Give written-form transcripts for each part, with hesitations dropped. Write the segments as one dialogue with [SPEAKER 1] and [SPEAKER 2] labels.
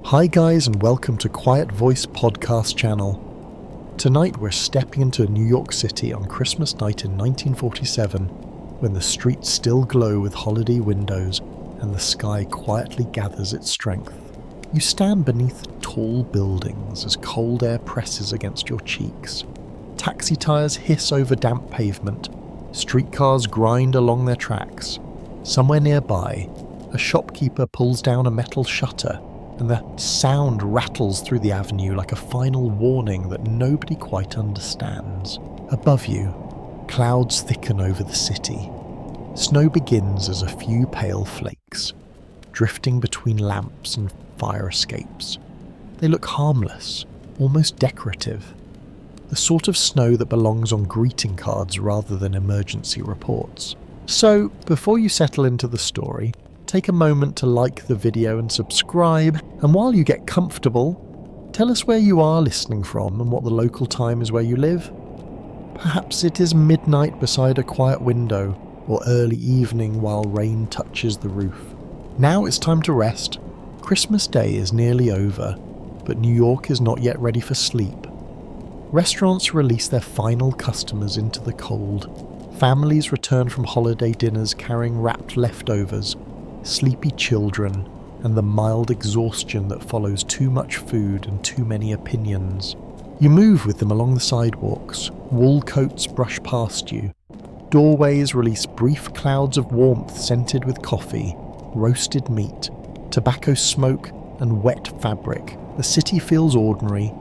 [SPEAKER 1] Hi guys, and welcome to Quiet Voice Podcast channel. Tonight we're stepping into New York City on Christmas night in 1947, when the streets still glow with holiday windows and the sky quietly gathers its strength. You stand beneath tall buildings as cold air presses against your cheeks. Taxi tires hiss over damp pavement. Streetcars grind along their tracks. Somewhere nearby, a shopkeeper pulls down a metal shutter, and the sound rattles through the avenue like a final warning that nobody quite understands. Above you, clouds thicken over the city. Snow begins as a few pale flakes, drifting between lamps and fire escapes. They look harmless, almost decorative. The sort of snow that belongs on greeting cards rather than emergency reports. So, before you settle into the story, take a moment to like the video and subscribe, and while you get comfortable, tell us where you are listening from and what the local time is where you live. Perhaps it is midnight beside a quiet window, or early evening while rain touches the roof. Now it's time to rest. Christmas Day is nearly over, but New York is not yet ready for sleep. Restaurants release their final customers into the cold. Families return from holiday dinners carrying wrapped leftovers, sleepy children, and the mild exhaustion that follows too much food and too many opinions. You move with them along the sidewalks. Wool coats brush past you. Doorways release brief clouds of warmth scented with coffee, roasted meat, tobacco smoke, and wet fabric. The city feels ordinary,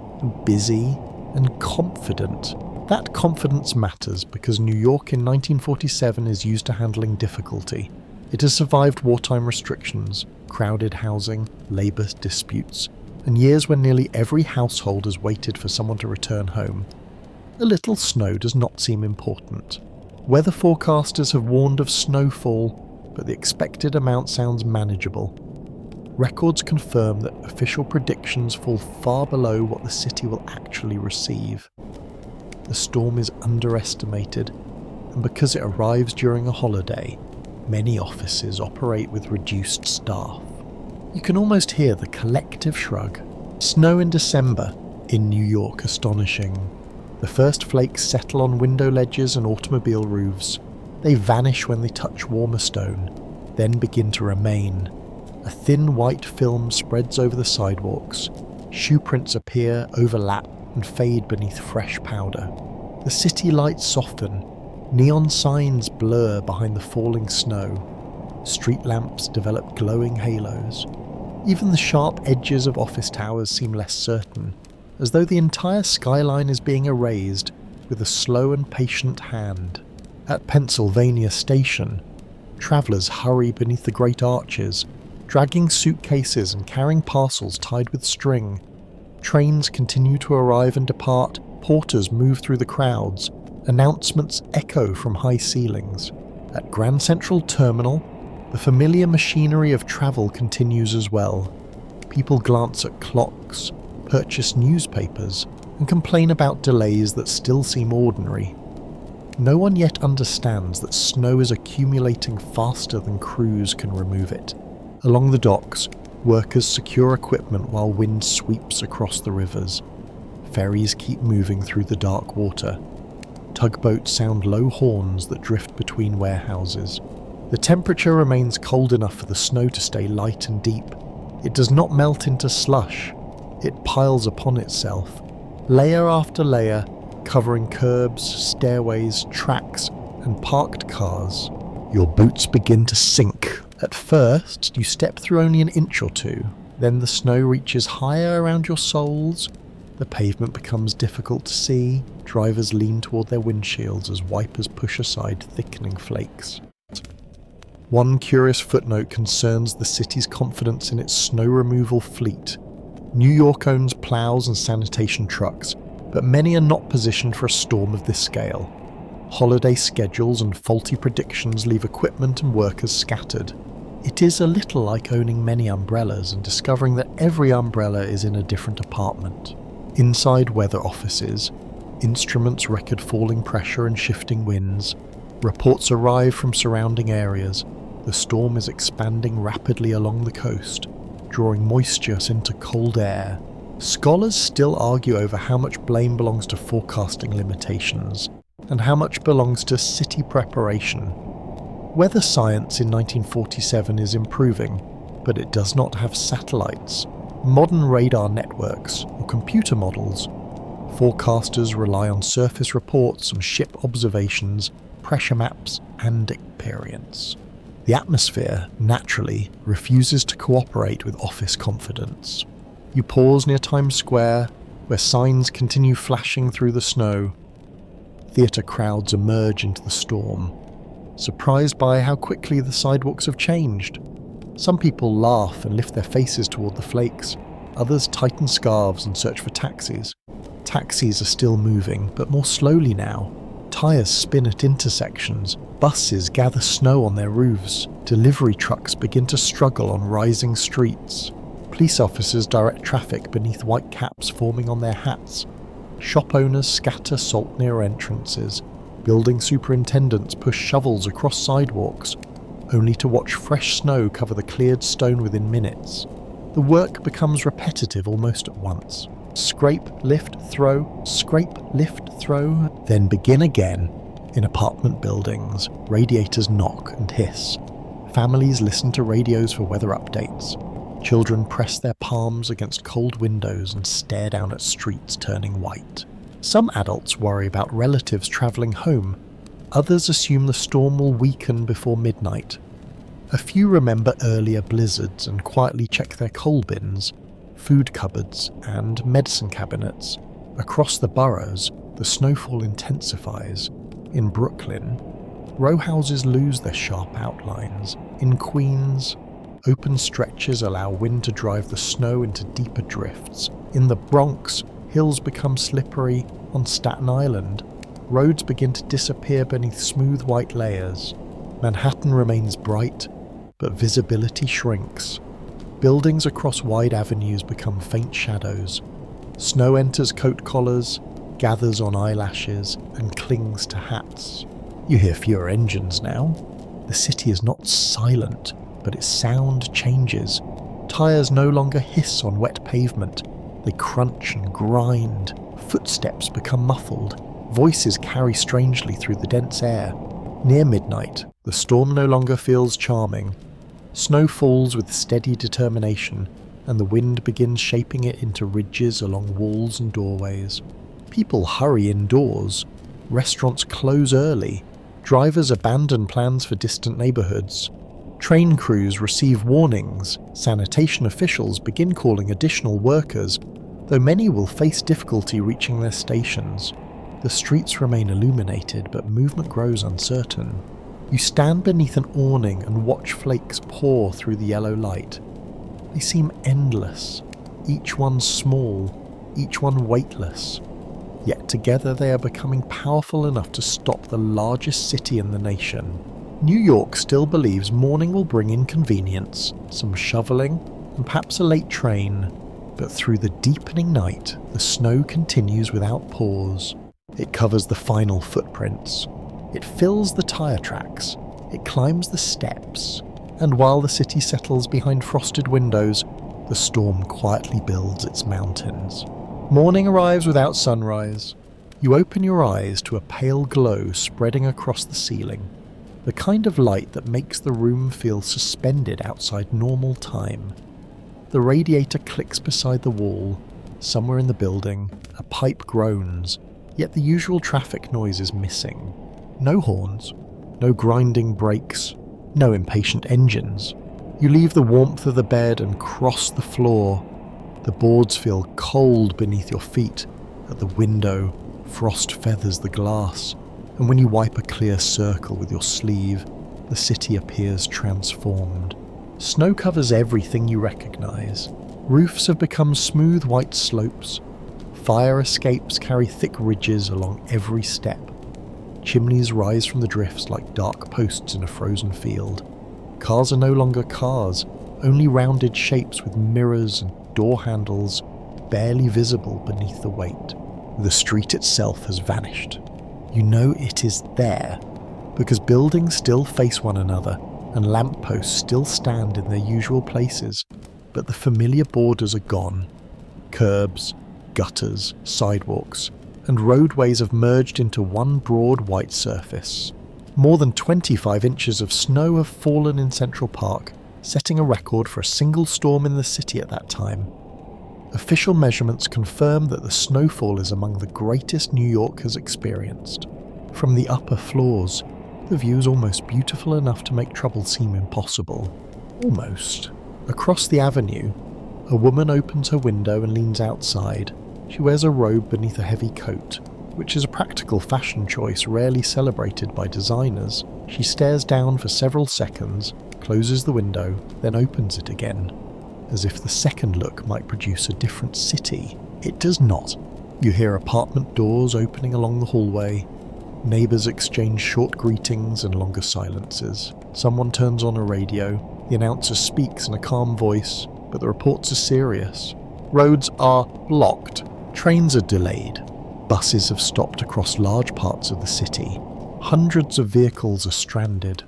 [SPEAKER 1] busy, and confident. That confidence matters because New York in 1947 is used to handling difficulty. It has survived wartime restrictions, crowded housing, labour disputes, and years when nearly every household has waited for someone to return home. A little snow does not seem important. Weather forecasters have warned of snowfall, but the expected amount sounds manageable. Records confirm that official predictions fall far below what the city will actually receive. The storm is underestimated, and because it arrives during a holiday, many offices operate with reduced staff. You can almost hear the collective shrug. Snow in December, in New York, astonishing. The first flakes settle on window ledges and automobile roofs. They vanish when they touch warmer stone, then begin to remain. A thin white film spreads over the sidewalks. Shoe prints appear, overlap, and fade beneath fresh powder. The city lights soften. Neon signs blur behind the falling snow. Street lamps develop glowing halos. Even the sharp edges of office towers seem less certain, as though the entire skyline is being erased with a slow and patient hand. At Pennsylvania Station, travellers hurry beneath the great arches, dragging suitcases and carrying parcels tied with string. Trains continue to arrive and depart, porters move through the crowds, announcements echo from high ceilings. At Grand Central Terminal, the familiar machinery of travel continues as well. People glance at clocks, purchase newspapers, and complain about delays that still seem ordinary. No one yet understands that snow is accumulating faster than crews can remove it. Along the docks, workers secure equipment while wind sweeps across the rivers. Ferries keep moving through the dark water. Tugboats sound low horns that drift between warehouses. The temperature remains cold enough for the snow to stay light and deep. It does not melt into slush. It piles upon itself, layer after layer, covering curbs, stairways, tracks, and parked cars. Your boots begin to sink. At first, you step through only an inch or two. Then the snow reaches higher around your soles. The pavement becomes difficult to see. Drivers lean toward their windshields as wipers push aside thickening flakes. One curious footnote concerns the city's confidence in its snow removal fleet. New York owns plows and sanitation trucks, but many are not positioned for a storm of this scale. Holiday schedules and faulty predictions leave equipment and workers scattered. It is a little like owning many umbrellas and discovering that every umbrella is in a different apartment. Inside weather offices, instruments record falling pressure and shifting winds. Reports arrive from surrounding areas. The storm is expanding rapidly along the coast. drawing moisture into cold air. Scholars still argue over how much blame belongs to forecasting limitations and how much belongs to city preparation. Weather science in 1947 is improving, but it does not have satellites, modern radar networks, or computer models. Forecasters rely on surface reports and ship observations, pressure maps, and experience. The atmosphere, naturally, refuses to cooperate with office confidence. You pause near Times Square, where signs continue flashing through the snow. Theatre crowds emerge into the storm, surprised by how quickly the sidewalks have changed. Some people laugh and lift their faces toward the flakes. Others tighten scarves and search for taxis. Taxis are still moving, but more slowly now. Tires spin at intersections. Buses gather snow on their roofs. Delivery trucks begin to struggle on rising streets. Police officers direct traffic beneath white caps forming on their hats. Shop owners scatter salt near entrances. Building superintendents push shovels across sidewalks, only to watch fresh snow cover the cleared stone within minutes. The work becomes repetitive almost at once. Scrape, lift, throw, then begin again. In apartment buildings, radiators knock and hiss. Families listen to radios for weather updates. Children press their palms against cold windows and stare down at streets turning white. Some adults worry about relatives travelling home. Others assume the storm will weaken before midnight. A few remember earlier blizzards and quietly check their coal bins, food cupboards, and medicine cabinets. Across the boroughs, the snowfall intensifies. In Brooklyn, row houses lose their sharp outlines. In Queens, open stretches allow wind to drive the snow into deeper drifts. In the Bronx, hills become slippery. On Staten Island, roads begin to disappear beneath smooth white layers. Manhattan remains bright, but visibility shrinks. Buildings across wide avenues become faint shadows. Snow enters coat collars, gathers on eyelashes, and clings to hats. You hear fewer engines now. The city is not silent, but its sound changes. Tires no longer hiss on wet pavement. They crunch and grind. Footsteps become muffled. Voices carry strangely through the dense air. Near midnight, the storm no longer feels charming. Snow falls with steady determination, and the wind begins shaping it into ridges along walls and doorways. People hurry indoors. Restaurants close early. Drivers abandon plans for distant neighbourhoods. Train crews receive warnings. Sanitation officials begin calling additional workers, though many will face difficulty reaching their stations. The streets remain illuminated, but movement grows uncertain. You stand beneath an awning and watch flakes pour through the yellow light. They seem endless, each one small, each one weightless. Yet together they are becoming powerful enough to stop the largest city in the nation. New York still believes morning will bring inconvenience, some shoveling, and perhaps a late train. But through the deepening night, the snow continues without pause. It covers the final footprints. It fills the tire tracks. It climbs the steps. And while the city settles behind frosted windows, the storm quietly builds its mountains. Morning arrives without sunrise. You open your eyes to a pale glow spreading across the ceiling, the kind of light that makes the room feel suspended outside normal time. The radiator clicks beside the wall. Somewhere in the building, a pipe groans, yet the usual traffic noise is missing. No horns, no grinding brakes, no impatient engines. You leave the warmth of the bed and cross the floor. The boards feel cold beneath your feet. At the window, frost feathers the glass, and when you wipe a clear circle with your sleeve, the city appears transformed. Snow covers everything you recognize. Roofs have become smooth white slopes. Fire escapes carry thick ridges along every step. Chimneys rise from the drifts like dark posts in a frozen field. Cars are no longer cars, only rounded shapes with mirrors and door handles barely visible beneath the weight. The street itself has vanished. You know it is there, because buildings still face one another and lampposts still stand in their usual places, but the familiar borders are gone. Curbs, gutters, sidewalks, and roadways have merged into one broad white surface. More than 25 inches of snow have fallen in Central Park, setting a record for a single storm in the city at that time. Official measurements confirm that the snowfall is among the greatest New York has experienced. From the upper floors, the view is almost beautiful enough to make trouble seem impossible. Almost. Across the avenue, a woman opens her window and leans outside. She wears a robe beneath a heavy coat, which is a practical fashion choice rarely celebrated by designers. She stares down for several seconds, closes the window, then opens it again. As if the second look might produce a different city. It does not. You hear apartment doors opening along the hallway. Neighbours exchange short greetings and longer silences. Someone turns on a radio. The announcer speaks in a calm voice, but the reports are serious. Roads are blocked. Trains are delayed. Buses have stopped across large parts of the city. Hundreds of vehicles are stranded.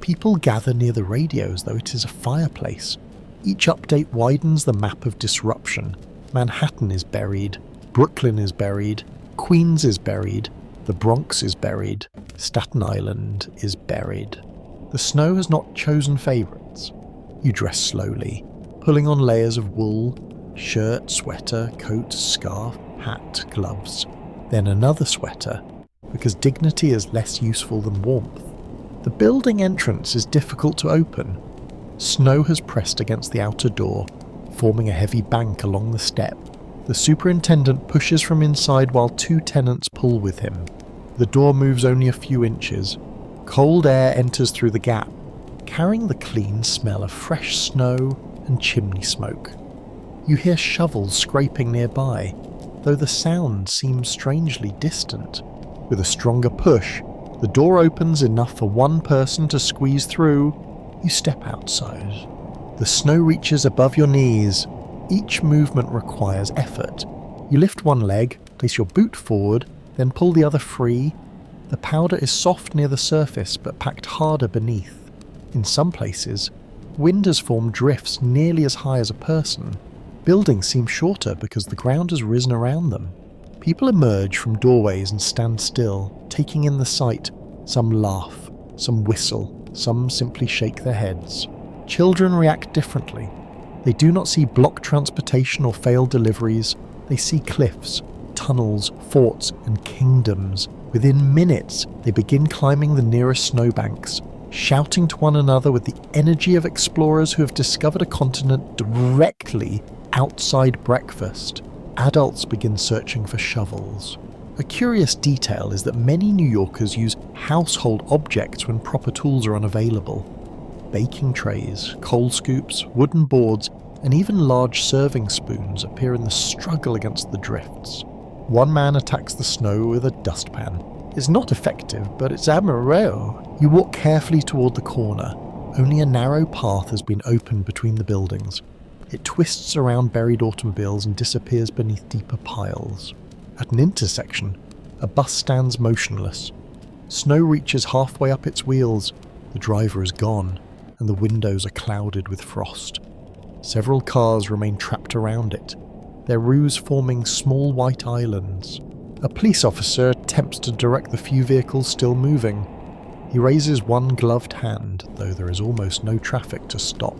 [SPEAKER 1] People gather near the radios, though it is a fireplace. Each update widens the map of disruption. Manhattan is buried. Brooklyn is buried. Queens is buried. The Bronx is buried. Staten Island is buried. The snow has not chosen favourites. You dress slowly, pulling on layers of wool, shirt, sweater, coat, scarf, hat, gloves. Then another sweater, because dignity is less useful than warmth. The building entrance is difficult to open. Snow has pressed against the outer door, forming a heavy bank along the step. The superintendent pushes from inside while two tenants pull with him. The door moves only a few inches. Cold air enters through the gap, carrying the clean smell of fresh snow and chimney smoke. You hear shovels scraping nearby, though the sound seems strangely distant. With a stronger push, the door opens enough for one person to squeeze through. You step outside. The snow reaches above your knees. Each movement requires effort. You lift one leg, place your boot forward, then pull the other free. The powder is soft near the surface but packed harder beneath. In some places, wind has formed drifts nearly as high as a person. Buildings seem shorter because the ground has risen around them. People emerge from doorways and stand still, taking in the sight. Some laugh, some whistle, some simply shake their heads. Children react differently. They do not see blocked transportation or failed deliveries. They see cliffs, tunnels, forts, and kingdoms. Within minutes, they begin climbing the nearest snowbanks, shouting to one another with the energy of explorers who have discovered a continent directly outside breakfast. Adults begin searching for shovels. A curious detail is that many New Yorkers use household objects when proper tools are unavailable. Baking trays, coal scoops, wooden boards, and even large serving spoons appear in the struggle against the drifts. One man attacks the snow with a dustpan. It's not effective, but it's admirable. You walk carefully toward the corner. Only a narrow path has been opened between the buildings. It twists around buried automobiles and disappears beneath deeper piles. At an intersection, a bus stands motionless. Snow reaches halfway up its wheels. The driver is gone, and the windows are clouded with frost. Several cars remain trapped around it, their roofs forming small white islands. A police officer attempts to direct the few vehicles still moving. He raises one gloved hand, though there is almost no traffic to stop.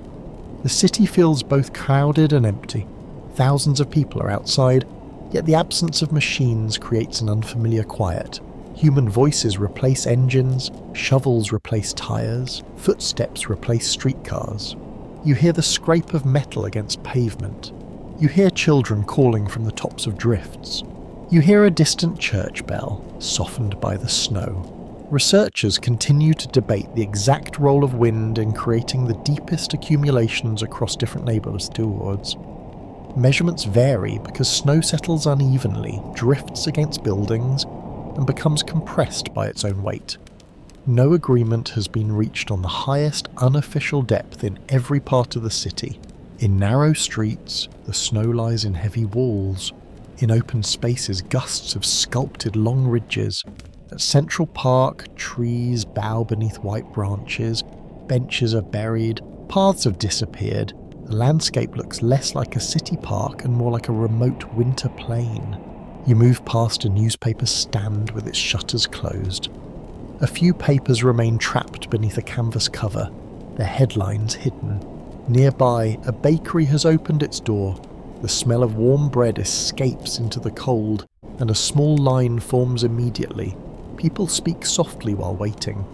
[SPEAKER 1] The city feels both crowded and empty. Thousands of people are outside, yet the absence of machines creates an unfamiliar quiet. Human voices replace engines, shovels replace tires, footsteps replace streetcars. You hear the scrape of metal against pavement. You hear children calling from the tops of drifts. You hear a distant church bell, softened by the snow. Researchers continue to debate the exact role of wind in creating the deepest accumulations across different neighbourhoods. Measurements vary because snow settles unevenly, drifts against buildings, and becomes compressed by its own weight. No agreement has been reached on the highest unofficial depth in every part of the city. In narrow streets, the snow lies in heavy walls. In open spaces, gusts have sculpted long ridges. At Central Park, trees bow beneath white branches, benches are buried, paths have disappeared, The landscape looks less like a city park and more like a remote winter plain. You move past a newspaper stand with its shutters closed. A few papers remain trapped beneath a canvas cover, their headlines hidden. Nearby, a bakery has opened its door. The smell of warm bread escapes into the cold, and a small line forms immediately. People speak softly while waiting.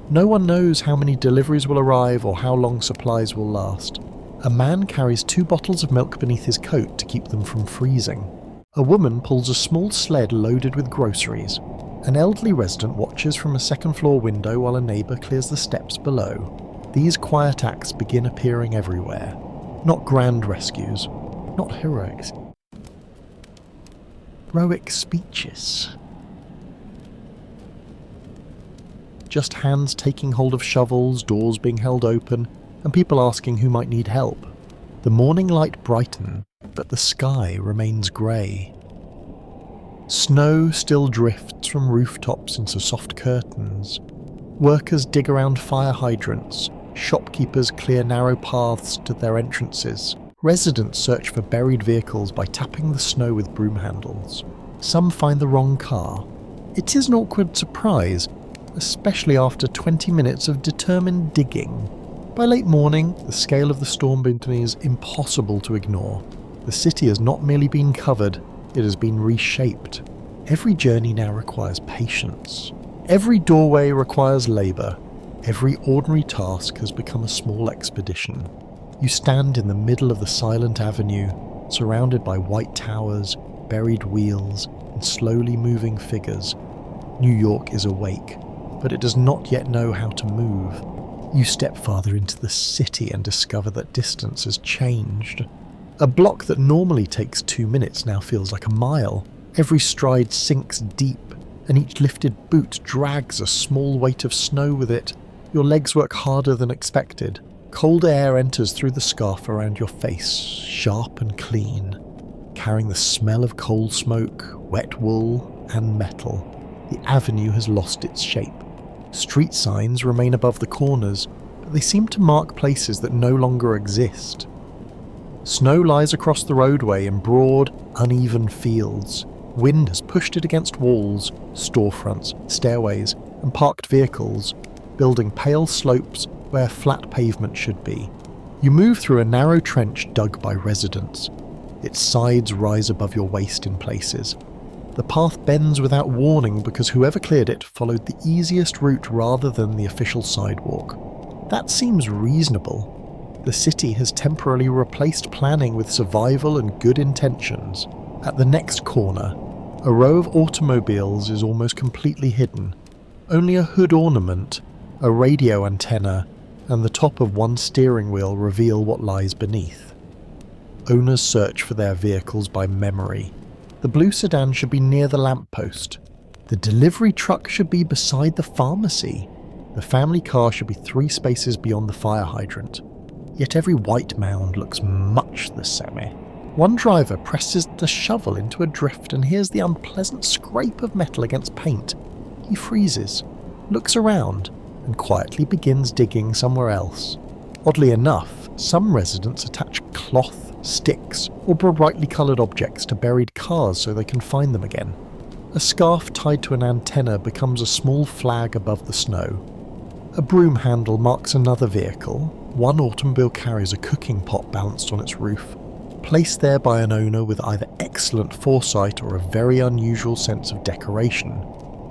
[SPEAKER 1] No one knows how many deliveries will arrive or how long supplies will last. A man carries 2 bottles of milk beneath his coat to keep them from freezing. A woman pulls a small sled loaded with groceries. An elderly resident watches from a second-floor window while a neighbour clears the steps below. These quiet acts begin appearing everywhere. Not grand rescues, not heroics. Heroic speeches. Just hands taking hold of shovels, doors being held open, and people asking who might need help. The morning light brightens, but the sky remains grey. Snow still drifts from rooftops into soft curtains. Workers dig around fire hydrants. Shopkeepers clear narrow paths to their entrances. Residents search for buried vehicles by tapping the snow with broom handles. Some find the wrong car. It is an awkward surprise, especially after 20 minutes of determined digging. By late morning, the scale of the storm becomes impossible to ignore. The city has not merely been covered, it has been reshaped. Every journey now requires patience. Every doorway requires labour. Every ordinary task has become a small expedition. You stand in the middle of the silent avenue, surrounded by white towers, buried wheels, and slowly moving figures. New York is awake, but it does not yet know how to move. You step farther into the city and discover that distance has changed. A block that normally takes 2 minutes now feels like a mile. Every stride sinks deep, and each lifted boot drags a small weight of snow with it. Your legs work harder than expected. Cold air enters through the scarf around your face, sharp and clean, carrying the smell of coal smoke, wet wool, and metal. The avenue has lost its shape. Street signs remain above the corners, but they seem to mark places that no longer exist. Snow lies across the roadway in broad, uneven fields. Wind has pushed it against walls, storefronts, stairways, and parked vehicles, building pale slopes where flat pavement should be. You move through a narrow trench dug by residents. Its sides rise above your waist in places. The path bends without warning because whoever cleared it followed the easiest route rather than the official sidewalk. That seems reasonable. The city has temporarily replaced planning with survival and good intentions. At the next corner, a row of automobiles is almost completely hidden. Only a hood ornament, a radio antenna, and the top of one steering wheel reveal what lies beneath. Owners search for their vehicles by memory. The blue sedan should be near the lamppost. The delivery truck should be beside the pharmacy. The family car should be 3 spaces beyond the fire hydrant. Yet every white mound looks much the same. One driver presses the shovel into a drift and hears the unpleasant scrape of metal against paint. He freezes, looks around, and quietly begins digging somewhere else. Oddly enough, some residents attach cloth, sticks, or brightly coloured objects to buried cars so they can find them again. A scarf tied to an antenna becomes a small flag above the snow. A broom handle marks another vehicle. One automobile carries a cooking pot balanced on its roof, placed there by an owner with either excellent foresight or a very unusual sense of decoration.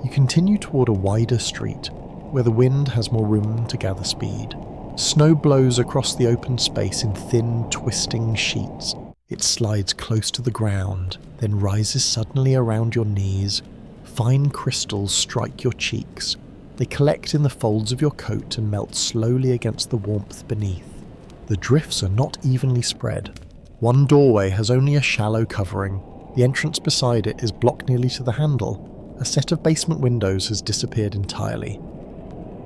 [SPEAKER 1] You continue toward a wider street, where the wind has more room to gather speed. Snow blows across the open space in thin, twisting sheets. It slides close to the ground, then rises suddenly around your knees. Fine crystals strike your cheeks. They collect in the folds of your coat and melt slowly against the warmth beneath. The drifts are not evenly spread. One doorway has only a shallow covering. The entrance beside it is blocked nearly to the handle. A set of basement windows has disappeared entirely.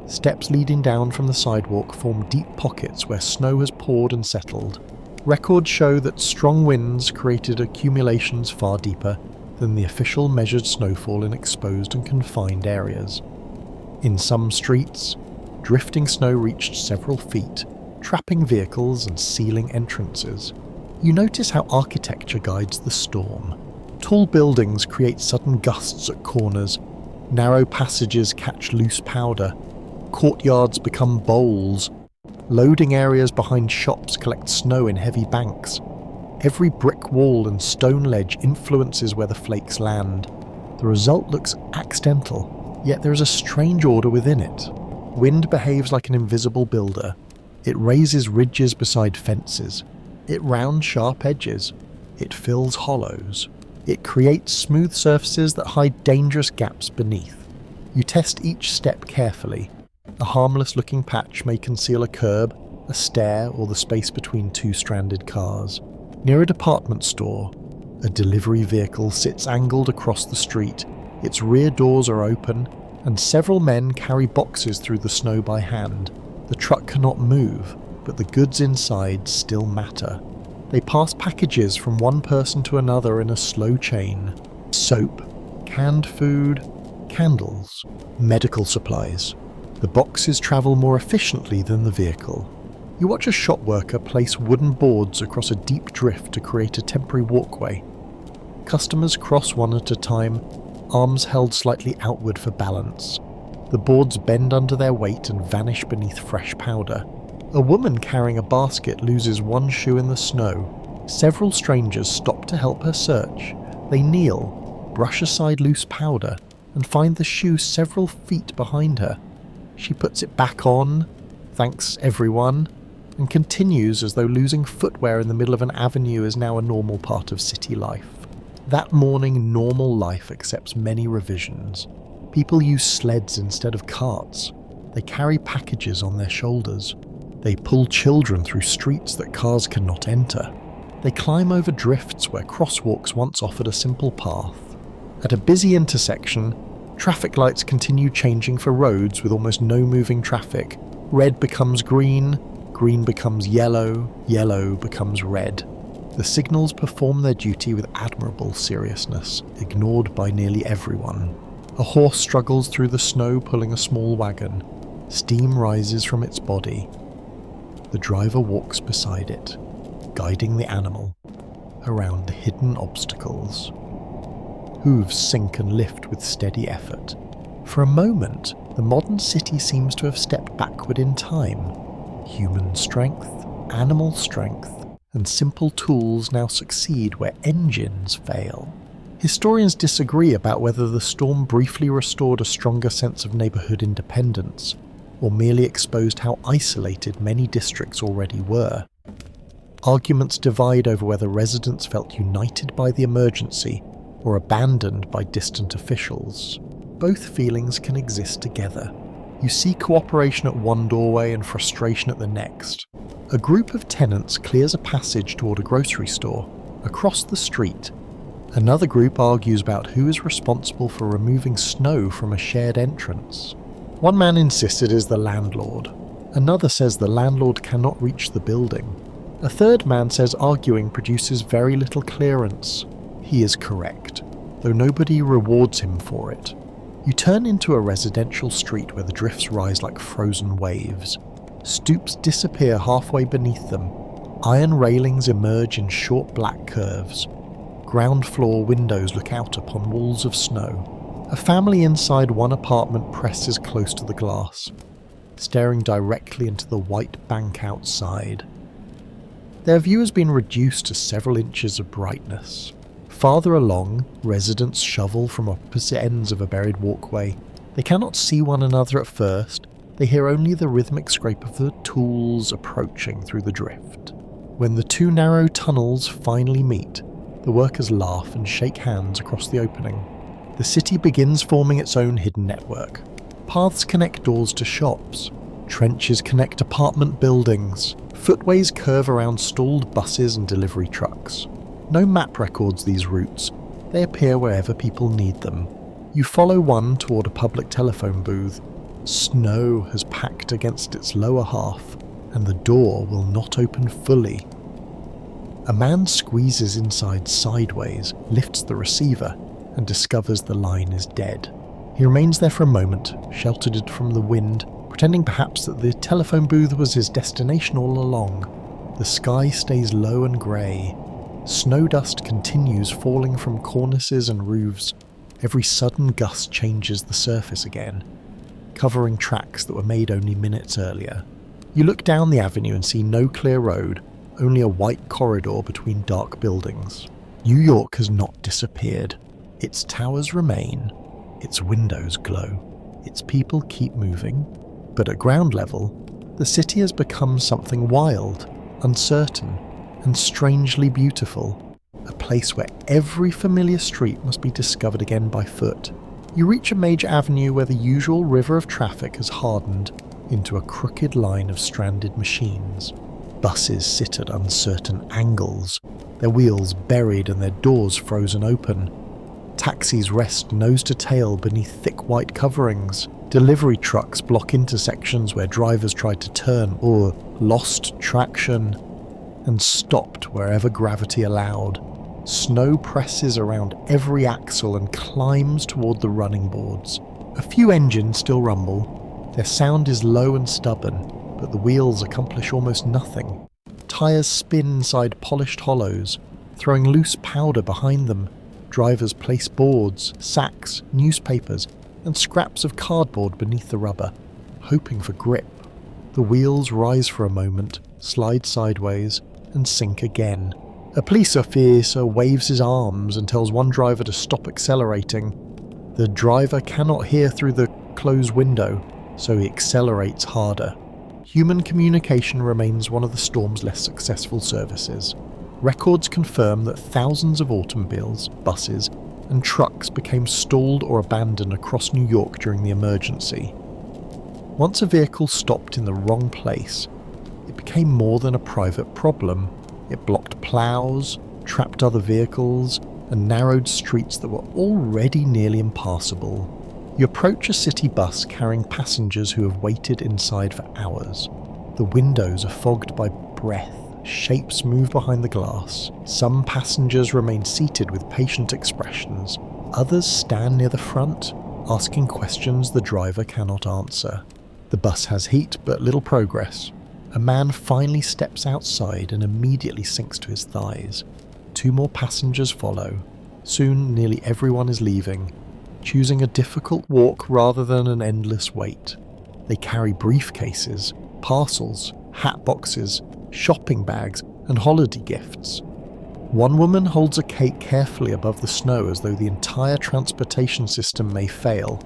[SPEAKER 1] Steps leading down from the sidewalk form deep pockets where snow has poured and settled. Records show that strong winds created accumulations far deeper than the official measured snowfall in exposed and confined areas. In some streets, drifting snow reached several feet. trapping vehicles and sealing entrances. You notice how architecture guides the storm. Tall buildings create sudden gusts at corners, narrow passages catch loose powder, courtyards become bowls, loading areas behind shops collect snow in heavy banks. Every brick wall and stone ledge influences where the flakes land. The result looks accidental, yet there is a strange order within it. Wind behaves like an invisible builder. It raises ridges beside fences. It rounds sharp edges. It fills hollows. It creates smooth surfaces that hide dangerous gaps beneath. You test each step carefully. A harmless-looking patch may conceal a curb, a stair, or the space between two stranded cars. Near a department store, a delivery vehicle sits angled across the street. Its rear doors are open, and several men carry boxes through the snow by hand. The truck cannot move, but the goods inside still matter. They pass packages from one person to another in a slow chain. Soap, canned food, candles, medical supplies. The boxes travel more efficiently than the vehicle. You watch a shop worker place wooden boards across a deep drift to create a temporary walkway. Customers cross one at a time, arms held slightly outward for balance. The boards bend under their weight and vanish beneath fresh powder. A woman carrying a basket loses one shoe in the snow. Several strangers stop to help her search. They kneel, brush aside loose powder, and find the shoe several feet behind her. She puts it back on, thanks everyone, and continues as though losing footwear in the middle of an avenue is now a normal part of city life. That morning, normal life accepts many revisions. People use sleds instead of carts. They carry packages on their shoulders. They pull children through streets that cars cannot enter. They climb over drifts where crosswalks once offered a simple path. At a busy intersection, traffic lights continue changing for roads with almost no moving traffic. Red becomes green, green becomes yellow, yellow becomes red. The signals perform their duty with admirable seriousness, ignored by nearly everyone. A horse struggles through the snow pulling a small wagon. Steam rises from its body. The driver walks beside it, guiding the animal around hidden obstacles. Hooves sink and lift with steady effort. For a moment, the modern city seems to have stepped backward in time. Human strength, animal strength, and simple tools now succeed where engines fail. Historians disagree about whether the storm briefly restored a stronger sense of neighbourhood independence, or merely exposed how isolated many districts already were. Arguments divide over whether residents felt united by the emergency or abandoned by distant officials. Both feelings can exist together. You see cooperation at one doorway and frustration at the next. A group of tenants clears a passage toward a grocery store. Across the street, another group argues about who is responsible for removing snow from a shared entrance. One man insists it is the landlord. Another says the landlord cannot reach the building. A third man says arguing produces very little clearance. He is correct, though nobody rewards him for it. You turn into a residential street where the drifts rise like frozen waves. Stoops disappear halfway beneath them. Iron railings emerge in short black curves. Ground floor windows look out upon walls of snow. A family inside one apartment presses close to the glass, staring directly into the white bank outside. Their view has been reduced to several inches of brightness. Farther along, residents shovel from opposite ends of a buried walkway. They cannot see one another at first. They hear only the rhythmic scrape of the tools approaching through the drift. When the two narrow tunnels finally meet, the workers laugh and shake hands across the opening. The city begins forming its own hidden network. Paths connect doors to shops. Trenches connect apartment buildings. Footways curve around stalled buses and delivery trucks. No map records these routes. They appear wherever people need them. You follow one toward a public telephone booth. Snow has packed against its lower half, and the door will not open fully. A man squeezes inside sideways, lifts the receiver, and discovers the line is dead. He remains there for a moment, sheltered from the wind, pretending perhaps that the telephone booth was his destination all along. The sky stays low and grey. Snow dust continues falling from cornices and roofs. Every sudden gust changes the surface again, covering tracks that were made only minutes earlier. You look down the avenue and see no clear road, only a white corridor between dark buildings. New York has not disappeared. Its towers remain, its windows glow, its people keep moving, but at ground level, the city has become something wild, uncertain, and strangely beautiful, a place where every familiar street must be discovered again by foot. You reach a major avenue where the usual river of traffic has hardened into a crooked line of stranded machines. Buses sit at uncertain angles, their wheels buried and their doors frozen open. Taxis rest nose to tail beneath thick white coverings. Delivery trucks block intersections where drivers tried to turn or lost traction and stopped wherever gravity allowed. Snow presses around every axle and climbs toward the running boards. A few engines still rumble. Their sound is low and stubborn, but the wheels accomplish almost nothing. Tires spin inside polished hollows, throwing loose powder behind them. Drivers place boards, sacks, newspapers, and scraps of cardboard beneath the rubber, hoping for grip. The wheels rise for a moment, slide sideways, and sink again. A police officer waves his arms and tells one driver to stop accelerating. The driver cannot hear through the closed window, so he accelerates harder. Human communication remains one of the storm's less successful services. Records confirm that thousands of automobiles, buses, and trucks became stalled or abandoned across New York during the emergency. Once a vehicle stopped in the wrong place, it became more than a private problem. It blocked plows, trapped other vehicles, and narrowed streets that were already nearly impassable. You approach a city bus carrying passengers who have waited inside for hours. The windows are fogged by breath, shapes move behind the glass. Some passengers remain seated with patient expressions. Others stand near the front, asking questions the driver cannot answer. The bus has heat but little progress. A man finally steps outside and immediately sinks to his thighs. 2 more passengers follow. Soon nearly everyone is leaving, choosing a difficult walk rather than an endless wait. They carry briefcases, parcels, hat boxes, shopping bags, and holiday gifts. One woman holds a cake carefully above the snow as though the entire transportation system may fail,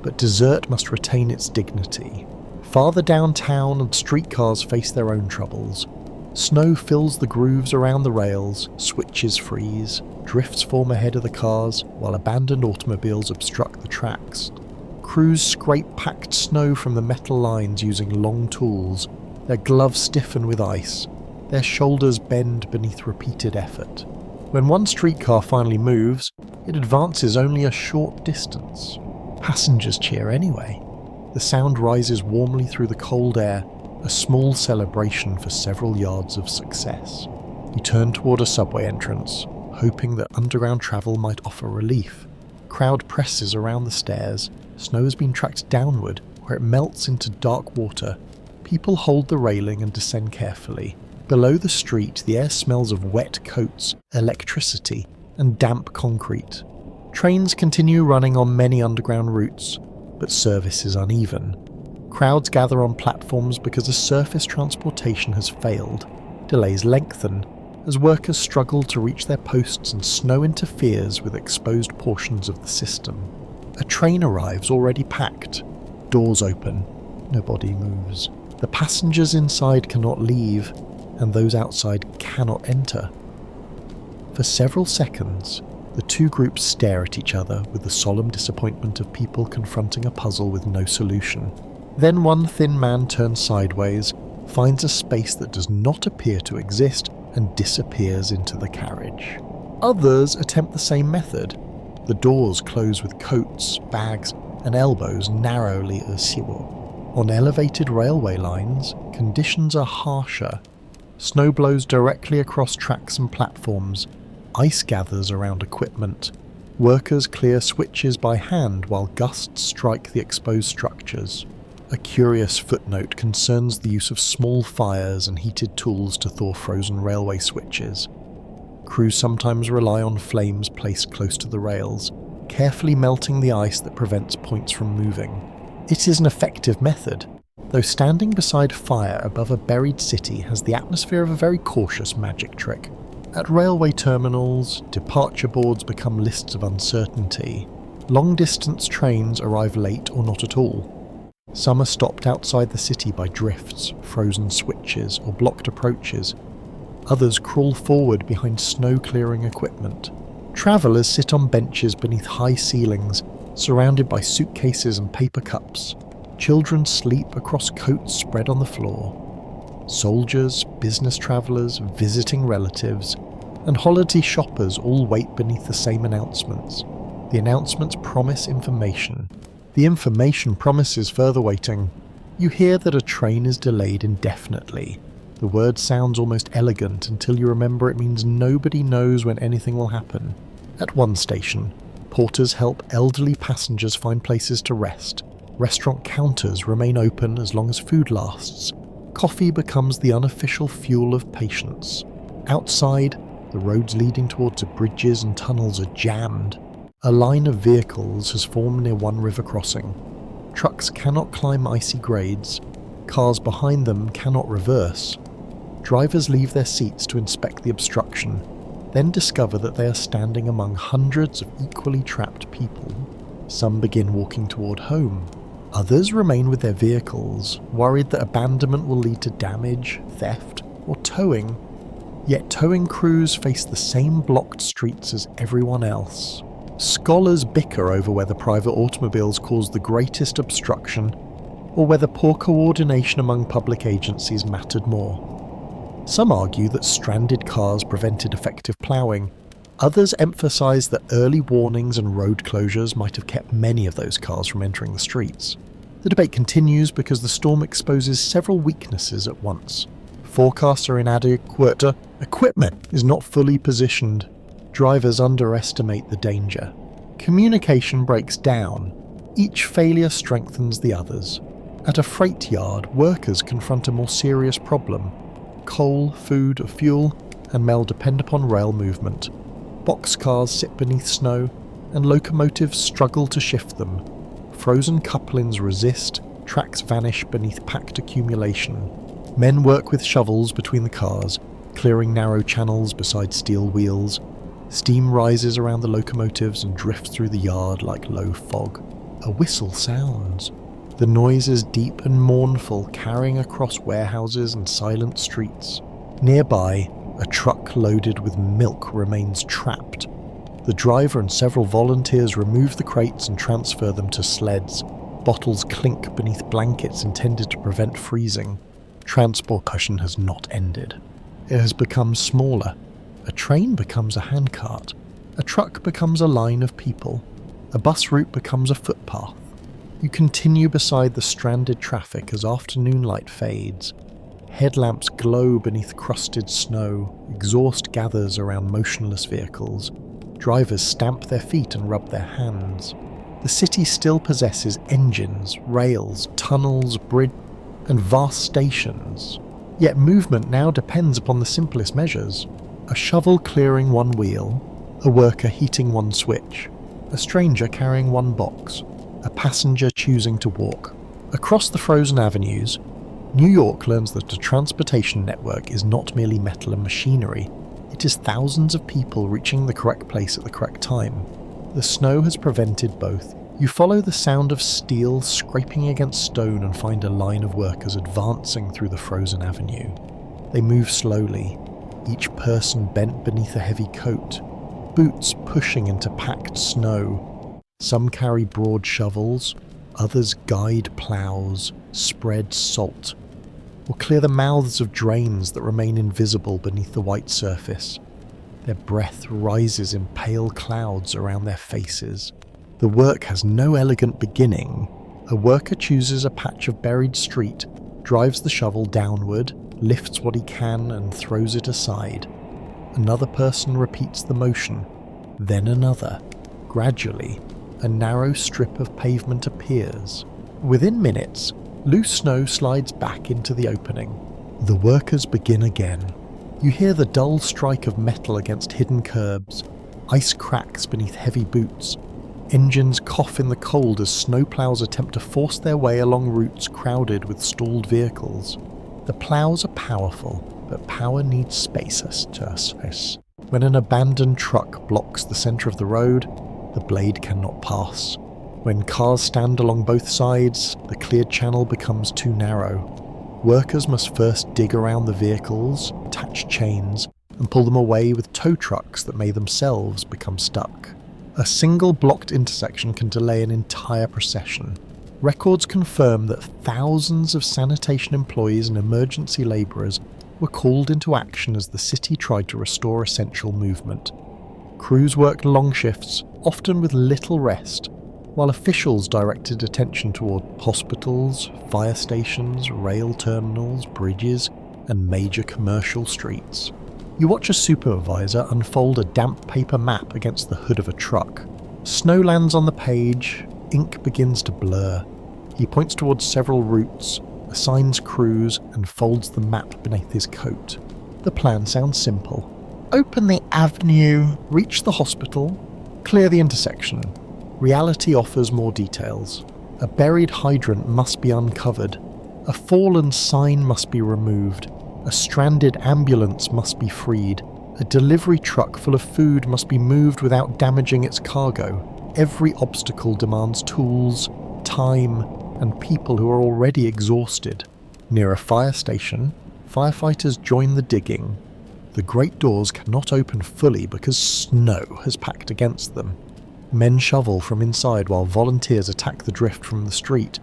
[SPEAKER 1] but dessert must retain its dignity. Farther downtown, and streetcars face their own troubles. Snow fills the grooves around the rails, switches freeze, drifts form ahead of the cars, while abandoned automobiles obstruct the tracks. Crews scrape packed snow from the metal lines using long tools. Their gloves stiffen with ice. Their shoulders bend beneath repeated effort. When one streetcar finally moves, it advances only a short distance. Passengers cheer anyway. The sound rises warmly through the cold air, a small celebration for several yards of success. You turn toward a subway entrance, hoping that underground travel might offer relief. Crowd presses around the stairs. Snow has been tracked downward, where it melts into dark water. People hold the railing and descend carefully. Below the street, the air smells of wet coats, electricity, and damp concrete. Trains continue running on many underground routes, but service is uneven. Crowds gather on platforms because the surface transportation has failed. Delays lengthen as workers struggle to reach their posts and snow interferes with exposed portions of the system. A train arrives already packed. Doors open. Nobody moves. The passengers inside cannot leave, and those outside cannot enter. For several seconds, the 2 groups stare at each other with the solemn disappointment of people confronting a puzzle with no solution. Then one thin man turns sideways, finds a space that does not appear to exist, and disappears into the carriage. Others attempt the same method. The doors close with coats, bags, and elbows narrowly askew. On elevated railway lines, conditions are harsher. Snow blows directly across tracks and platforms. Ice gathers around equipment. Workers clear switches by hand while gusts strike the exposed structures. A curious footnote concerns the use of small fires and heated tools to thaw frozen railway switches. Crews sometimes rely on flames placed close to the rails, carefully melting the ice that prevents points from moving. It is an effective method, though standing beside fire above a buried city has the atmosphere of a very cautious magic trick. At railway terminals, departure boards become lists of uncertainty. Long-distance trains arrive late or not at all. Some are stopped outside the city by drifts, frozen switches, or blocked approaches. Others crawl forward behind snow-clearing equipment. Travellers sit on benches beneath high ceilings, surrounded by suitcases and paper cups. Children sleep across coats spread on the floor. Soldiers, business travellers, visiting relatives, and holiday shoppers all wait beneath the same announcements. The announcements promise information. The information promises further waiting. You hear that a train is delayed indefinitely. The word sounds almost elegant until you remember it means nobody knows when anything will happen. At one station, porters help elderly passengers find places to rest. Restaurant counters remain open as long as food lasts. Coffee becomes the unofficial fuel of patience. Outside, the roads leading towards the bridges and tunnels are jammed. A line of vehicles has formed near one river crossing. Trucks cannot climb icy grades. Cars behind them cannot reverse. Drivers leave their seats to inspect the obstruction, then discover that they are standing among hundreds of equally trapped people. Some begin walking toward home. Others remain with their vehicles, worried that abandonment will lead to damage, theft, or towing. Yet towing crews face the same blocked streets as everyone else. Scholars bicker over whether private automobiles cause the greatest obstruction, or whether poor coordination among public agencies mattered more. Some argue that stranded cars prevented effective ploughing. Others emphasise that early warnings and road closures might have kept many of those cars from entering the streets. The debate continues because the storm exposes several weaknesses at once. Forecasts are inadequate, equipment is not fully positioned, drivers underestimate the danger. Communication breaks down. Each failure strengthens the others. At a freight yard, workers confront a more serious problem. Coal, food, or fuel, and mail depend upon rail movement. Boxcars sit beneath snow, and locomotives struggle to shift them. Frozen couplings resist, tracks vanish beneath packed accumulation. Men work with shovels between the cars, clearing narrow channels beside steel wheels. Steam rises around the locomotives and drifts through the yard like low fog. A whistle sounds. The noise is deep and mournful, carrying across warehouses and silent streets. Nearby, a truck loaded with milk remains trapped. The driver and several volunteers remove the crates and transfer them to sleds. Bottles clink beneath blankets intended to prevent freezing. Transportation has not ended. It has become smaller. A train becomes a handcart. A truck becomes a line of people. A bus route becomes a footpath. You continue beside the stranded traffic as afternoon light fades. Headlamps glow beneath crusted snow. Exhaust gathers around motionless vehicles. Drivers stamp their feet and rub their hands. The city still possesses engines, rails, tunnels, bridges, and vast stations. Yet movement now depends upon the simplest measures. A shovel clearing one wheel, a worker heating one switch, a stranger carrying one box, a passenger choosing to walk. Across the frozen avenues, New York learns that a transportation network is not merely metal and machinery. It is thousands of people reaching the correct place at the correct time. The snow has prevented both. You follow the sound of steel scraping against stone and find a line of workers advancing through the frozen avenue. They move slowly, each person bent beneath a heavy coat, boots pushing into packed snow. Some carry broad shovels, others guide ploughs, spread salt, or clear the mouths of drains that remain invisible beneath the white surface. Their breath rises in pale clouds around their faces. The work has no elegant beginning. A worker chooses a patch of buried street, drives the shovel downward, lifts what he can and throws it aside. Another person repeats the motion, then another. Gradually, a narrow strip of pavement appears. Within minutes, Loose snow slides back into the opening. The workers begin again. You hear the dull strike of metal against hidden curbs. Ice cracks beneath heavy boots. Engines cough in the cold as snowplows attempt to force their way along routes crowded with stalled vehicles. The plows are powerful, but power needs space. When an abandoned truck blocks the centre of the road, the blade cannot pass. When cars stand along both sides, the cleared channel becomes too narrow. Workers must first dig around the vehicles, attach chains, and pull them away with tow trucks that may themselves become stuck. A single blocked intersection can delay an entire procession. Records confirm that thousands of sanitation employees and emergency labourers were called into action as the city tried to restore essential movement. Crews worked long shifts, often with little rest, while officials directed attention toward hospitals, fire stations, rail terminals, bridges, and major commercial streets. You watch a supervisor unfold a damp paper map against the hood of a truck. Snow lands on the page, ink begins to blur. He points towards several routes, assigns crews, and folds the map beneath his coat. The plan sounds simple. Open the avenue, reach the hospital, clear the intersection. Reality offers more details. A buried hydrant must be uncovered. A fallen sign must be removed. A stranded ambulance must be freed. A delivery truck full of food must be moved without damaging its cargo. Every obstacle demands tools, time, and people who are already exhausted. Near a fire station, firefighters join the digging. The great doors cannot open fully because snow has packed against them. Men shovel from inside while volunteers attack the drift from the street.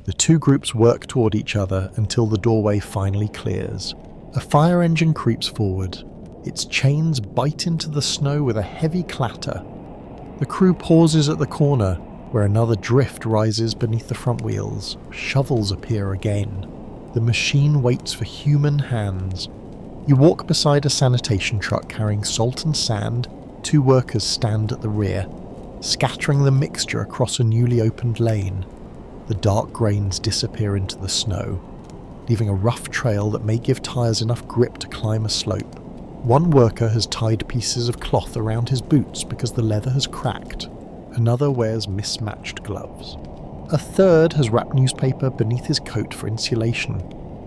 [SPEAKER 1] The two groups work toward each other until the doorway finally clears. A fire engine creeps forward. Its chains bite into the snow with a heavy clatter. The crew pauses at the corner, where another drift rises beneath the front wheels. Shovels appear again. The machine waits for human hands. You walk beside a sanitation truck carrying salt and sand. Two workers stand at the rear, scattering the mixture across a newly opened lane. The dark grains disappear into the snow, leaving a rough trail that may give tyres enough grip to climb a slope. One worker has tied pieces of cloth around his boots because the leather has cracked. Another wears mismatched gloves. A third has wrapped newspaper beneath his coat for insulation.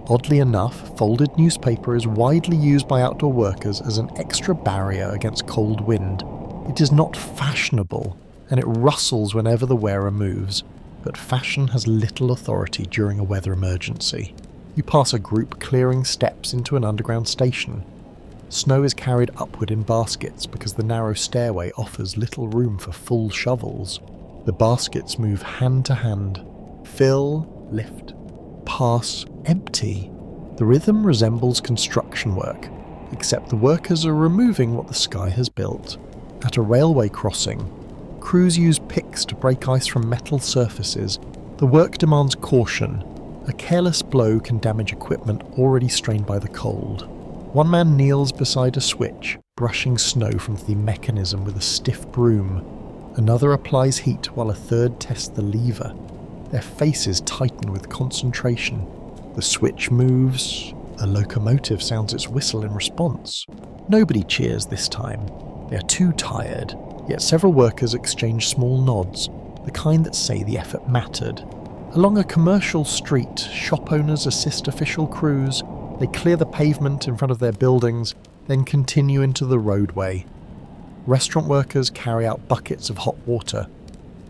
[SPEAKER 1] Oddly enough, folded newspaper is widely used by outdoor workers as an extra barrier against cold wind. It is not fashionable, and it rustles whenever the wearer moves, but fashion has little authority during a weather emergency. You pass a group clearing steps into an underground station. Snow is carried upward in baskets because the narrow stairway offers little room for full shovels. The baskets move hand to hand. Fill, lift, pass, empty. The rhythm resembles construction work, except the workers are removing what the sky has built. At a railway crossing, crews use picks to break ice from metal surfaces. The work demands caution. A careless blow can damage equipment already strained by the cold. One man kneels beside a switch, brushing snow from the mechanism with a stiff broom. Another applies heat while a third tests the lever. Their faces tighten with concentration. The switch moves. A locomotive sounds its whistle in response. Nobody cheers this time. They are too tired, yet several workers exchange small nods, the kind that say the effort mattered. Along a commercial street, shop owners assist official crews. They clear the pavement in front of their buildings, then continue into the roadway. Restaurant workers carry out buckets of hot water,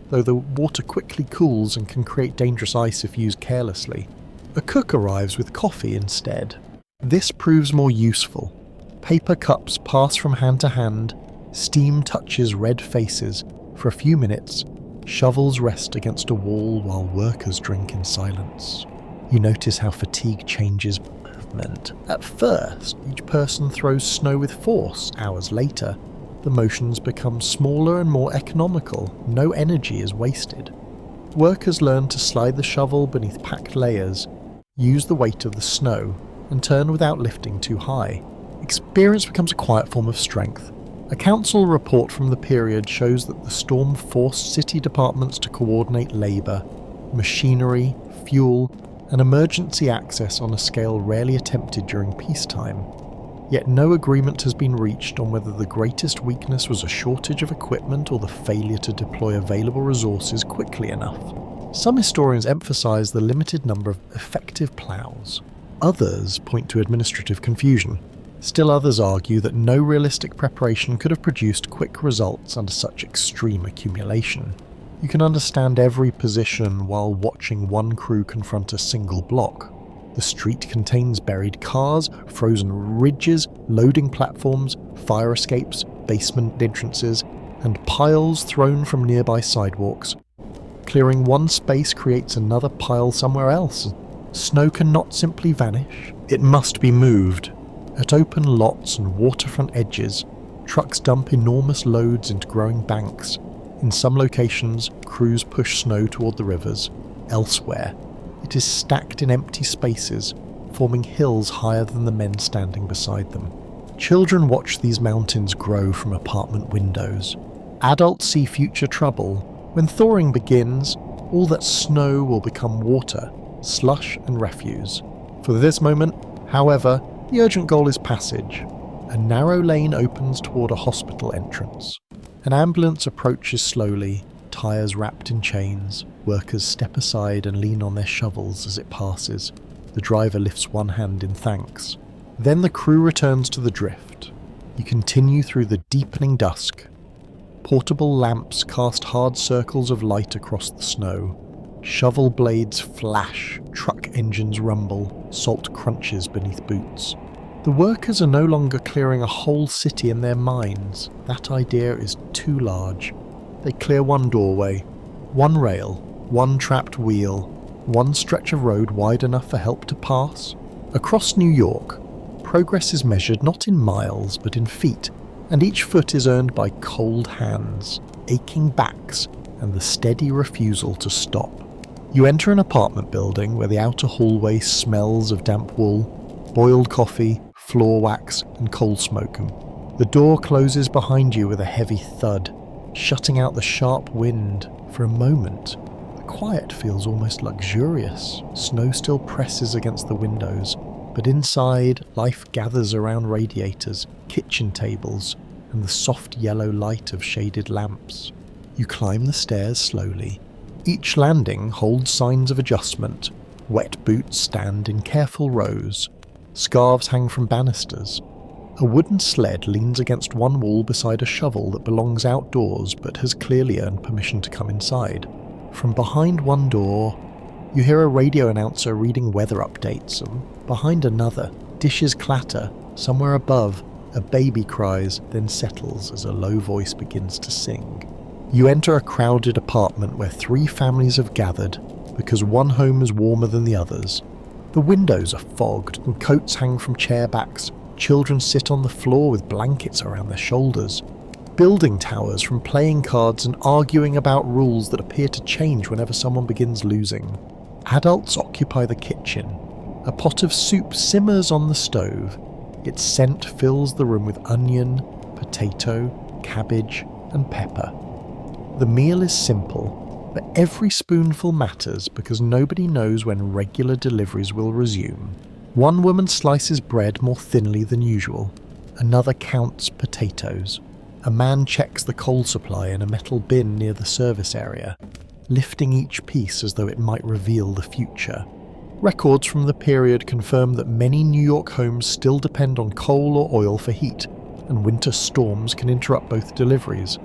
[SPEAKER 1] though the water quickly cools and can create dangerous ice if used carelessly. A cook arrives with coffee instead. This proves more useful. Paper cups pass from hand to hand, steam touches red faces. For a few minutes, shovels rest against a wall while workers drink in silence. You notice how fatigue changes movement. At first, each person throws snow with force. Hours later, the motions become smaller and more economical. No energy is wasted. Workers learn to slide the shovel beneath packed layers, use the weight of the snow, and turn without lifting too high. Experience becomes a quiet form of strength. A council report from the period shows that the storm forced city departments to coordinate labour, machinery, fuel, an emergency access on a scale rarely attempted during peacetime. Yet no agreement has been reached on whether the greatest weakness was a shortage of equipment or the failure to deploy available resources quickly enough. Some historians emphasise the limited number of effective ploughs. Others point to administrative confusion. Still others argue that no realistic preparation could have produced quick results under such extreme accumulation. You can understand every position while watching one crew confront a single block. The street contains buried cars, frozen ridges, loading platforms, fire escapes, basement entrances, and piles thrown from nearby sidewalks. Clearing one space creates another pile somewhere else. Snow cannot simply vanish, it must be moved. At open lots and waterfront edges, trucks dump enormous loads into growing banks. In some locations, crews push snow toward the rivers. Elsewhere, it is stacked in empty spaces, forming hills higher than the men standing beside them. Children watch these mountains grow from apartment windows. Adults see future trouble. When thawing begins, all that snow will become water, slush and refuse. For this moment, however, the urgent goal is passage. A narrow lane opens toward a hospital entrance. An ambulance approaches slowly, tyres wrapped in chains. Workers step aside and lean on their shovels as it passes. The driver lifts one hand in thanks. Then the crew returns to the drift. You continue through the deepening dusk. Portable lamps cast hard circles of light across the snow. Shovel blades flash, truck engines rumble, salt crunches beneath boots. The workers are no longer clearing a whole city in their minds. That idea is too large. They clear one doorway, one rail, one trapped wheel, one stretch of road wide enough for help to pass. Across New York, progress is measured not in miles but in feet, and each foot is earned by cold hands, aching backs, and the steady refusal to stop. You enter an apartment building where the outer hallway smells of damp wool, boiled coffee, floor wax, and coal smoke. The door closes behind you with a heavy thud, shutting out the sharp wind. For a moment, the quiet feels almost luxurious. Snow still presses against the windows, but inside, life gathers around radiators, kitchen tables, and the soft yellow light of shaded lamps. You climb the stairs slowly. Each landing holds signs of adjustment. Wet boots stand in careful rows. Scarves hang from banisters. A wooden sled leans against one wall beside a shovel that belongs outdoors but has clearly earned permission to come inside. From behind one door, you hear a radio announcer reading weather updates, and behind another, dishes clatter. Somewhere above, a baby cries, then settles as a low voice begins to sing. You enter a crowded apartment where 3 families have gathered because one home is warmer than the others. The windows are fogged and coats hang from chair backs. Children sit on the floor with blankets around their shoulders. Building towers from playing cards and arguing about rules that appear to change whenever someone begins losing. Adults occupy the kitchen. A pot of soup simmers on the stove. Its scent fills the room with onion, potato, cabbage, and pepper. The meal is simple, but every spoonful matters because nobody knows when regular deliveries will resume. One woman slices bread more thinly than usual. Another counts potatoes. A man checks the coal supply in a metal bin near the service area, lifting each piece as though it might reveal the future. Records from the period confirm that many New York homes still depend on coal or oil for heat, and winter storms can interrupt both deliveries.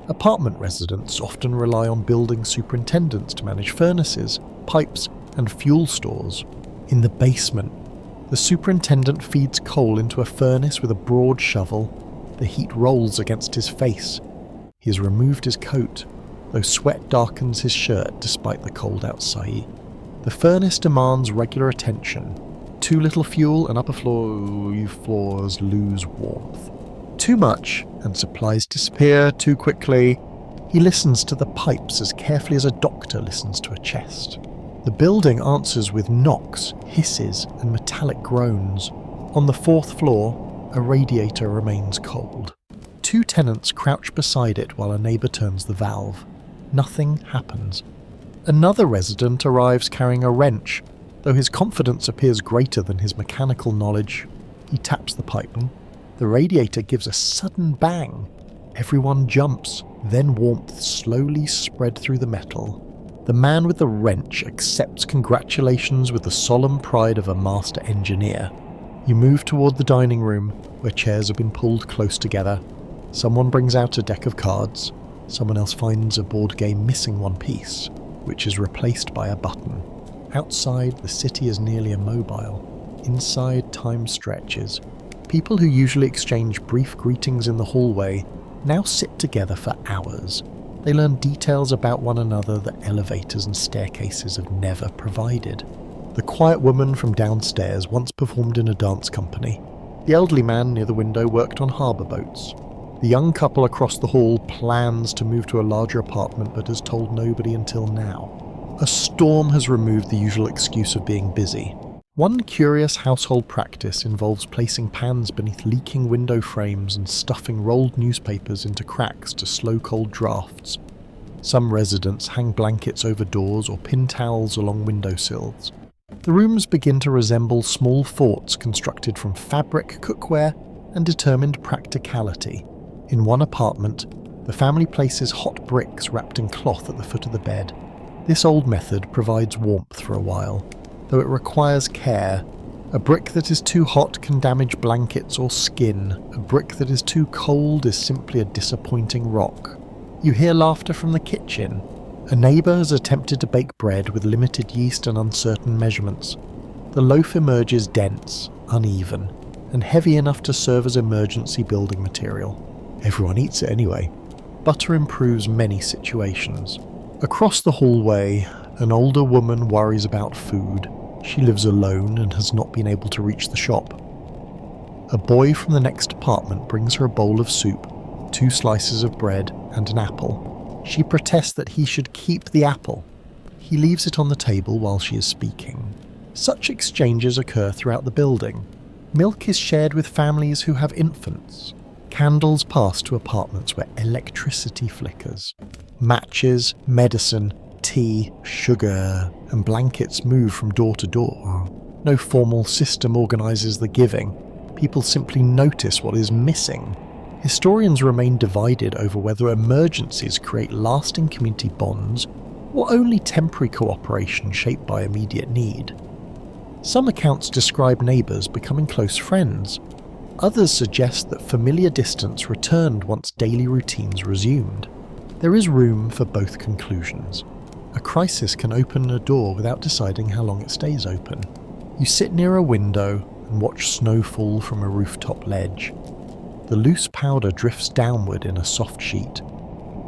[SPEAKER 1] Apartment residents often rely on building superintendents to manage furnaces, pipes, and fuel stores. In the basement, the superintendent feeds coal into a furnace with a broad shovel. The heat rolls against his face. He has removed his coat, though sweat darkens his shirt despite the cold outside. The furnace demands regular attention. Too little fuel and upper floors lose warmth. Too much, and supplies disappear too quickly. He listens to the pipes as carefully as a doctor listens to a chest. The building answers with knocks, hisses, and metallic groans. On the 4th floor, a radiator remains cold. 2 tenants crouch beside it while a neighbour turns the valve. Nothing happens. Another resident arrives carrying a wrench, Though his confidence appears greater than his mechanical knowledge, he taps the pipe. The radiator gives a sudden bang. Everyone jumps, then warmth slowly spread through the metal. The man with the wrench accepts congratulations with the solemn pride of a master engineer. You move toward the dining room, where chairs have been pulled close together. Someone brings out a deck of cards. Someone else finds a board game missing one piece, which is replaced by a button. Outside, the city is nearly immobile. Inside, time stretches. People who usually exchange brief greetings in the hallway now sit together for hours. They learn details about one another that elevators and staircases have never provided. The quiet woman from downstairs once performed in a dance company. The elderly man near the window worked on harbour boats. The young couple across the hall plans to move to a larger apartment but has told nobody until now. A storm has removed the usual excuse of being busy. One curious household practice involves placing pans beneath leaking window frames and stuffing rolled newspapers into cracks to slow cold drafts. Some residents hang blankets over doors or pin towels along windowsills. The rooms begin to resemble small forts constructed from fabric, cookware, and determined practicality. In one apartment, the family places hot bricks wrapped in cloth at the foot of the bed. This old method provides warmth for a while, though it requires care. A brick that is too hot can damage blankets or skin. A brick that is too cold is simply a disappointing rock. You hear laughter from the kitchen. A neighbour has attempted to bake bread with limited yeast and uncertain measurements. The loaf emerges dense, uneven, and heavy enough to serve as emergency building material. Everyone eats it anyway. Butter improves many situations. Across the hallway, an older woman worries about food. She lives alone and has not been able to reach the shop. A boy from the next apartment brings her a bowl of soup, 2 slices of bread, and an apple. She protests that he should keep the apple. He leaves it on the table while she is speaking. Such exchanges occur throughout the building. Milk is shared with families who have infants. Candles pass to apartments where electricity flickers. Matches, medicine, tea, sugar, and blankets move from door to door. No formal system organises the giving. People simply notice what is missing. Historians remain divided over whether emergencies create lasting community bonds or only temporary cooperation shaped by immediate need. Some accounts describe neighbours becoming close friends. Others suggest that familiar distance returned once daily routines resumed. There is room for both conclusions. A crisis can open a door without deciding how long it stays open. You sit near a window and watch snow fall from a rooftop ledge. The loose powder drifts downward in a soft sheet,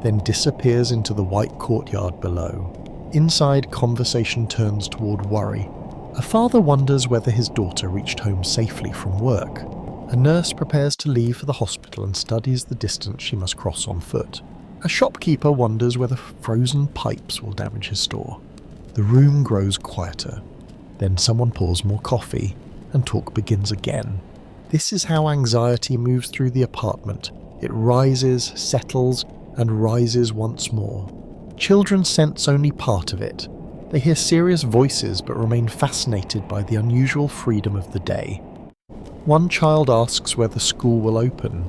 [SPEAKER 1] then disappears into the white courtyard below. Inside, conversation turns toward worry. A father wonders whether his daughter reached home safely from work. A nurse prepares to leave for the hospital and studies the distance she must cross on foot. A shopkeeper wonders whether frozen pipes will damage his store. The room grows quieter. Then someone pours more coffee, and talk begins again. This is how anxiety moves through the apartment. It rises, settles, and rises once more. Children sense only part of it. They hear serious voices but remain fascinated by the unusual freedom of the day. One child asks whether school will open.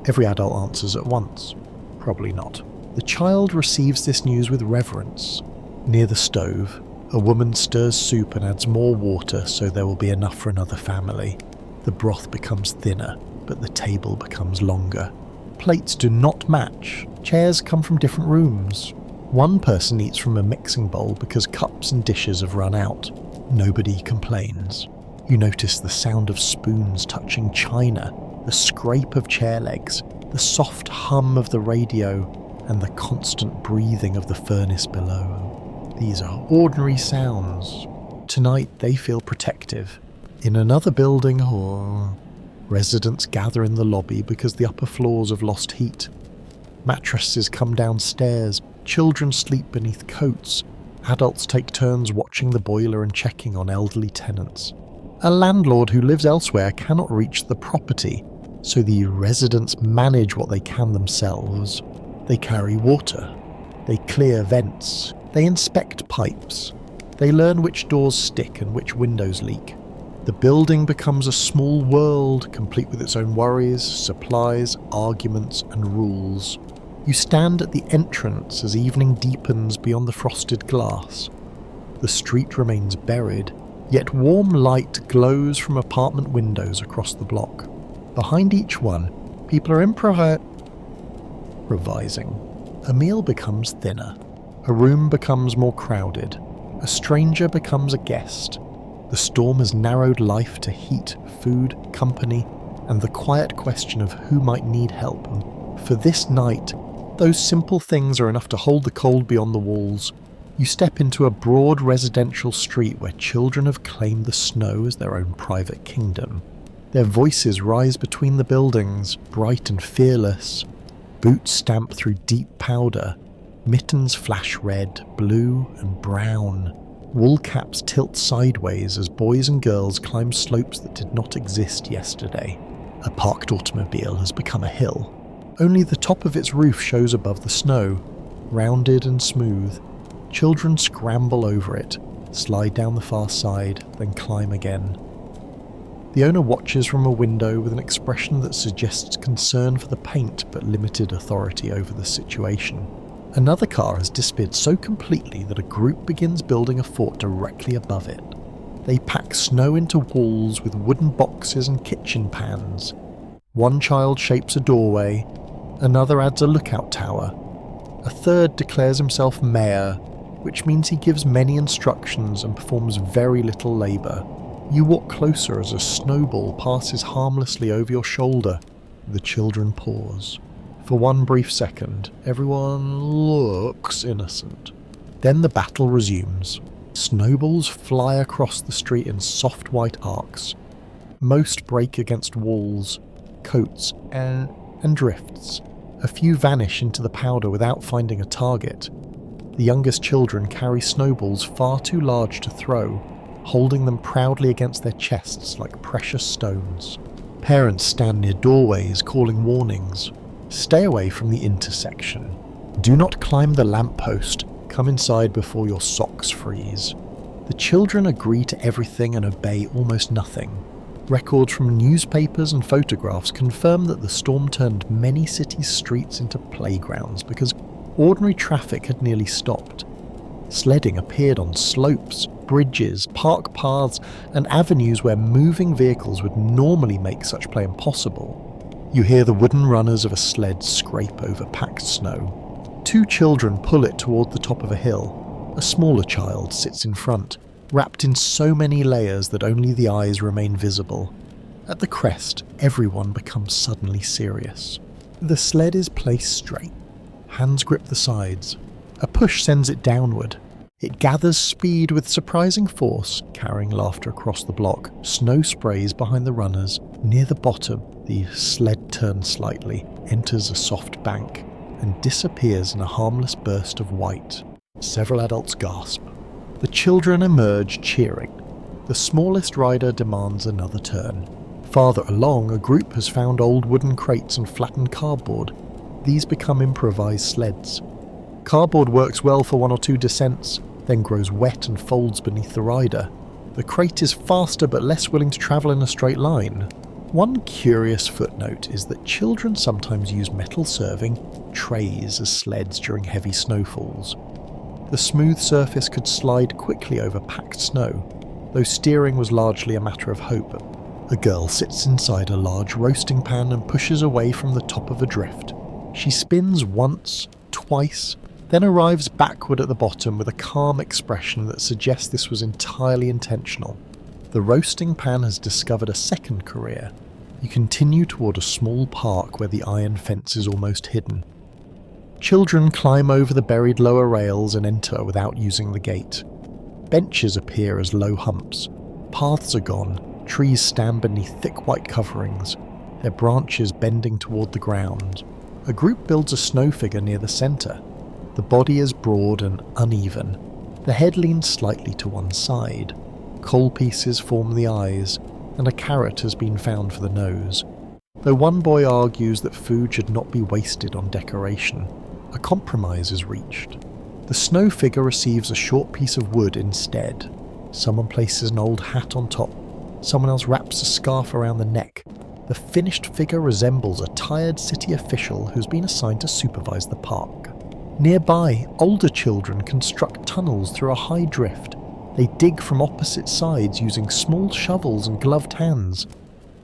[SPEAKER 1] Every adult answers at once. Probably not. The child receives this news with reverence. Near the stove, a woman stirs soup and adds more water so there will be enough for another family. The broth becomes thinner, but the table becomes longer. Plates do not match. Chairs come from different rooms. One person eats from a mixing bowl because cups and dishes have run out. Nobody complains. You notice the sound of spoons touching china, the scrape of chair legs, the soft hum of the radio, and the constant breathing of the furnace below. These are ordinary sounds. Tonight they feel protective. In another building, residents gather in the lobby because the upper floors have lost heat. Mattresses come downstairs, children sleep beneath coats, adults take turns watching the boiler and checking on elderly tenants. A landlord who lives elsewhere cannot reach the property, so the residents manage what they can themselves. They carry water. They clear vents. They inspect pipes. They learn which doors stick and which windows leak. The building becomes a small world, complete with its own worries, supplies, arguments, and rules. You stand at the entrance as evening deepens beyond the frosted glass. The street remains buried, yet warm light glows from apartment windows across the block. Behind each one, people are improvising. A meal becomes thinner. A room becomes more crowded. A stranger becomes a guest. The storm has narrowed life to heat, food, company, and the quiet question of who might need help. And for this night, those simple things are enough to hold the cold beyond the walls. You step into a broad residential street where children have claimed the snow as their own private kingdom. Their voices rise between the buildings, bright and fearless. Boots stamp through deep powder. Mittens flash red, blue, and brown. Wool caps tilt sideways as boys and girls climb slopes that did not exist yesterday. A parked automobile has become a hill. Only the top of its roof shows above the snow, rounded and smooth. Children scramble over it, slide down the far side, then climb again. The owner watches from a window with an expression that suggests concern for the paint but limited authority over the situation. Another car has disappeared so completely that a group begins building a fort directly above it. They pack snow into walls with wooden boxes and kitchen pans. One child shapes a doorway, another adds a lookout tower. A third declares himself mayor, which means he gives many instructions and performs very little labour. You walk closer as a snowball passes harmlessly over your shoulder. The children pause. For one brief second, everyone looks innocent. Then the battle resumes. Snowballs fly across the street in soft white arcs. Most break against walls, coats, and drifts. A few vanish into the powder without finding a target. The youngest children carry snowballs far too large to throw, holding them proudly against their chests like precious stones. Parents stand near doorways calling warnings. Stay away from the intersection. Do not climb the lamppost. Come inside before your socks freeze. The children agree to everything and obey almost nothing. Records from newspapers and photographs confirm that the storm turned many cities' streets into playgrounds because ordinary traffic had nearly stopped. Sledding appeared on slopes, bridges, park paths, and avenues where moving vehicles would normally make such play impossible. You hear the wooden runners of a sled scrape over packed snow. Two children pull it toward the top of a hill. A smaller child sits in front, wrapped in so many layers that only the eyes remain visible. At the crest, everyone becomes suddenly serious. The sled is placed straight. Hands grip the sides. A push sends it downward. It gathers speed with surprising force, carrying laughter across the block. Snow sprays behind the runners. Near the bottom, the sled turns slightly, enters a soft bank, and disappears in a harmless burst of white. Several adults gasp. The children emerge cheering. The smallest rider demands another turn. Farther along, a group has found old wooden crates and flattened cardboard. These become improvised sleds. Cardboard works well for one or two descents, then grows wet and folds beneath the rider. The crate is faster but less willing to travel in a straight line. One curious footnote is that children sometimes use metal serving trays as sleds during heavy snowfalls. The smooth surface could slide quickly over packed snow, though steering was largely a matter of hope. A girl sits inside a large roasting pan and pushes away from the top of a drift. She spins once, twice, then arrives backward at the bottom with a calm expression that suggests this was entirely intentional. The roasting pan has discovered a second career. You continue toward a small park where the iron fence is almost hidden. Children climb over the buried lower rails and enter without using the gate. Benches appear as low humps. Paths are gone. Trees stand beneath thick white coverings, their branches bending toward the ground. A group builds a snow figure near the centre. The body is broad and uneven. The head leans slightly to one side. Coal pieces form the eyes, and a carrot has been found for the nose. Though one boy argues that food should not be wasted on decoration, a compromise is reached. The snow figure receives a short piece of wood instead. Someone places an old hat on top. Someone else wraps a scarf around the neck. The finished figure resembles a tired city official who's been assigned to supervise the park. Nearby, older children construct tunnels through a high drift. They dig from opposite sides using small shovels and gloved hands.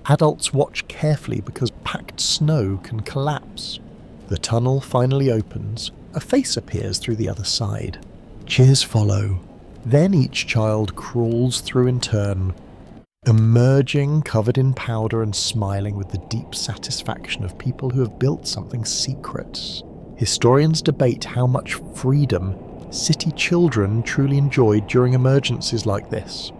[SPEAKER 1] Adults watch carefully because packed snow can collapse. The tunnel finally opens. A face appears through the other side. Cheers follow. Then each child crawls through in turn, emerging covered in powder and smiling with the deep satisfaction of people who have built something secret. Historians debate how much freedom city children truly enjoyed during emergencies like this.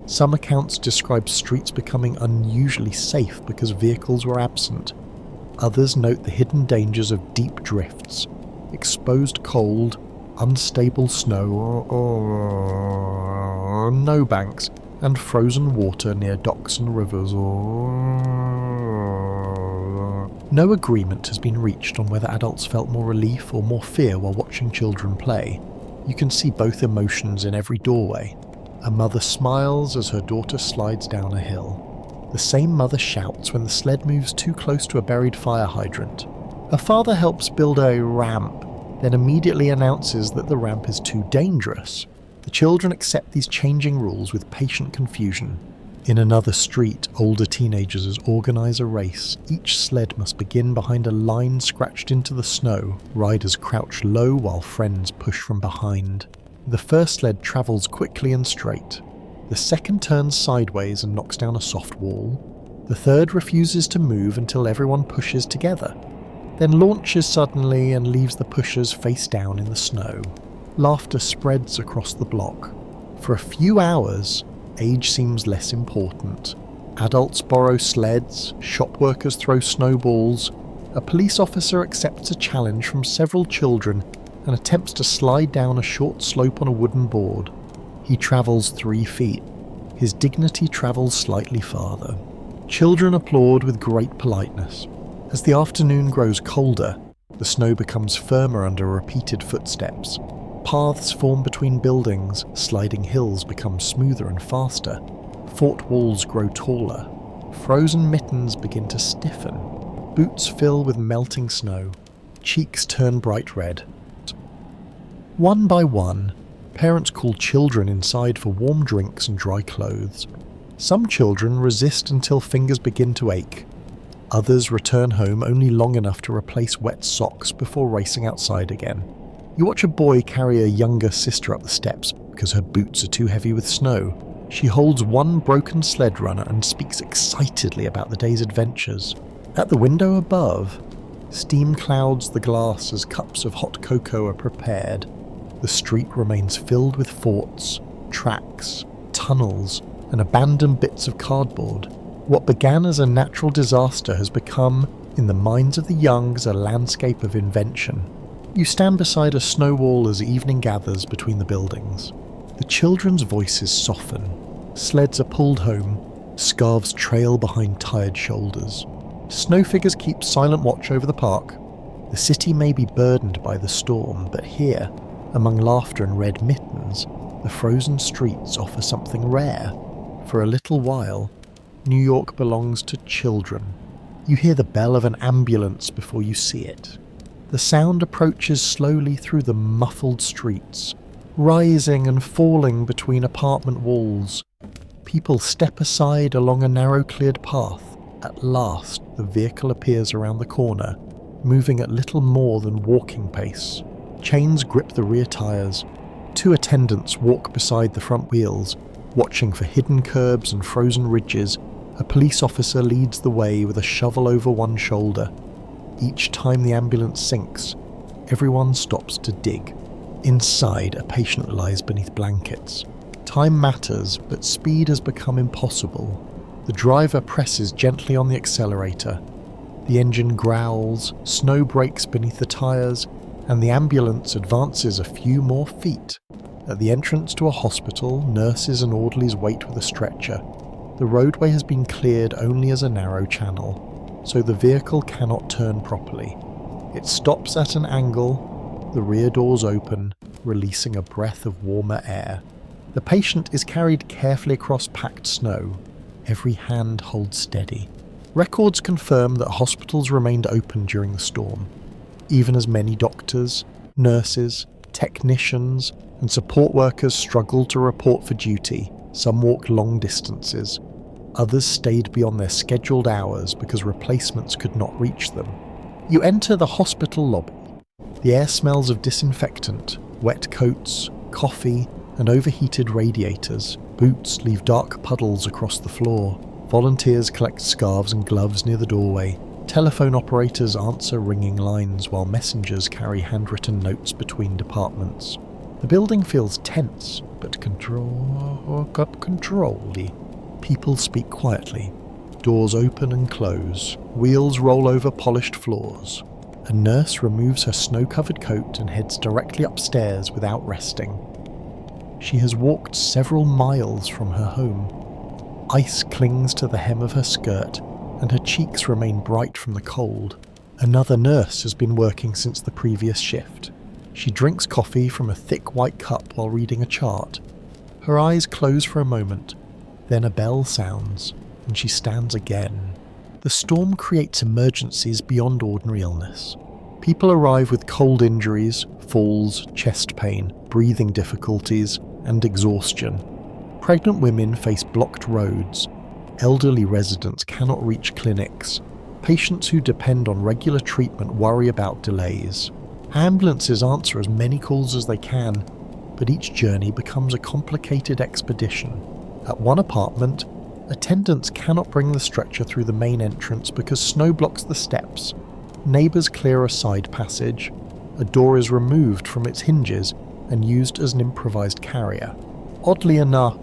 [SPEAKER 1] Some accounts describe streets becoming unusually safe because vehicles were absent. Others note the hidden dangers of deep drifts, exposed cold, unstable snow or no banks, and frozen water near docks and rivers. No agreement has been reached on whether adults felt more relief or more fear while watching children play. You can see both emotions in every doorway. A mother smiles as her daughter slides down a hill. The same mother shouts when the sled moves too close to a buried fire hydrant. A father helps build a ramp, then immediately announces that the ramp is too dangerous. The children accept these changing rules with patient confusion. In another street, older teenagers organize a race. Each sled must begin behind a line scratched into the snow. Riders crouch low while friends push from behind. The first sled travels quickly and straight. The second turns sideways and knocks down a soft wall. The third refuses to move until everyone pushes together, then launches suddenly and leaves the pushers face down in the snow. Laughter spreads across the block. For a few hours, age seems less important. Adults borrow sleds, shop workers throw snowballs. A police officer accepts a challenge from several children and attempts to slide down a short slope on a wooden board. He travels 3 feet. His dignity travels slightly farther. Children applaud with great politeness. As the afternoon grows colder, the snow becomes firmer under repeated footsteps. Paths form between buildings, sliding hills become smoother and faster. Fort walls grow taller. Frozen mittens begin to stiffen. Boots fill with melting snow. Cheeks turn bright red. One by one, parents call children inside for warm drinks and dry clothes. Some children resist until fingers begin to ache. Others return home only long enough to replace wet socks before racing outside again. You watch a boy carry a younger sister up the steps because her boots are too heavy with snow. She holds one broken sled runner and speaks excitedly about the day's adventures. At the window above, steam clouds the glass as cups of hot cocoa are prepared. The street remains filled with forts, tracks, tunnels, and abandoned bits of cardboard. What began as a natural disaster has become, in the minds of the young, a landscape of invention. You stand beside a snow wall as evening gathers between the buildings. The children's voices soften. Sleds are pulled home. Scarves trail behind tired shoulders. Snow figures keep silent watch over the park. The city may be burdened by the storm, but here, among laughter and red mittens, the frozen streets offer something rare. For a little while, New York belongs to children. You hear the bell of an ambulance before you see it. The sound approaches slowly through the muffled streets, rising and falling between apartment walls. People step aside along a narrow cleared path. At last, the vehicle appears around the corner, moving at little more than walking pace. Chains grip the rear tires. 2 attendants walk beside the front wheels, watching for hidden curbs and frozen ridges. A police officer leads the way with a shovel over one shoulder. Each time the ambulance sinks, everyone stops to dig. Inside, a patient lies beneath blankets. Time matters, but speed has become impossible. The driver presses gently on the accelerator. The engine growls, snow breaks beneath the tires, and the ambulance advances a few more feet. At the entrance to a hospital, nurses and orderlies wait with a stretcher. The roadway has been cleared only as a narrow channel, so the vehicle cannot turn properly. It stops at an angle. the rear doors open, releasing a breath of warmer air. The patient is carried carefully across packed snow. Every hand holds steady. Records confirm that hospitals remained open during the storm, even as many doctors, nurses, technicians, and support workers struggled to report for duty. Some walked long distances. Others stayed beyond their scheduled hours because replacements could not reach them. You enter the hospital lobby. The air smells of disinfectant, wet coats, coffee, and overheated radiators. Boots leave dark puddles across the floor. Volunteers collect scarves and gloves near the doorway. Telephone operators answer ringing lines while messengers carry handwritten notes between departments. The building feels tense, but controlled. People speak quietly. Doors open and close. Wheels roll over polished floors. A nurse removes her snow-covered coat and heads directly upstairs without resting. She has walked several miles from her home. Ice clings to the hem of her skirt, and her cheeks remain bright from the cold. Another nurse has been working since the previous shift. She drinks coffee from a thick white cup while reading a chart. Her eyes close for a moment, then a bell sounds, and she stands again. The storm creates emergencies beyond ordinary illness. People arrive with cold injuries, falls, chest pain, breathing difficulties, and exhaustion. Pregnant women face blocked roads. Elderly residents cannot reach clinics. Patients who depend on regular treatment worry about delays. Ambulances answer as many calls as they can, but each journey becomes a complicated expedition. At one apartment, attendants cannot bring the stretcher through the main entrance because snow blocks the steps. Neighbours clear a side passage. A door is removed from its hinges and used as an improvised carrier. Oddly enough,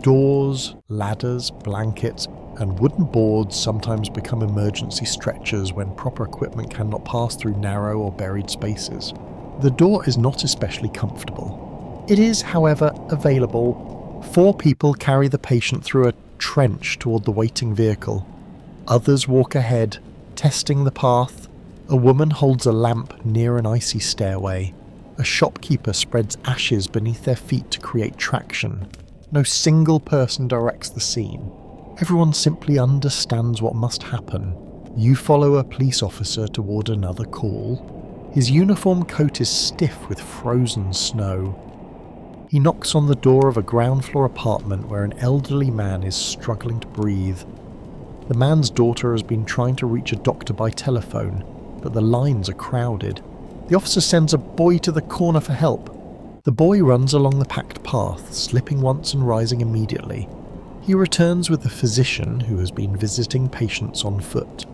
[SPEAKER 1] doors, ladders, blankets, and wooden boards sometimes become emergency stretchers when proper equipment cannot pass through narrow or buried spaces. The door is not especially comfortable. It is, however, available. 4 people carry the patient through a trench toward the waiting vehicle. Others walk ahead, testing the path. A woman holds a lamp near an icy stairway. A shopkeeper spreads ashes beneath their feet to create traction. No single person directs the scene. Everyone simply understands what must happen. You follow a police officer toward another call. His uniform coat is stiff with frozen snow. He knocks on the door of a ground-floor apartment where an elderly man is struggling to breathe. The man's daughter has been trying to reach a doctor by telephone, but the lines are crowded. The officer sends a boy to the corner for help. The boy runs along the packed path, slipping once and rising immediately. He returns with the physician who has been visiting patients on foot.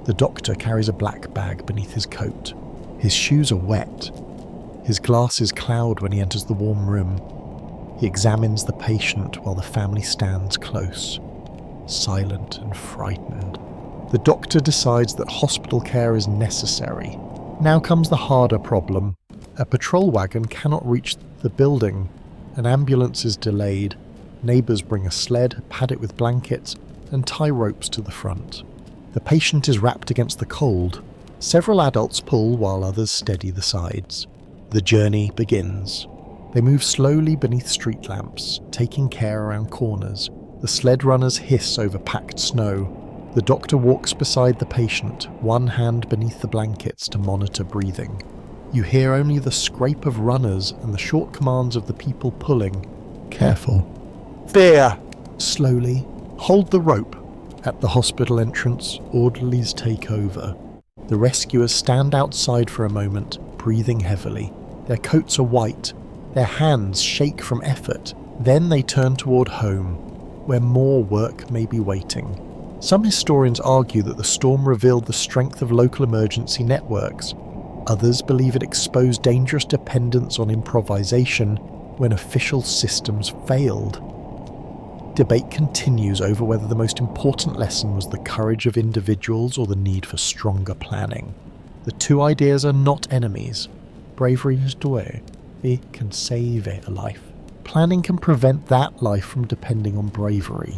[SPEAKER 1] The doctor carries a black bag beneath his coat. His shoes are wet. His glasses cloud when he enters the warm room. He examines the patient while the family stands close, silent and frightened. The doctor decides that hospital care is necessary. Now comes the harder problem. A patrol wagon cannot reach the building. An ambulance is delayed. Neighbours bring a sled, pad it with blankets, and tie ropes to the front. The patient is wrapped against the cold. Several adults pull while others steady the sides. The journey begins. They move slowly beneath street lamps, taking care around corners. The sled runners hiss over packed snow. The doctor walks beside the patient, one hand beneath the blankets to monitor breathing. You hear only the scrape of runners and the short commands of the people pulling. Careful. There! Slowly. Hold the rope. At the hospital entrance, orderlies take over. The rescuers stand outside for a moment, breathing heavily. Their coats are white. Their hands shake from effort. Then they turn toward home, where more work may be waiting. Some historians argue that the storm revealed the strength of local emergency networks. Others believe it exposed dangerous dependence on improvisation when official systems failed. Debate continues over whether the most important lesson was the courage of individuals or the need for stronger planning. The two ideas are not enemies. Bravery is the way. It can save a life. Planning can prevent that life from depending on bravery.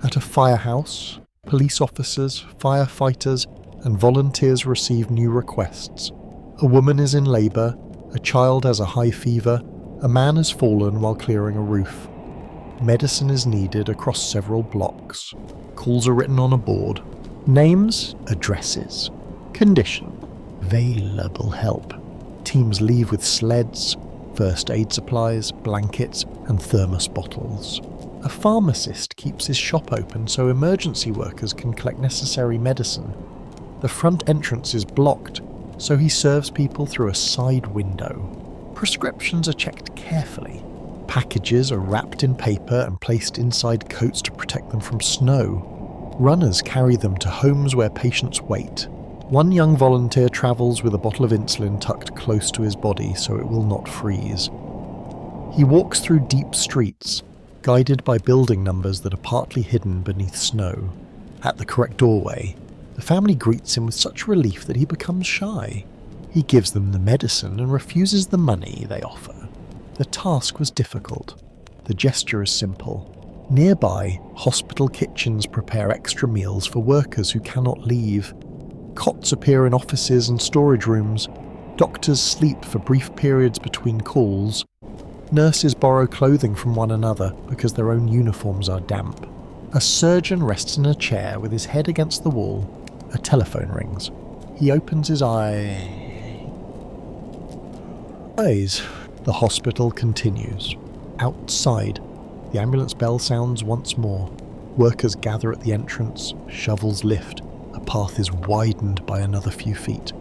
[SPEAKER 1] At a firehouse, police officers, firefighters, and volunteers receive new requests. A woman is in labour, A child has a high fever. A man has fallen while clearing a roof. Medicine is needed across several blocks. Calls are written on a board. Names, addresses. Condition, available help. Teams leave with sleds, first aid supplies, blankets, and thermos bottles. A pharmacist keeps his shop open so emergency workers can collect necessary medicine. The front entrance is blocked, so he serves people through a side window. Prescriptions are checked carefully. Packages are wrapped in paper and placed inside coats to protect them from snow. Runners carry them to homes where patients wait. One young volunteer travels with a bottle of insulin tucked close to his body so it will not freeze. He walks through deep streets, guided by building numbers that are partly hidden beneath snow. At the correct doorway, the family greets him with such relief that he becomes shy. He gives them the medicine and refuses the money they offer. The task was difficult. The gesture is simple. Nearby, hospital kitchens prepare extra meals for workers who cannot leave. Cots appear in offices and storage rooms. Doctors sleep for brief periods between calls. Nurses borrow clothing from one another because their own uniforms are damp. A surgeon rests in a chair with his head against the wall. A telephone rings. He opens his eyes. The hospital continues. Outside, the ambulance bell sounds once more. Workers gather at the entrance, shovels lift. A path is widened by another few feet.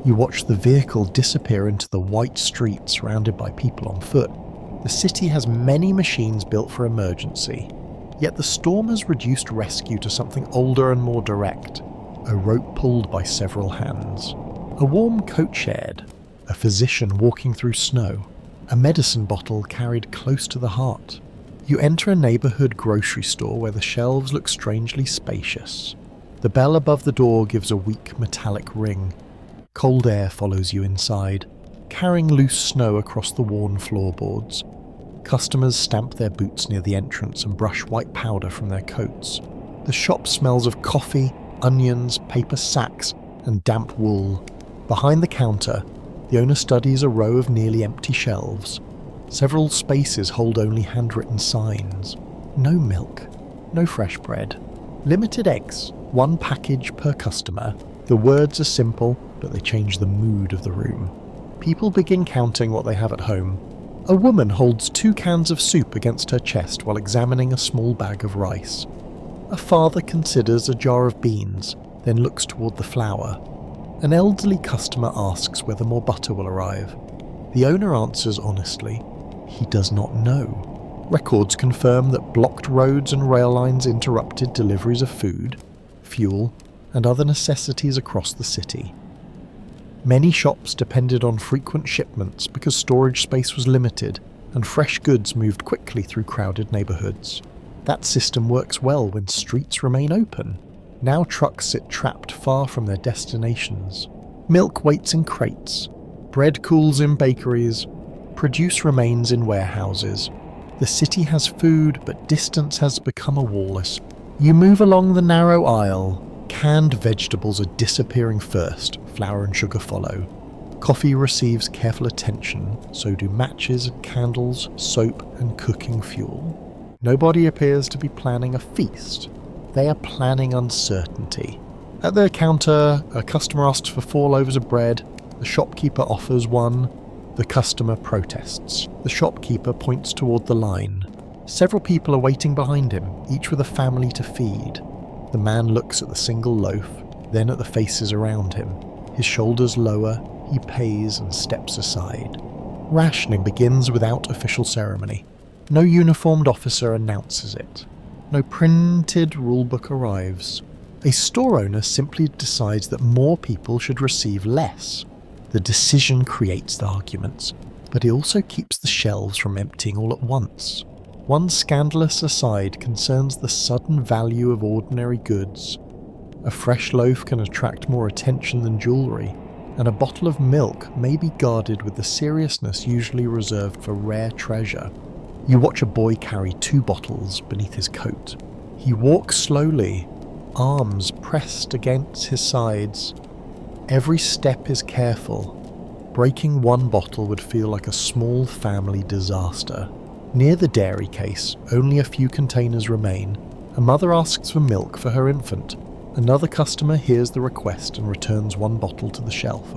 [SPEAKER 1] You watch the vehicle disappear into the white street surrounded by people on foot. The city has many machines built for emergency, yet the storm has reduced rescue to something older and more direct. A rope pulled by several hands. A warm coat shared. A physician walking through snow. A medicine bottle carried close to the heart. You enter a neighborhood grocery store where the shelves look strangely spacious. The bell above the door gives a weak metallic ring. Cold air follows you inside, carrying loose snow across the worn floorboards. Customers stamp their boots near the entrance and brush white powder from their coats. The shop smells of coffee, onions, paper sacks, and damp wool. Behind the counter, the owner studies a row of nearly empty shelves. Several spaces hold only handwritten signs. No milk, no fresh bread. Limited eggs, one package per customer. The words are simple, but they change the mood of the room. People begin counting what they have at home. A woman holds 2 cans of soup against her chest while examining a small bag of rice. A father considers a jar of beans, then looks toward the flour. An elderly customer asks whether more butter will arrive. The owner answers honestly, he does not know. Records confirm that blocked roads and rail lines interrupted deliveries of food, fuel, and other necessities across the city. Many shops depended on frequent shipments because storage space was limited, and fresh goods moved quickly through crowded neighborhoods. That system works well when streets remain open. Now trucks sit trapped far from their destinations. Milk waits in crates. Bread cools in bakeries. Produce remains in warehouses. The city has food, but distance has become a walrus. You move along the narrow aisle. Canned vegetables are disappearing first, flour and sugar follow. Coffee receives careful attention, so do matches, candles, soap, and cooking fuel. Nobody appears to be planning a feast. They are planning uncertainty. At their counter, a customer asks for 4 loaves of bread. The shopkeeper offers one. The customer protests. The shopkeeper points toward the line. Several people are waiting behind him, each with a family to feed. The man looks at the single loaf, then at the faces around him. His shoulders lower, he pays and steps aside. Rationing begins without official ceremony. No uniformed officer announces it. No printed rulebook arrives. A store owner simply decides that more people should receive less. The decision creates the arguments, but it also keeps the shelves from emptying all at once. One scandalous aside concerns the sudden value of ordinary goods. A fresh loaf can attract more attention than jewellery, and a bottle of milk may be guarded with the seriousness usually reserved for rare treasure. You watch a boy carry 2 bottles beneath his coat. He walks slowly, arms pressed against his sides. Every step is careful. Breaking one bottle would feel like a small family disaster. Near the dairy case, only a few containers remain. A mother asks for milk for her infant. Another customer hears the request and returns one bottle to the shelf.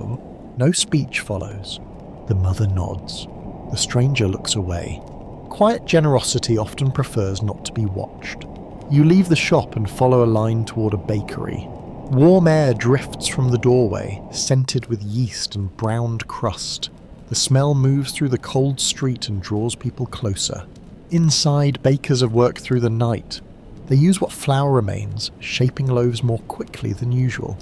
[SPEAKER 1] No speech follows. The mother nods. The stranger looks away. Quiet generosity often prefers not to be watched. You leave the shop and follow a line toward a bakery. Warm air drifts from the doorway, scented with yeast and browned crust. The smell moves through the cold street and draws people closer. Inside, bakers have worked through the night. They use what flour remains, shaping loaves more quickly than usual.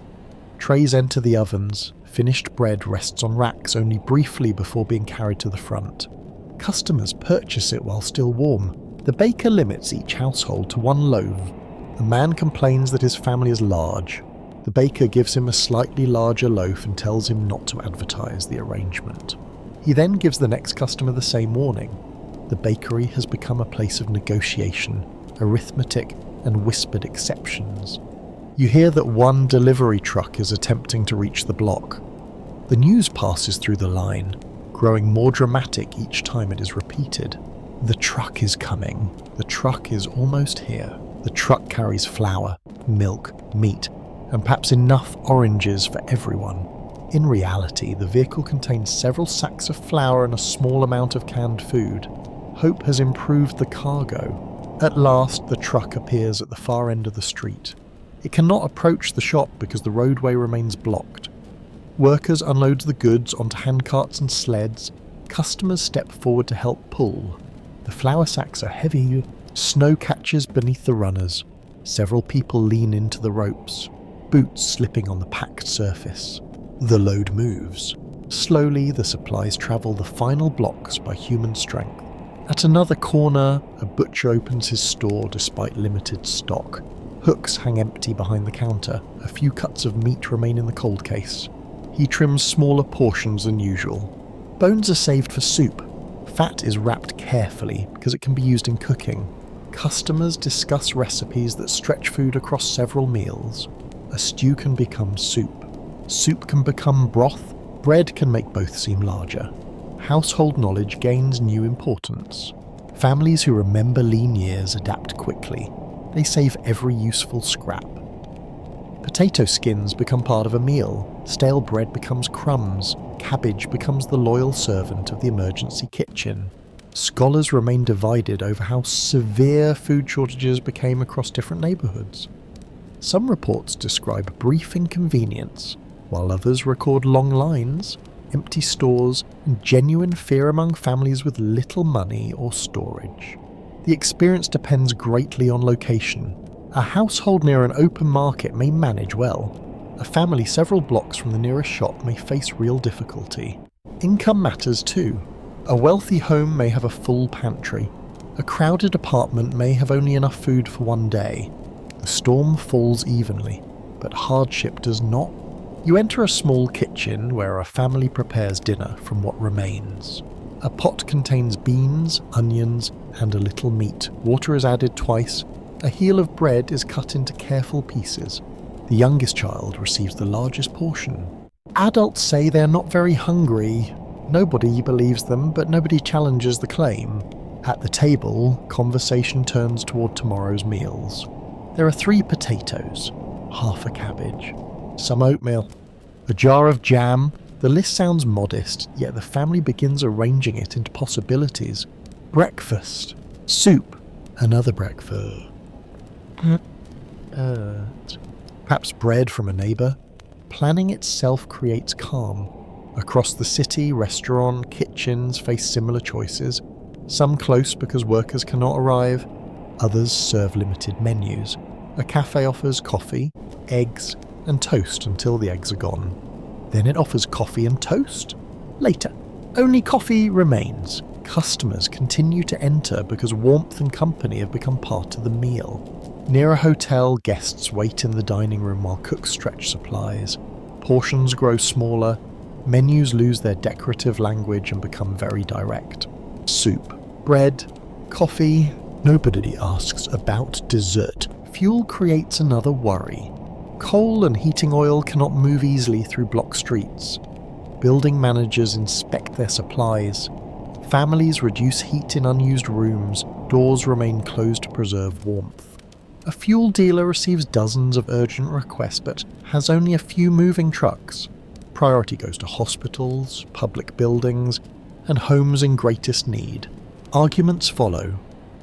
[SPEAKER 1] Trays enter the ovens. Finished bread rests on racks only briefly before being carried to the front. Customers purchase it while still warm. The baker limits each household to one loaf. A man complains that his family is large. The baker gives him a slightly larger loaf and tells him not to advertise the arrangement. He then gives the next customer the same warning. The bakery has become a place of negotiation, arithmetic, and whispered exceptions. You hear that one delivery truck is attempting to reach the block. The news passes through the line, growing more dramatic each time it is repeated. The truck is coming. The truck is almost here. The truck carries flour, milk, meat, and perhaps enough oranges for everyone. In reality, the vehicle contains several sacks of flour and a small amount of canned food. Hope has improved the cargo. At last, the truck appears at the far end of the street. It cannot approach the shop because the roadway remains blocked. Workers unload the goods onto handcarts and sleds. Customers step forward to help pull. The flour sacks are heavy. Snow catches beneath the runners. Several people lean into the ropes, boots slipping on the packed surface. The load moves. Slowly, the supplies travel the final blocks by human strength. At another corner, a butcher opens his store despite limited stock. Hooks hang empty behind the counter. A few cuts of meat remain in the cold case. He trims smaller portions than usual. Bones are saved for soup. Fat is wrapped carefully because it can be used in cooking. Customers discuss recipes that stretch food across several meals. A stew can become soup. Soup can become broth. Bread can make both seem larger. Household knowledge gains new importance. Families who remember lean years adapt quickly. They save every useful scrap. Potato skins become part of a meal. Stale bread becomes crumbs. Cabbage becomes the loyal servant of the emergency kitchen. Scholars remain divided over how severe food shortages became across different neighbourhoods. Some reports describe brief inconvenience, while others record long lines, empty stores, and genuine fear among families with little money or storage. The experience depends greatly on location. A household near an open market may manage well. A family several blocks from the nearest shop may face real difficulty. Income matters too. A wealthy home may have a full pantry. A crowded apartment may have only enough food for one day. The storm falls evenly, but hardship does not. You enter a small kitchen where a family prepares dinner from what remains. A pot contains beans, onions, and a little meat. Water is added twice. A heel of bread is cut into careful pieces. The youngest child receives the largest portion. Adults say they're not very hungry. Nobody believes them, but nobody challenges the claim. At the table, conversation turns toward tomorrow's meals. There are 3 potatoes, half a cabbage, some oatmeal, a jar of jam. The list sounds modest, yet the family begins arranging it into possibilities. Breakfast, soup, another breakfast. Perhaps bread from a neighbour. Planning itself creates calm. Across the city, restaurant, kitchens face similar choices. Some close because workers cannot arrive. Others serve limited menus. A cafe offers coffee, eggs, and toast until the eggs are gone. Then it offers coffee and toast. Later, only coffee remains. Customers continue to enter because warmth and company have become part of the meal. Near a hotel, guests wait in the dining room while cooks stretch supplies. Portions grow smaller. Menus lose their decorative language and become very direct. Soup, bread, coffee. Nobody asks about dessert. Fuel creates another worry. Coal and heating oil cannot move easily through block streets. Building managers inspect their supplies. Families reduce heat in unused rooms. Doors remain closed to preserve warmth. A fuel dealer receives dozens of urgent requests but has only a few moving trucks. Priority goes to hospitals, public buildings, and homes in greatest need. Arguments follow.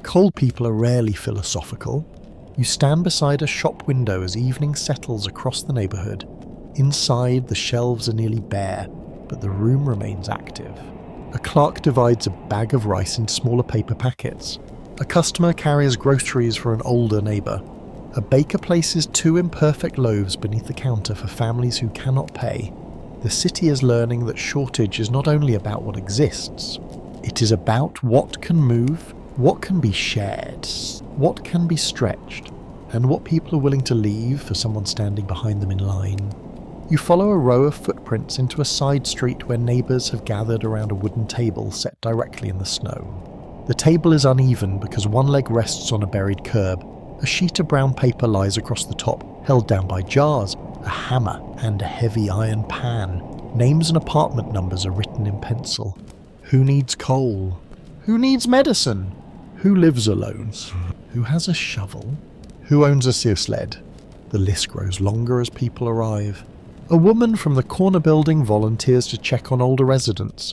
[SPEAKER 1] Coal people are rarely philosophical. You stand beside a shop window as evening settles across the neighbourhood. Inside, the shelves are nearly bare, but the room remains active. A clerk divides a bag of rice into smaller paper packets. A customer carries groceries for an older neighbour. A baker places 2 imperfect loaves beneath the counter for families who cannot pay. The city is learning that shortage is not only about what exists, it is about what can move, what can be shared, what can be stretched, and what people are willing to leave for someone standing behind them in line. You follow a row of footprints into a side street where neighbours have gathered around a wooden table set directly in the snow. The table is uneven because one leg rests on a buried curb. A sheet of brown paper lies across the top, held down by jars, a hammer, and a heavy iron pan. Names and apartment numbers are written in pencil. Who needs coal? Who needs medicine? Who lives alone? Who has a shovel? Who owns a sear sled? The list grows longer as people arrive. A woman from the corner building volunteers to check on older residents.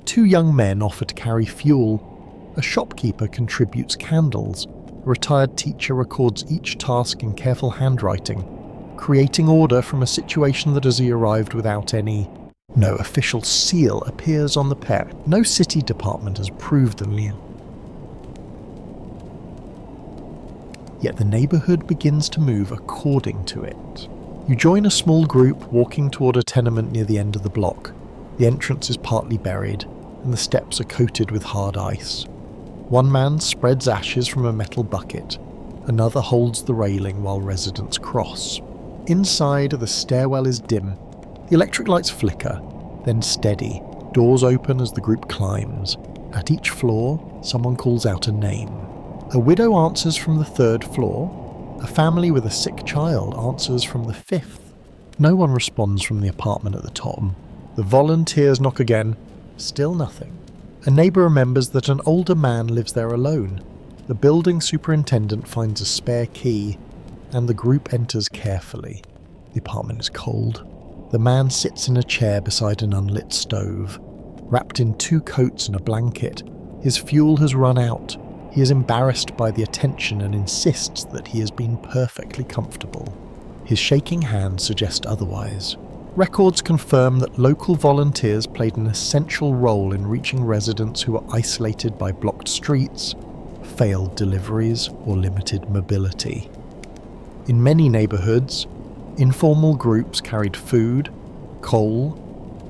[SPEAKER 1] 2 young men offer to carry fuel. A shopkeeper contributes candles. A retired teacher records each task in careful handwriting, creating order from a situation that has arrived without any. No official seal appears on the pair. No city department has approved the meal. Yet the neighbourhood begins to move according to it. You join a small group walking toward a tenement near the end of the block. The entrance is partly buried, and the steps are coated with hard ice. One man spreads ashes from a metal bucket. Another holds the railing while residents cross. Inside, the stairwell is dim. The electric lights flicker, then steady. Doors open as the group climbs. At each floor, someone calls out a name. A widow answers from the 3rd floor. A family with a sick child answers from the 5th. No one responds from the apartment at the top. The volunteers knock again. Still nothing. A neighbour remembers that an older man lives there alone. The building superintendent finds a spare key, and the group enters carefully. The apartment is cold. The man sits in a chair beside an unlit stove. Wrapped in 2 coats and a blanket, his fuel has run out. He is embarrassed by the attention and insists that he has been perfectly comfortable. His shaking hands suggest otherwise. Records confirm that local volunteers played an essential role in reaching residents who were isolated by blocked streets, failed deliveries, or limited mobility. In many neighbourhoods, informal groups carried food, coal,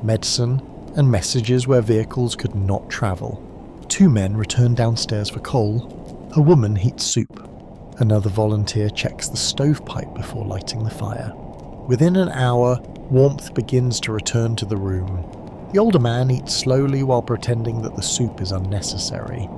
[SPEAKER 1] medicine, and messages where vehicles could not travel. 2 men return downstairs for coal. A woman heats soup. Another volunteer checks the stovepipe before lighting the fire. Within an hour, warmth begins to return to the room. The older man eats slowly while pretending that the soup is unnecessary.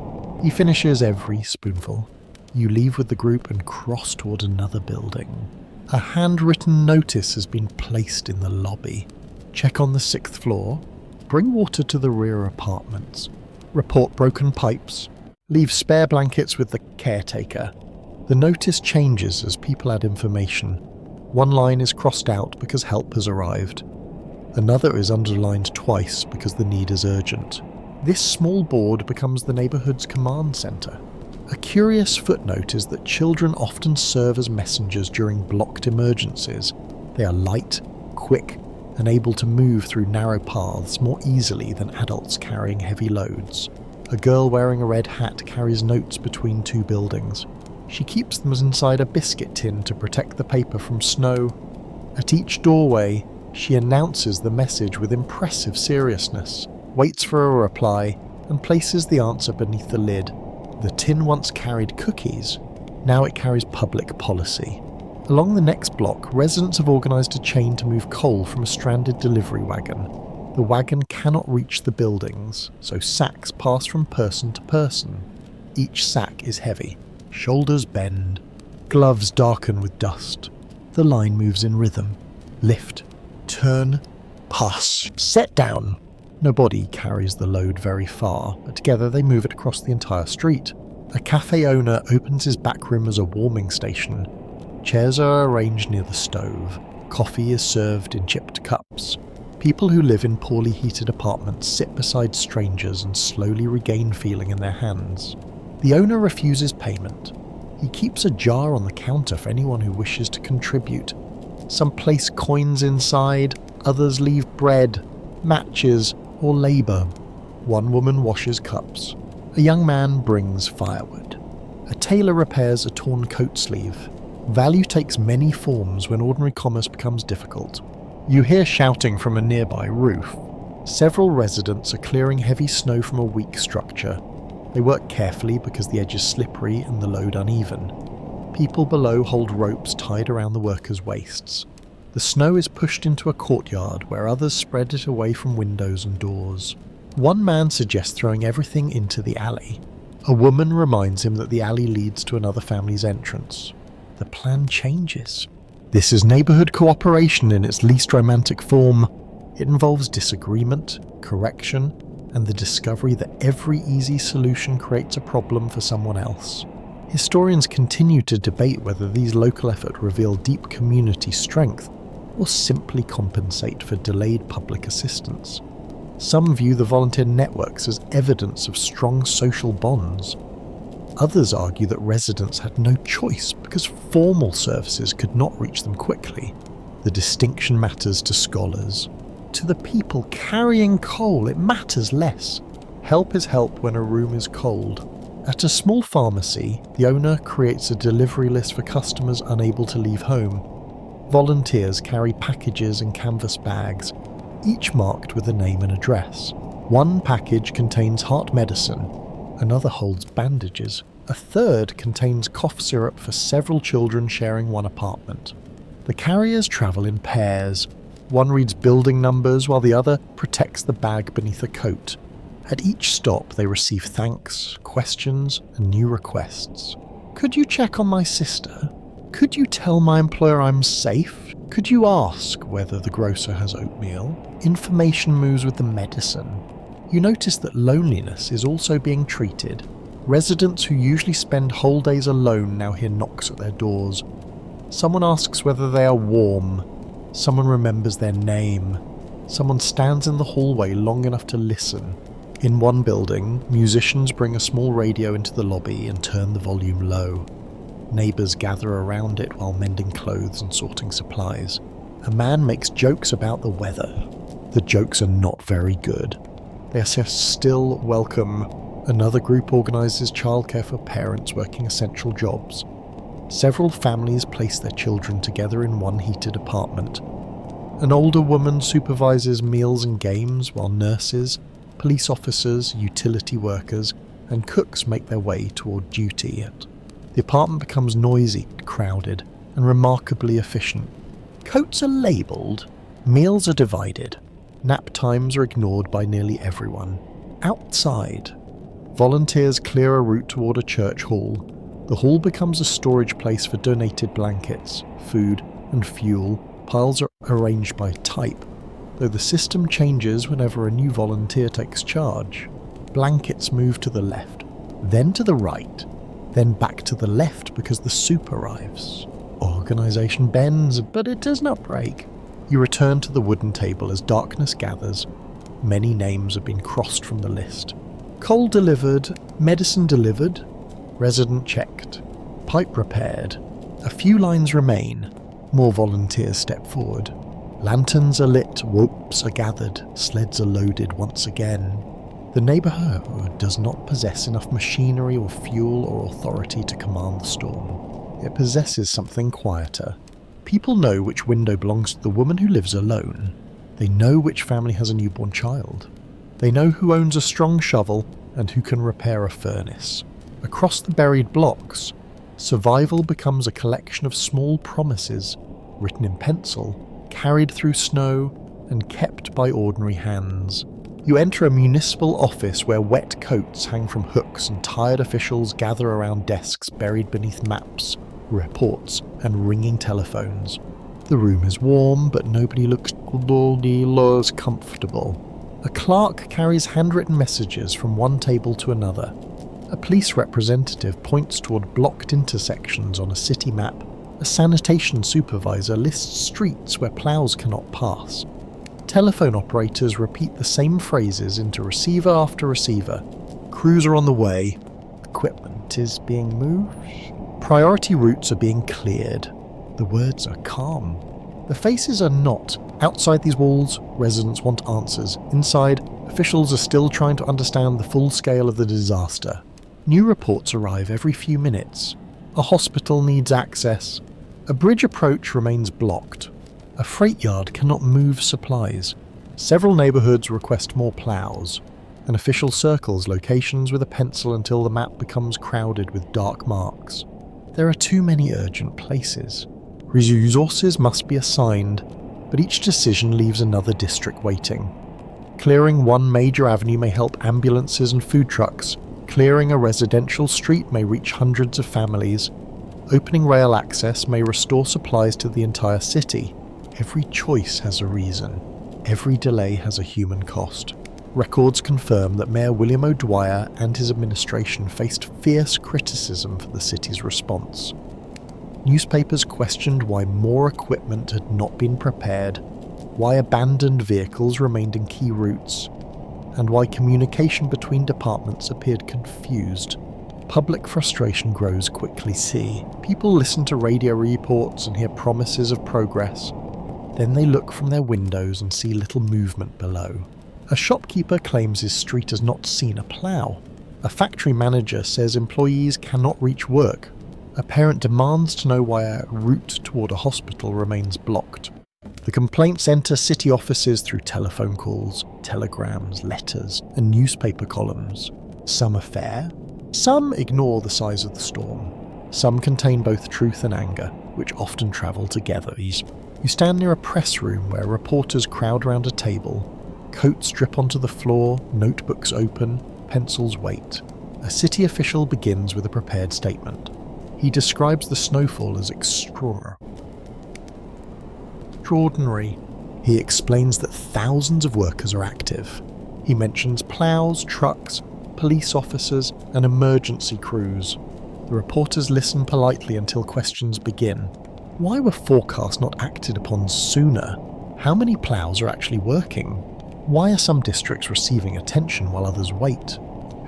[SPEAKER 1] He finishes every spoonful. You leave with the group and cross toward another building. A handwritten notice has been placed in the lobby. Check on the 6th floor. Bring water to the rear apartments. Report broken pipes. Leave spare blankets with the caretaker. The notice changes as people add information. One line is crossed out because help has arrived. Another is underlined twice because the need is urgent. This small board becomes the neighbourhood's command centre. A curious footnote is that children often serve as messengers during blocked emergencies. They are light, quick, and able to move through narrow paths more easily than adults carrying heavy loads. A girl wearing a red hat carries notes between 2 buildings. She keeps them inside a biscuit tin to protect the paper from snow. At each doorway, she announces the message with impressive seriousness, waits for a reply, and places the answer beneath the lid. The tin once carried cookies, now it carries public policy. Along the next block, residents have organised a chain to move coal from a stranded delivery wagon. The wagon cannot reach the buildings, so sacks pass from person to person. Each sack is heavy. Shoulders bend. Gloves darken with dust. The line moves in rhythm. Lift. Turn. Hush! Set down! Nobody carries the load very far, but together they move it across the entire street. A cafe owner opens his back room as a warming station. Chairs are arranged near the stove. Coffee is served in chipped cups. People who live in poorly heated apartments sit beside strangers and slowly regain feeling in their hands. The owner refuses payment. He keeps a jar on the counter for anyone who wishes to contribute. Some place coins inside, others leave bread, matches, or labour. One woman washes cups. A young man brings firewood. A tailor repairs a torn coat sleeve. Value takes many forms when ordinary commerce becomes difficult. You hear shouting from a nearby roof. Several residents are clearing heavy snow from a weak structure. They work carefully because the edge is slippery and the load uneven. People below hold ropes tied around the workers' waists. The snow is pushed into a courtyard where others spread it away from windows and doors. One man suggests throwing everything into the alley. A woman reminds him that the alley leads to another family's entrance. The plan changes. This is neighbourhood cooperation in its least romantic form. It involves disagreement, correction, and the discovery that every easy solution creates a problem for someone else. Historians continue to debate whether these local efforts reveal deep community strength or simply compensate for delayed public assistance. Some view the volunteer networks as evidence of strong social bonds. Others argue that residents had no choice because formal services could not reach them quickly. The distinction matters to scholars. To the people carrying coal, it matters less. Help is help when a room is cold. At a small pharmacy, the owner creates a delivery list for customers unable to leave home. Volunteers carry packages in canvas bags, each marked with a name and address. One package contains heart medicine, another holds bandages, a third contains cough syrup for several children sharing one apartment. The carriers travel in pairs. One reads building numbers while the other protects the bag beneath a coat. At each stop they receive thanks, questions, and new requests. Could you check on my sister? Could you tell my employer I'm safe? Could you ask whether the grocer has oatmeal? Information moves with the medicine. You notice that loneliness is also being treated. Residents who usually spend whole days alone now hear knocks at their doors. Someone asks whether they are warm. Someone remembers their name. Someone stands in the hallway long enough to listen. In one building, musicians bring a small radio into the lobby and turn the volume low. Neighbours gather around it while mending clothes and sorting supplies. A man makes jokes about the weather. The jokes are not very good. They are still welcome. Another group organises childcare for parents working essential jobs. Several families place their children together in one heated apartment. An older woman supervises meals and games while nurses, police officers, utility workers, and cooks make their way toward duty. The apartment becomes noisy, crowded, and remarkably efficient. Coats are labelled, meals are divided, nap times are ignored by nearly everyone. Outside, volunteers clear a route toward a church hall. The hall becomes a storage place for donated blankets, food, and fuel. Piles are arranged by type, though the system changes whenever a new volunteer takes charge. Blankets move to the left, then to the right, then back to the left because the soup arrives. Organisation bends, but it does not break. You return to the wooden table as darkness gathers. Many names have been crossed from the list. Coal delivered, medicine delivered, resident checked, pipe repaired. A few lines remain. More volunteers step forward. Lanterns are lit, ropes are gathered, sleds are loaded once again. The neighbourhood does not possess enough machinery or fuel or authority to command the storm. It possesses something quieter. People know which window belongs to the woman who lives alone. They know which family has a newborn child. They know who owns a strong shovel and who can repair a furnace. Across the buried blocks, survival becomes a collection of small promises, written in pencil, carried through snow, and kept by ordinary hands. You enter a municipal office where wet coats hang from hooks and tired officials gather around desks buried beneath maps, reports, and ringing telephones. The room is warm, but nobody looks comfortable. A clerk carries handwritten messages from one table to another. A police representative points toward blocked intersections on a city map. A sanitation supervisor lists streets where plows cannot pass. Telephone operators repeat the same phrases into receiver after receiver. Crews are on the way. Equipment is being moved. Priority routes are being cleared. The words are calm. The faces are not. Outside these walls, residents want answers. Inside, officials are still trying to understand the full scale of the disaster. New reports arrive every few minutes. A hospital needs access. A bridge approach remains blocked. A freight yard cannot move supplies. Several neighbourhoods request more ploughs. An official circles locations with a pencil until the map becomes crowded with dark marks. There are too many urgent places. Resources must be assigned, but each decision leaves another district waiting. Clearing one major avenue may help ambulances and food trucks. Clearing a residential street may reach hundreds of families. Opening rail access may restore supplies to the entire city. Every choice has a reason. Every delay has a human cost. Records confirm that Mayor William O'Dwyer and his administration faced fierce criticism for the city's response. Newspapers questioned why more equipment had not been prepared, why abandoned vehicles remained in key routes, and why communication between departments appeared confused. Public frustration grows quickly. People listen to radio reports and hear promises of progress. Then they look from their windows and see little movement below. A shopkeeper claims his street has not seen a plough. A factory manager says employees cannot reach work. A parent demands to know why a route toward a hospital remains blocked. The complaints enter city offices through telephone calls, telegrams, letters, and newspaper columns. Some are fair. Some ignore the size of the storm. Some contain both truth and anger, which often travel together. You stand near a press room where reporters crowd around a table. Coats drip onto the floor, notebooks open, pencils wait. A city official begins with a prepared statement. He describes the snowfall as extraordinary. He explains that thousands of workers are active. He mentions ploughs, trucks, police officers, and emergency crews. The reporters listen politely until questions begin. Why were forecasts not acted upon sooner? How many ploughs are actually working? Why are some districts receiving attention while others wait?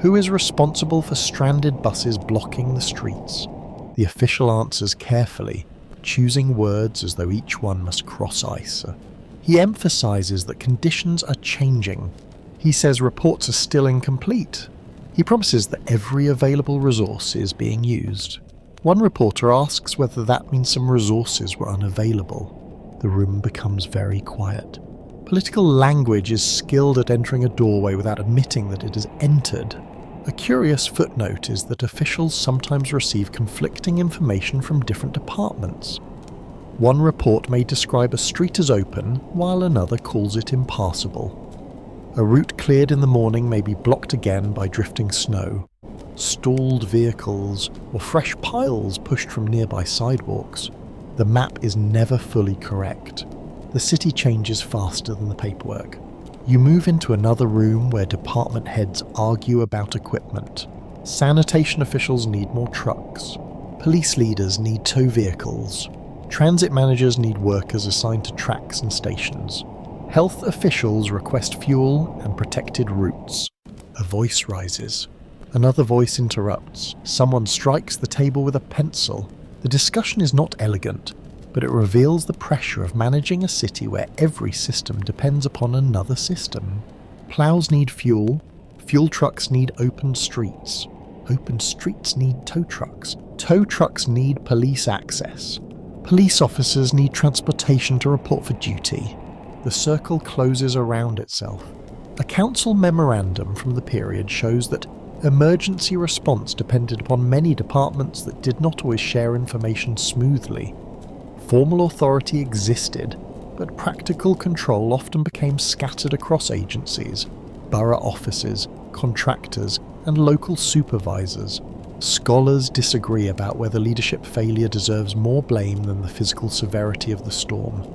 [SPEAKER 1] Who is responsible for stranded buses blocking the streets? The official answers carefully, choosing words as though each one must cross ice. He emphasizes that conditions are changing. He says reports are still incomplete. He promises that every available resource is being used. One reporter asks whether that means some resources were unavailable. The room becomes very quiet. Political language is skilled at entering a doorway without admitting that it has entered. A curious footnote is that officials sometimes receive conflicting information from different departments. One report may describe a street as open, while another calls it impassable. A route cleared in the morning may be blocked again by drifting snow, stalled vehicles, or fresh piles pushed from nearby sidewalks. The map is never fully correct. The city changes faster than the paperwork. You move into another room where department heads argue about equipment. Sanitation officials need more trucks. Police leaders need tow vehicles. Transit managers need workers assigned to tracks and stations. Health officials request fuel and protected routes. A voice rises. Another voice interrupts. Someone strikes the table with a pencil. The discussion is not elegant, but it reveals the pressure of managing a city where every system depends upon another system. Ploughs need fuel. Fuel trucks need open streets. Open streets need tow trucks. Tow trucks need police access. Police officers need transportation to report for duty. The circle closes around itself. A council memorandum from the period shows that emergency response depended upon many departments that did not always share information smoothly. Formal authority existed, but practical control often became scattered across agencies, borough offices, contractors, and local supervisors. Scholars disagree about whether leadership failure deserves more blame than the physical severity of the storm.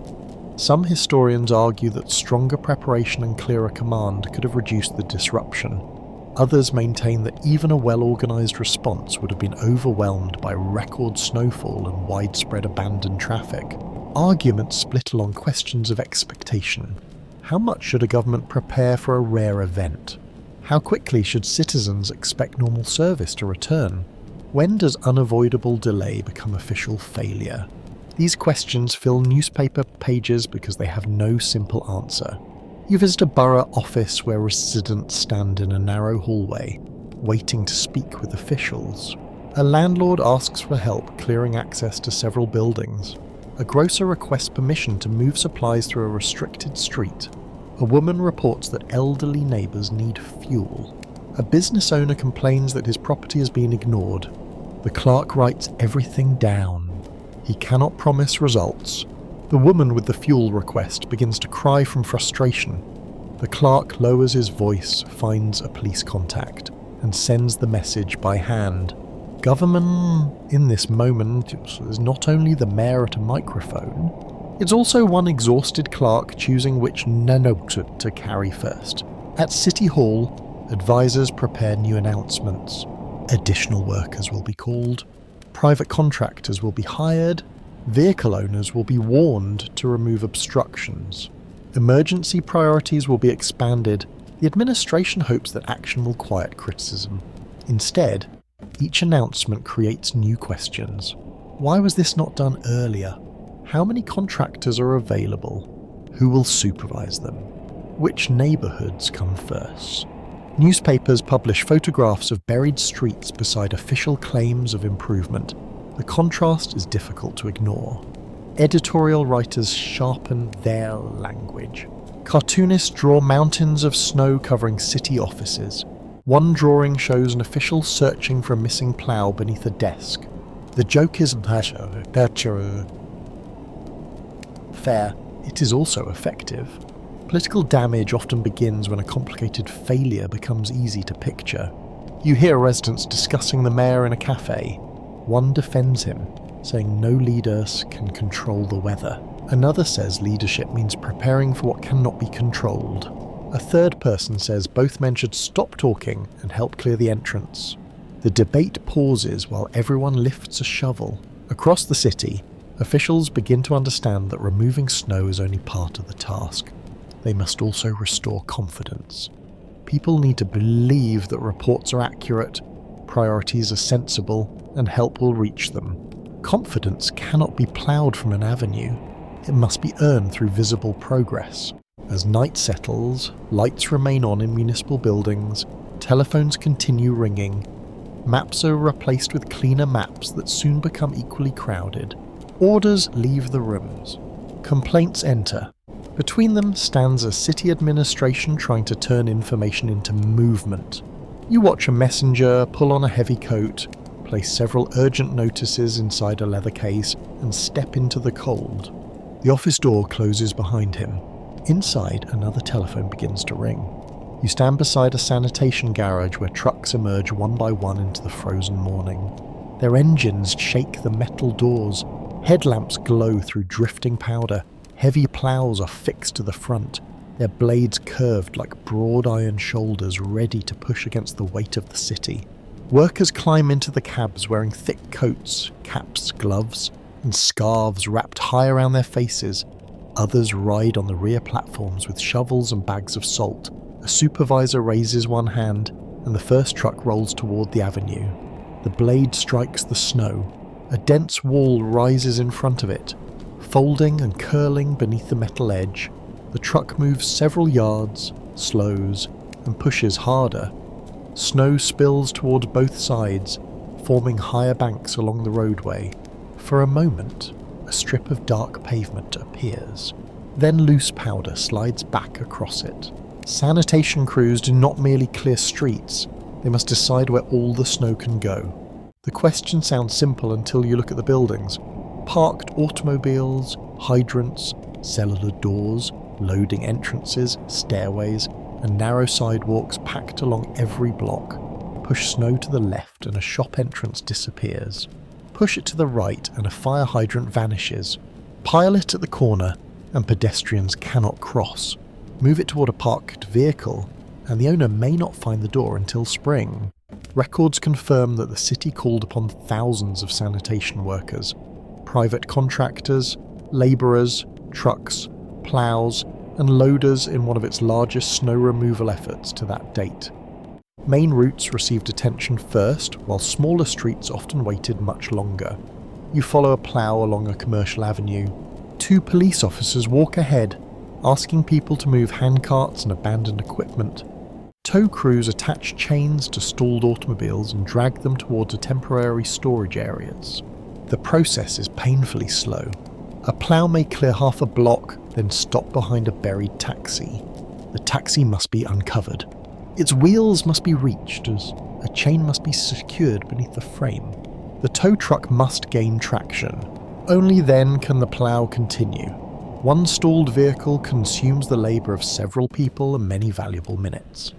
[SPEAKER 1] Some historians argue that stronger preparation and clearer command could have reduced the disruption. Others maintain that even a well-organised response would have been overwhelmed by record snowfall and widespread abandoned traffic. Arguments split along questions of expectation. How much should a government prepare for a rare event? How quickly should citizens expect normal service to return? When does unavoidable delay become official failure? These questions fill newspaper pages because they have no simple answer. You visit a borough office where residents stand in a narrow hallway, waiting to speak with officials. A landlord asks for help clearing access to several buildings. A grocer requests permission to move supplies through a restricted street. A woman reports that elderly neighbours need fuel. A business owner complains that his property has been ignored. The clerk writes everything down. He cannot promise results. The woman with the fuel request begins to cry from frustration. The clerk lowers his voice, finds a police contact, and sends the message by hand. Government, in this moment, is not only the mayor at a microphone, it's also one exhausted clerk choosing which note to carry first. At City Hall, advisors prepare new announcements. Additional workers will be called. Private contractors will be hired. Vehicle owners will be warned to remove obstructions. Emergency priorities will be expanded. The administration hopes that action will quiet criticism. Instead, each announcement creates new questions. Why was this not done earlier? How many contractors are available? Who will supervise them? Which neighbourhoods come first? Newspapers publish photographs of buried streets beside official claims of improvement. The contrast is difficult to ignore. Editorial writers sharpen their language. Cartoonists draw mountains of snow covering city offices. One drawing shows an official searching for a missing plough beneath a desk. The joke isn't fair, it is also effective. Political damage often begins when a complicated failure becomes easy to picture. You hear residents discussing the mayor in a cafe. One defends him, saying no leaders can control the weather. Another says leadership means preparing for what cannot be controlled. A third person says both men should stop talking and help clear the entrance. The debate pauses while everyone lifts a shovel. Across the city, officials begin to understand that removing snow is only part of the task. They must also restore confidence. People need to believe that reports are accurate, priorities are sensible, and help will reach them. Confidence cannot be ploughed from an avenue. It must be earned through visible progress. As night settles, lights remain on in municipal buildings, telephones continue ringing, maps are replaced with cleaner maps that soon become equally crowded. Orders leave the rooms. Complaints enter. Between them stands a city administration trying to turn information into movement. You watch a messenger pull on a heavy coat, place several urgent notices inside a leather case, and step into the cold. The office door closes behind him. Inside, another telephone begins to ring. You stand beside a sanitation garage where trucks emerge one by one into the frozen morning. Their engines shake the metal doors. Headlamps glow through drifting powder. Heavy ploughs are fixed to the front, their blades curved like broad iron shoulders ready to push against the weight of the city. Workers climb into the cabs wearing thick coats, caps, gloves, and scarves wrapped high around their faces. Others ride on the rear platforms with shovels and bags of salt. A supervisor raises one hand, and the first truck rolls toward the avenue. The blade strikes the snow. A dense wall rises in front of it, folding and curling beneath the metal edge. The truck moves several yards, slows, and pushes harder. Snow spills towards both sides, forming higher banks along the roadway. For a moment, a strip of dark pavement appears. Then loose powder slides back across it. Sanitation crews do not merely clear streets, they must decide where all the snow can go. The question sounds simple until you look at the buildings. Parked automobiles, hydrants, cellular doors, loading entrances, stairways, and narrow sidewalks packed along every block. push snow to the left and a shop entrance disappears. Push it to the right and a fire hydrant vanishes. Pile it at the corner and pedestrians cannot cross. Move it toward a parked vehicle and the owner may not find the door until spring. Records confirm that the city called upon thousands of sanitation workers, private contractors, labourers, trucks, ploughs, and loaders in one of its largest snow removal efforts to that date. Main routes received attention first, while smaller streets often waited much longer. You follow a plough along a commercial avenue. 2 police officers walk ahead, asking people to move handcarts and abandoned equipment. Tow crews attach chains to stalled automobiles and drag them towards a temporary storage areas. The process is painfully slow. A plough may clear half a block, then stop behind a buried taxi. The taxi must be uncovered. Its wheels must be reached as a chain must be secured beneath the frame. The tow truck must gain traction. Only then can the plough continue. One stalled vehicle consumes the labour of several people and many valuable minutes.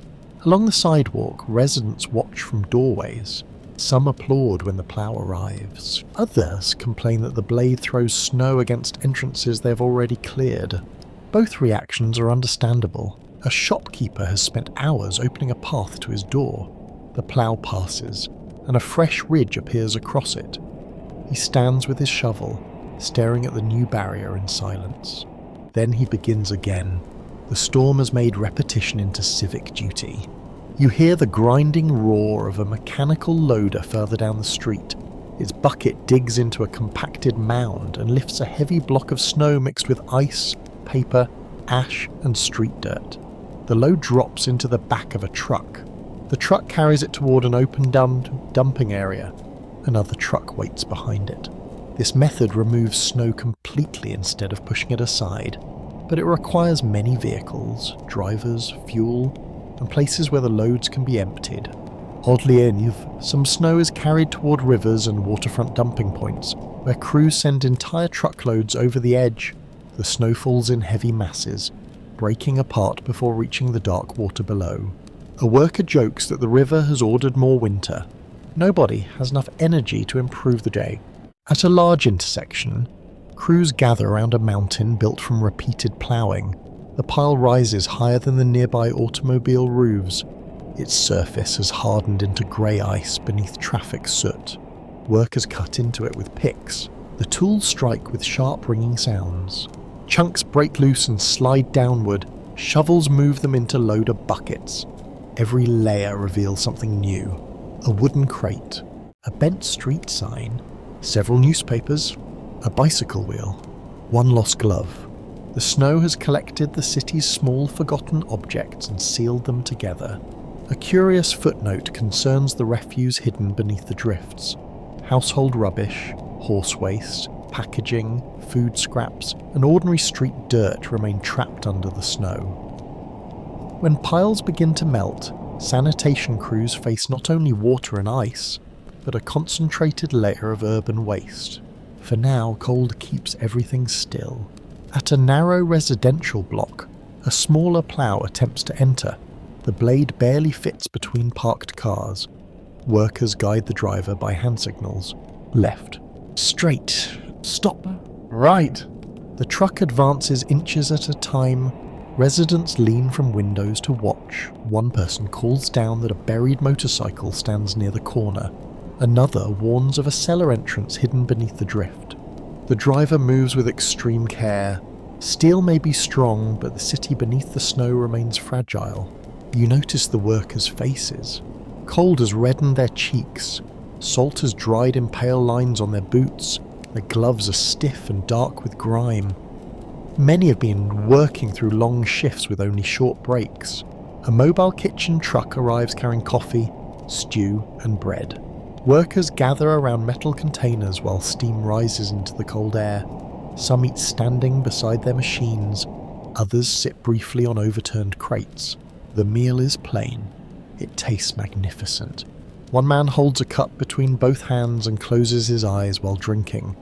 [SPEAKER 1] Along the sidewalk, residents watch from doorways. Some applaud when the plough arrives. Others complain that the blade throws snow against entrances they have already cleared. Both reactions are understandable. A shopkeeper has spent hours opening a path to his door. The plough passes, and a fresh ridge appears across it. He stands with his shovel, staring at the new barrier in silence. Then he begins again. The storm has made repetition into civic duty. You hear the grinding roar of a mechanical loader further down the street. Its bucket digs into a compacted mound and lifts a heavy block of snow mixed with ice, paper, ash, and street dirt. The load drops into the back of a truck. The truck carries it toward an open dumping area. Another truck waits behind it. This method removes snow completely instead of pushing it aside, but it requires many vehicles, drivers, fuel, and places where the loads can be emptied. Oddly enough, some snow is carried toward rivers and waterfront dumping points, where crews send entire truckloads over the edge. The snow falls in heavy masses, breaking apart before reaching the dark water below. A worker jokes that the river has ordered more winter. Nobody has enough energy to improve the day. At a large intersection, crews gather around a mountain built from repeated ploughing. The pile rises higher than the nearby automobile roofs. Its surface has hardened into grey ice beneath traffic soot. Workers cut into it with picks. The tools strike with sharp ringing sounds. Chunks break loose and slide downward. Shovels move them into loader buckets. Every layer reveals something new. A wooden crate, a bent street sign, several newspapers, a bicycle wheel, one lost glove. The snow has collected the city's small forgotten objects and sealed them together. A curious footnote concerns the refuse hidden beneath the drifts. Household rubbish, horse waste, packaging, food scraps, and ordinary street dirt remain trapped under the snow. When piles begin to melt, sanitation crews face not only water and ice, but a concentrated layer of urban waste. For now, cold keeps everything still. At a narrow residential block, a smaller plough attempts to enter. The blade barely fits between parked cars. Workers guide the driver by hand signals. Left. Straight. Stop. Right. The truck advances inches at a time. Residents lean from windows to watch. One person calls down that a buried motorcycle stands near the corner. Another warns of a cellar entrance hidden beneath the drift. The driver moves with extreme care. Steel may be strong, but the city beneath the snow remains fragile. You notice the workers' faces. Cold has reddened their cheeks. Salt has dried in pale lines on their boots. Their gloves are stiff and dark with grime. Many have been working through long shifts with only short breaks. A mobile kitchen truck arrives carrying coffee, stew, and bread. Workers gather around metal containers while steam rises into the cold air. Some eat standing beside their machines. Others sit briefly on overturned crates. The meal is plain. It tastes magnificent. One man holds a cup between both hands and closes his eyes while drinking.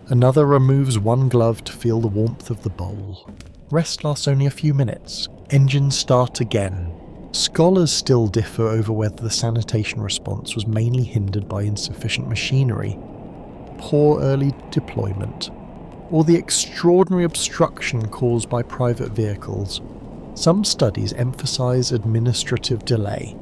[SPEAKER 1] Another removes one glove to feel the warmth of the bowl. Rest lasts only a few minutes. Engines start again. Scholars still differ over whether the sanitation response was mainly hindered by insufficient machinery, poor early deployment, or the extraordinary obstruction caused by private vehicles. Some studies emphasize administrative delay.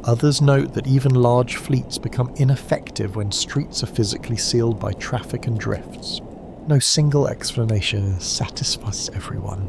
[SPEAKER 1] Others note that even large fleets become ineffective when streets are physically sealed by traffic and drifts. No single explanation satisfies everyone.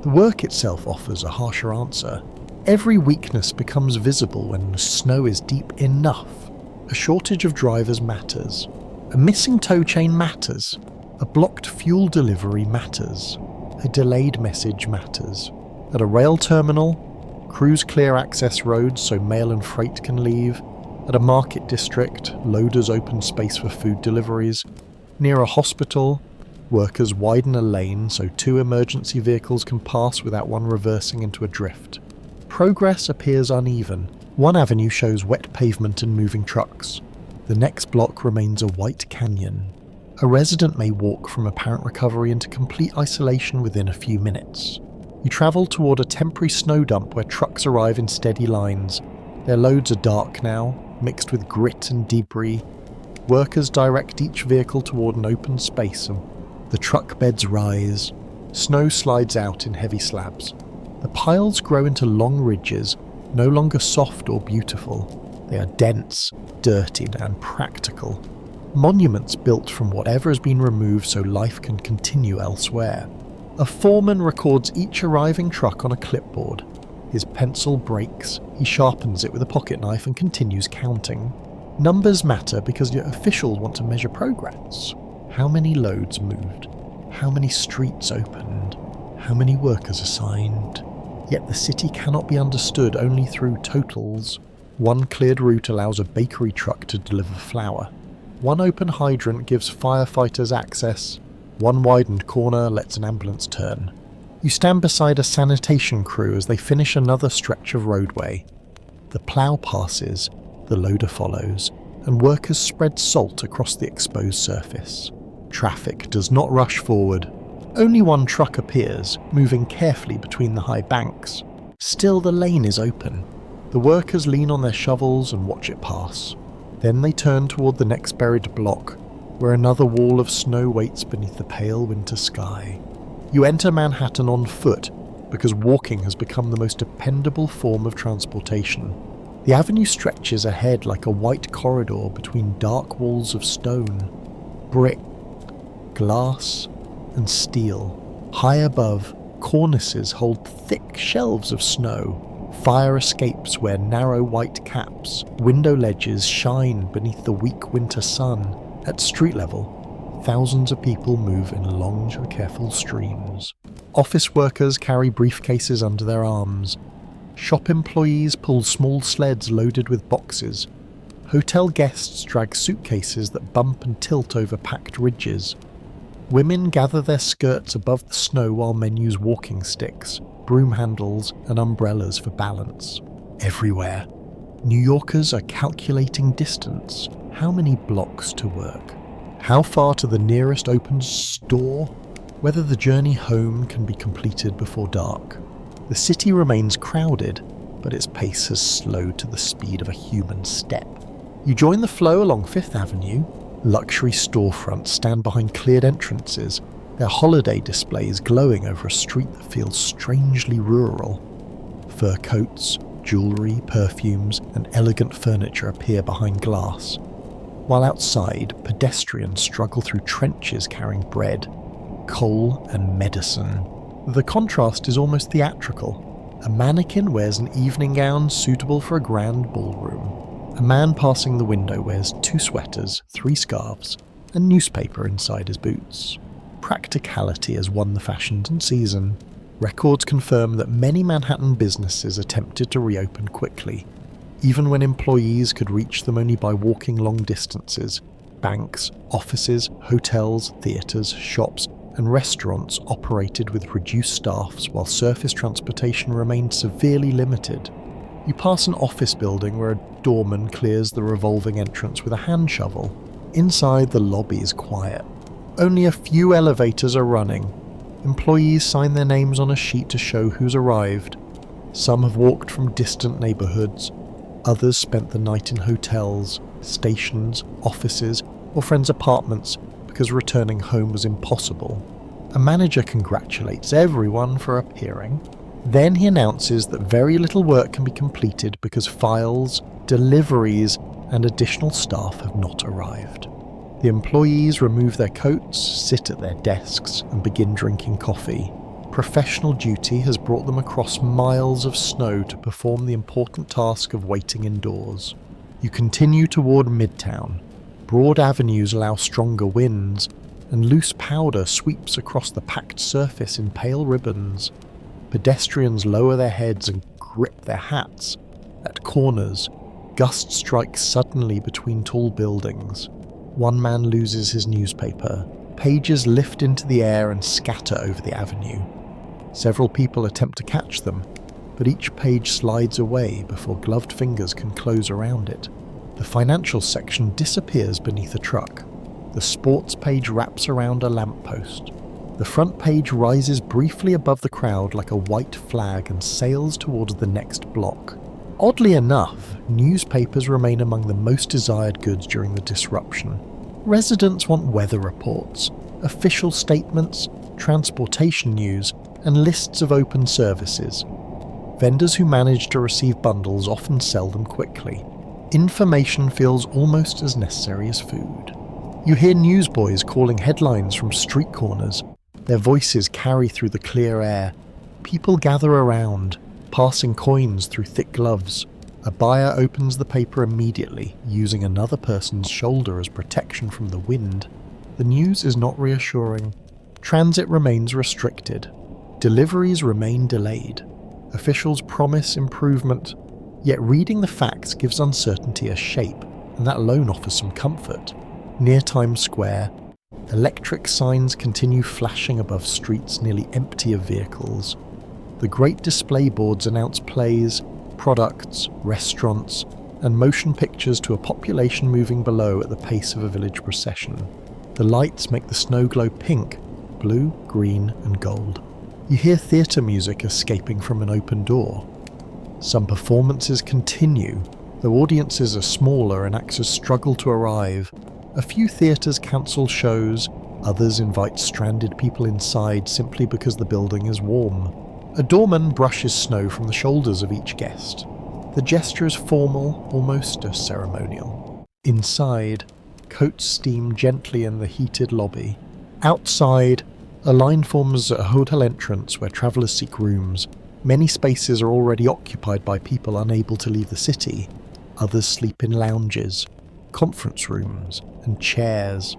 [SPEAKER 1] The work itself offers a harsher answer. Every weakness becomes visible when the snow is deep enough. A shortage of drivers matters. A missing tow chain matters. A blocked fuel delivery matters. A delayed message matters. At a rail terminal, crews clear access roads so mail and freight can leave. At a market district, loaders open space for food deliveries. Near a hospital, workers widen a lane so 2 emergency vehicles can pass without one reversing into a drift. Progress appears uneven. One avenue shows wet pavement and moving trucks. The next block remains a white canyon. A resident may walk from apparent recovery into complete isolation within a few minutes. You travel toward a temporary snow dump where trucks arrive in steady lines. Their loads are dark now, mixed with grit and debris. Workers direct each vehicle toward an open space and the truck beds rise. Snow slides out in heavy slabs. The piles grow into long ridges, no longer soft or beautiful. They are dense, dirty, and practical. Monuments built from whatever has been removed so life can continue elsewhere. A foreman records each arriving truck on a clipboard. His pencil breaks, he sharpens it with a pocket knife and continues counting. Numbers matter because the officials want to measure progress. How many loads moved? How many streets opened? How many workers assigned? Yet the city cannot be understood only through totals. One cleared route allows a bakery truck to deliver flour. One open hydrant gives firefighters access. One widened corner lets an ambulance turn. You stand beside a sanitation crew as they finish another stretch of roadway. The plough passes, the loader follows, and workers spread salt across the exposed surface. Traffic does not rush forward. Only one truck appears, moving carefully between the high banks. Still the lane is open. The workers lean on their shovels and watch it pass. Then they turn toward the next buried block, where another wall of snow waits beneath the pale winter sky. You enter Manhattan on foot because walking has become the most dependable form of transportation. The avenue stretches ahead like a white corridor between dark walls of stone, brick, glass, and steel. High above, cornices hold thick shelves of snow. Fire escapes wear narrow white caps. Window ledges shine beneath the weak winter sun. At street level, thousands of people move in long, careful streams. Office workers carry briefcases under their arms. Shop employees pull small sleds loaded with boxes. Hotel guests drag suitcases that bump and tilt over packed ridges. Women gather their skirts above the snow while men use walking sticks, broom handles, and umbrellas for balance. Everywhere, New Yorkers are calculating distance. How many blocks to work? How far to the nearest open store? Whether the journey home can be completed before dark. The city remains crowded, but its pace has slowed to the speed of a human step. You join the flow along Fifth Avenue. Luxury storefronts stand behind cleared entrances, their holiday displays glowing over a street that feels strangely rural. Fur coats, jewellery, perfumes, and elegant furniture appear behind glass. While outside, pedestrians struggle through trenches carrying bread, coal, and medicine. The contrast is almost theatrical. A mannequin wears an evening gown suitable for a grand ballroom. A man passing the window wears 2 sweaters, 3 scarves, and newspaper inside his boots. Practicality has won the fashion season. Records confirm that many Manhattan businesses attempted to reopen quickly, even when employees could reach them only by walking long distances. Banks, offices, hotels, theatres, shops, and restaurants operated with reduced staffs while surface transportation remained severely limited. You pass an office building where a doorman clears the revolving entrance with a hand shovel. Inside, the lobby is quiet. Only a few elevators are running. Employees sign their names on a sheet to show who's arrived. Some have walked from distant neighbourhoods, others spent the night in hotels, stations, offices, or friends' apartments because returning home was impossible. A manager congratulates everyone for appearing. Then he announces that very little work can be completed because files, deliveries, and additional staff have not arrived. The employees remove their coats, sit at their desks, and begin drinking coffee. Professional duty has brought them across miles of snow to perform the important task of waiting indoors. You continue toward Midtown. Broad avenues allow stronger winds, and loose powder sweeps across the packed surface in pale ribbons. Pedestrians lower their heads and grip their hats. At corners, gusts strike suddenly between tall buildings. One man loses his newspaper. Pages lift into the air and scatter over the avenue. Several people attempt to catch them, but each page slides away before gloved fingers can close around it. The financial section disappears beneath a truck. The sports page wraps around a lamppost. The front page rises briefly above the crowd like a white flag and sails towards the next block. Oddly enough, newspapers remain among the most desired goods during the disruption. Residents want weather reports, official statements, transportation news, and lists of open services. Vendors who manage to receive bundles often sell them quickly. Information feels almost as necessary as food. You hear newsboys calling headlines from street corners. Their voices carry through the clear air. People gather around, passing coins through thick gloves. A buyer opens the paper immediately, using another person's shoulder as protection from the wind. The news is not reassuring. Transit remains restricted. Deliveries remain delayed. Officials promise improvement, yet reading the facts gives uncertainty a shape, and that alone offers some comfort. Near Times Square, electric signs continue flashing above streets nearly empty of vehicles. The great display boards announce plays, products, restaurants, and motion pictures to a population moving below at the pace of a village procession. The lights make the snow glow pink, blue, green, and gold. You hear theatre music escaping from an open door. Some performances continue, though audiences are smaller and actors struggle to arrive. A few theatres cancel shows, others invite stranded people inside simply because the building is warm. A doorman brushes snow from the shoulders of each guest. The gesture is formal, almost ceremonial. Inside, coats steam gently in the heated lobby. Outside, a line forms at a hotel entrance where travellers seek rooms. Many spaces are already occupied by people unable to leave the city. Others sleep in lounges, conference rooms, and chairs.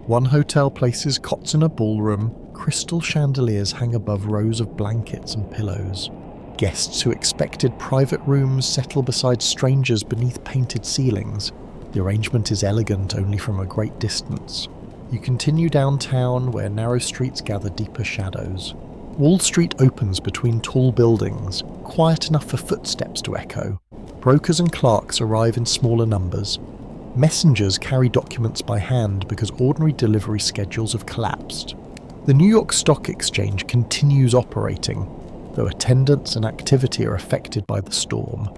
[SPEAKER 1] One hotel places cots in a ballroom. Crystal chandeliers hang above rows of blankets and pillows. Guests who expected private rooms settle beside strangers beneath painted ceilings. The arrangement is elegant only from a great distance. You continue downtown where narrow streets gather deeper shadows. Wall Street opens between tall buildings, quiet enough for footsteps to echo. Brokers and clerks arrive in smaller numbers. Messengers carry documents by hand because ordinary delivery schedules have collapsed. The New York Stock Exchange continues operating, though attendance and activity are affected by the storm.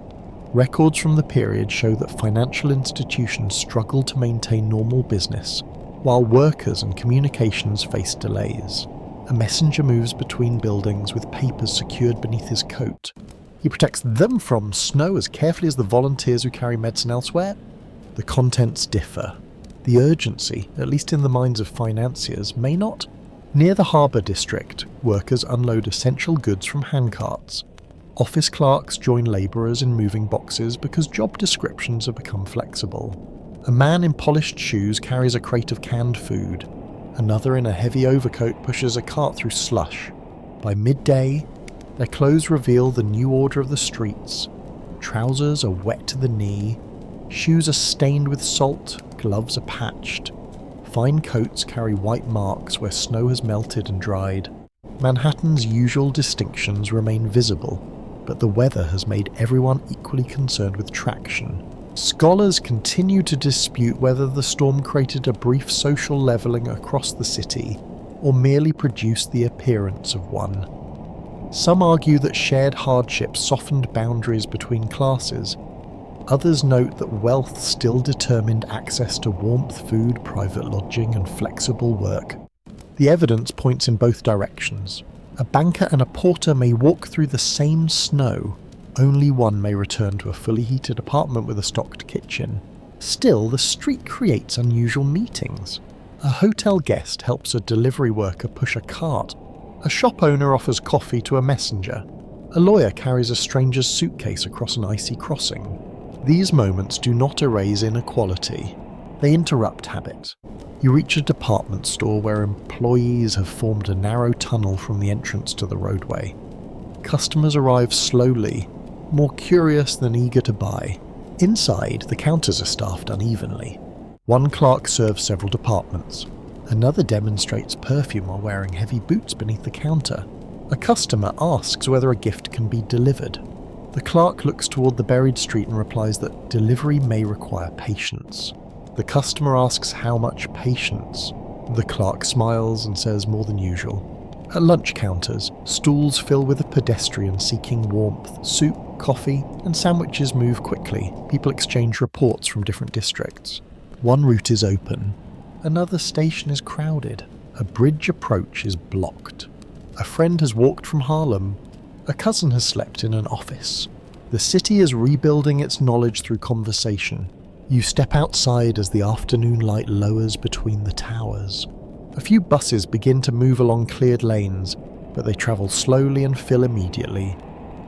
[SPEAKER 1] Records from the period show that financial institutions struggle to maintain normal business, while workers and communications face delays. A messenger moves between buildings with papers secured beneath his coat. He protects them from snow as carefully as the volunteers who carry medicine elsewhere. The contents differ. The urgency, at least in the minds of financiers, may not. Near the harbour district, workers unload essential goods from handcarts. Office clerks join labourers in moving boxes because job descriptions have become flexible. A man in polished shoes carries a crate of canned food. Another in a heavy overcoat pushes a cart through slush. By midday, their clothes reveal the new order of the streets. Trousers are wet to the knee. Shoes are stained with salt. Gloves are patched. Fine coats carry white marks where snow has melted and dried. Manhattan's usual distinctions remain visible, but the weather has made everyone equally concerned with traction. Scholars continue to dispute whether the storm created a brief social levelling across the city, or merely produced the appearance of one. Some argue that shared hardship softened boundaries between classes. Others note that wealth still determined access to warmth, food, private lodging, and flexible work. The evidence points in both directions. A banker and a porter may walk through the same snow. Only one may return to a fully heated apartment with a stocked kitchen. Still, the street creates unusual meetings. A hotel guest helps a delivery worker push a cart. A shop owner offers coffee to a messenger. A lawyer carries a stranger's suitcase across an icy crossing. These moments do not erase inequality. They interrupt habit. You reach a department store where employees have formed a narrow tunnel from the entrance to the roadway. Customers arrive slowly, more curious than eager to buy. Inside, the counters are staffed unevenly. One clerk serves several departments. Another demonstrates perfume while wearing heavy boots beneath the counter. A customer asks whether a gift can be delivered. The clerk looks toward the buried street and replies that delivery may require patience. The customer asks how much patience. The clerk smiles and says more than usual. At lunch counters, stools fill with a pedestrian seeking warmth. Soup, coffee, and sandwiches move quickly. People exchange reports from different districts. One route is open. Another station is crowded. A bridge approach is blocked. A friend has walked from Harlem. A cousin has slept in an office. The city is rebuilding its knowledge through conversation. You step outside as the afternoon light lowers between the towers. A few buses begin to move along cleared lanes, but they travel slowly and fill immediately.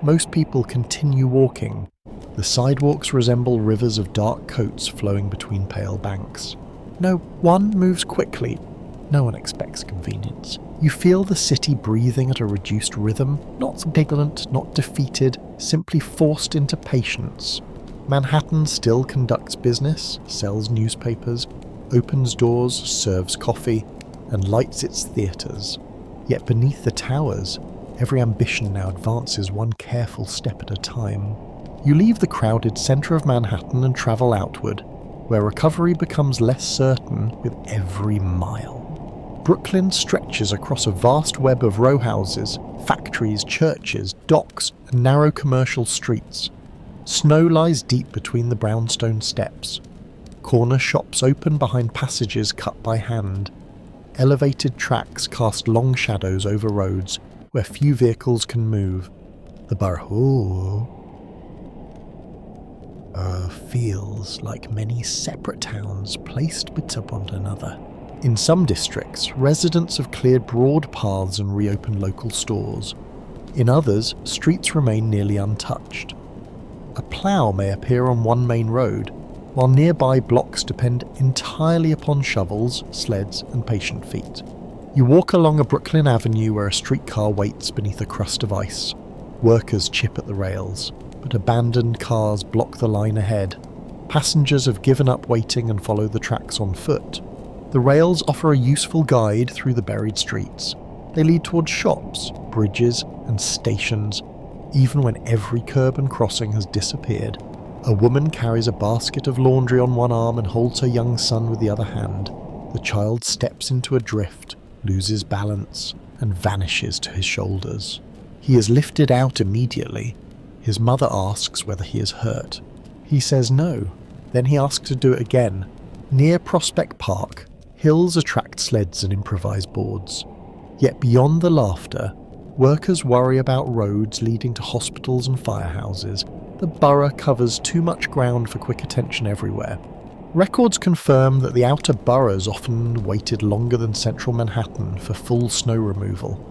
[SPEAKER 1] Most people continue walking. The sidewalks resemble rivers of dark coats flowing between pale banks. No one moves quickly. No one expects convenience. You feel the city breathing at a reduced rhythm, not ambivalent, not defeated, simply forced into patience. Manhattan still conducts business, sells newspapers, opens doors, serves coffee, and lights its theatres. Yet beneath the towers, every ambition now advances one careful step at a time. You leave the crowded centre of Manhattan and travel outward, where recovery becomes less certain with every mile. Brooklyn stretches across a vast web of row houses, factories, churches, docks, and narrow commercial streets. Snow lies deep between the brownstone steps. Corner shops open behind passages cut by hand. Elevated tracks cast long shadows over roads where few vehicles can move. The borough feels like many separate towns placed bit upon another. In some districts, residents have cleared broad paths and reopened local stores. In others, streets remain nearly untouched. A plough may appear on one main road, while nearby blocks depend entirely upon shovels, sleds, and patient feet. You walk along a Brooklyn avenue where a streetcar waits beneath a crust of ice. Workers chip at the rails, but abandoned cars block the line ahead. Passengers have given up waiting and follow the tracks on foot. The rails offer a useful guide through the buried streets. They lead towards shops, bridges, and stations, even when every curb and crossing has disappeared. A woman carries a basket of laundry on one arm and holds her young son with the other hand. The child steps into a drift, loses balance, and vanishes to his shoulders. He is lifted out immediately. His mother asks whether he is hurt. He says no. Then he asks to do it again. Near Prospect Park, hills attract sleds and improvised boards. Yet beyond the laughter, workers worry about roads leading to hospitals and firehouses. The borough covers too much ground for quick attention everywhere. Records confirm that the outer boroughs often waited longer than central Manhattan for full snow removal.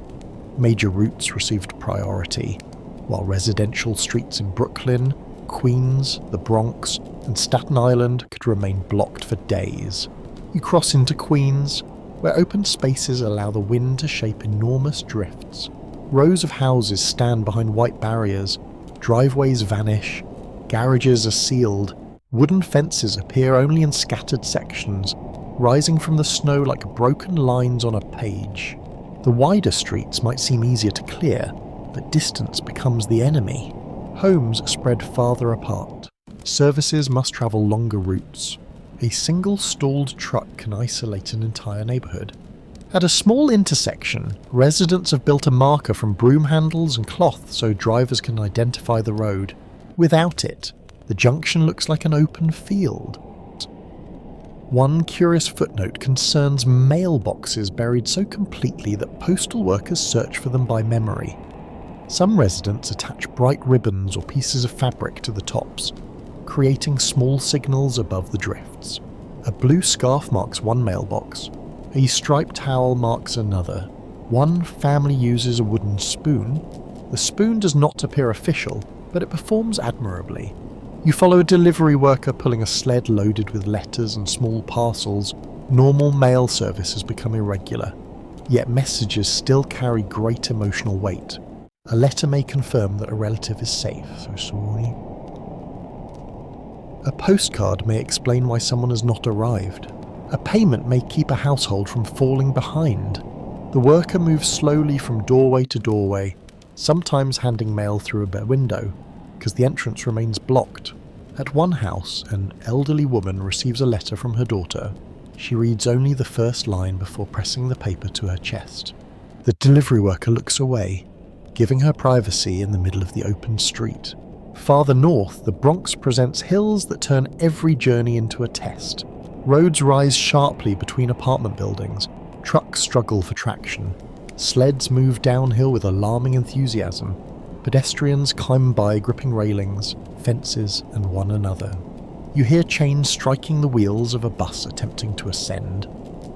[SPEAKER 1] Major routes received priority, while residential streets in Brooklyn, Queens, the Bronx, and Staten Island could remain blocked for days. You cross into Queens, where open spaces allow the wind to shape enormous drifts. Rows of houses stand behind white barriers, driveways vanish, garages are sealed, wooden fences appear only in scattered sections, rising from the snow like broken lines on a page. The wider streets might seem easier to clear, but distance becomes the enemy. Homes spread farther apart. Services must travel longer routes. A single stalled truck can isolate an entire neighbourhood. At a small intersection, residents have built a marker from broom handles and cloth so drivers can identify the road. Without it, the junction looks like an open field. One curious footnote concerns mailboxes buried so completely that postal workers search for them by memory. Some residents attach bright ribbons or pieces of fabric to the tops, creating small signals above the drifts. A blue scarf marks one mailbox. A striped towel marks another. One family uses a wooden spoon. The spoon does not appear official, but it performs admirably. You follow a delivery worker pulling a sled loaded with letters and small parcels. Normal mail service has become irregular, yet messages still carry great emotional weight. A letter may confirm that a relative is safe, so sorry. A postcard may explain why someone has not arrived. A payment may keep a household from falling behind. The worker moves slowly from doorway to doorway, sometimes handing mail through a bare window, because the entrance remains blocked. At one house, an elderly woman receives a letter from her daughter. She reads only the first line before pressing the paper to her chest. The delivery worker looks away, giving her privacy in the middle of the open street. Farther north, the Bronx presents hills that turn every journey into a test. Roads rise sharply between apartment buildings. Trucks struggle for traction. Sleds move downhill with alarming enthusiasm. Pedestrians climb by gripping railings, fences, and one another. You hear chains striking the wheels of a bus attempting to ascend.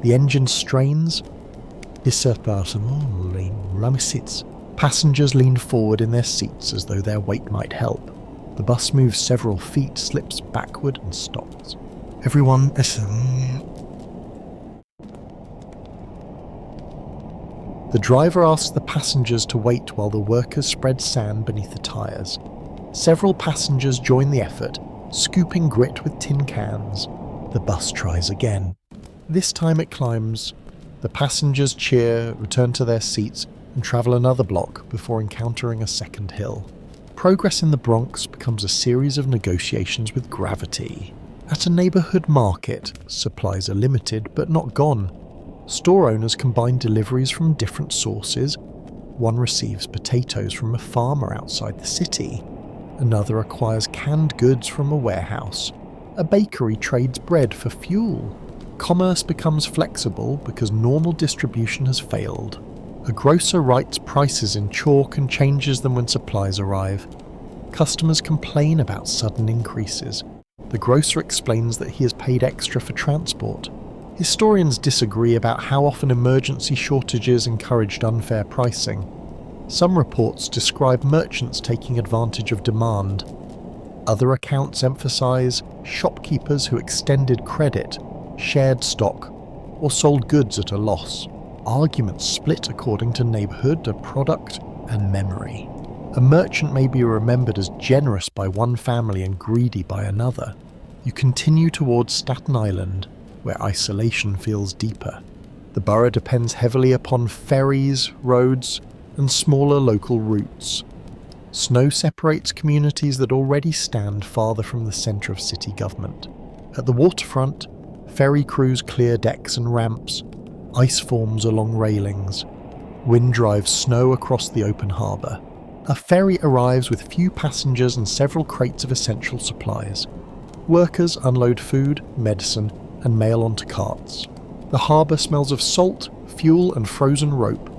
[SPEAKER 1] The engine strains. Passengers lean forward in their seats as though their weight might help. The bus moves several feet, slips backward, and stops. Everyone The driver asks the passengers to wait while the workers spread sand beneath the tyres. Several passengers join the effort, scooping grit with tin cans. The bus tries again. This time it climbs. The passengers cheer, return to their seats, and travel another block before encountering a second hill. Progress in the Bronx becomes a series of negotiations with gravity. At a neighbourhood market, supplies are limited but not gone. Store owners combine deliveries from different sources. One receives potatoes from a farmer outside the city. Another acquires canned goods from a warehouse. A bakery trades bread for fuel. Commerce becomes flexible because normal distribution has failed. A grocer writes prices in chalk and changes them when supplies arrive. Customers complain about sudden increases. The grocer explains that he has paid extra for transport. Historians disagree about how often emergency shortages encouraged unfair pricing. Some reports describe merchants taking advantage of demand. Other accounts emphasize shopkeepers who extended credit, shared stock, or sold goods at a loss. Arguments split according to neighbourhood, a product, and memory. A merchant may be remembered as generous by one family and greedy by another. You continue towards Staten Island, where isolation feels deeper. The borough depends heavily upon ferries, roads, and smaller local routes. Snow separates communities that already stand farther from the centre of city government. At the waterfront, ferry crews clear decks and ramps. Ice forms along railings. Wind drives snow across the open harbour. A ferry arrives with few passengers and several crates of essential supplies. Workers unload food, medicine, and mail onto carts. The harbour smells of salt, fuel, and frozen rope.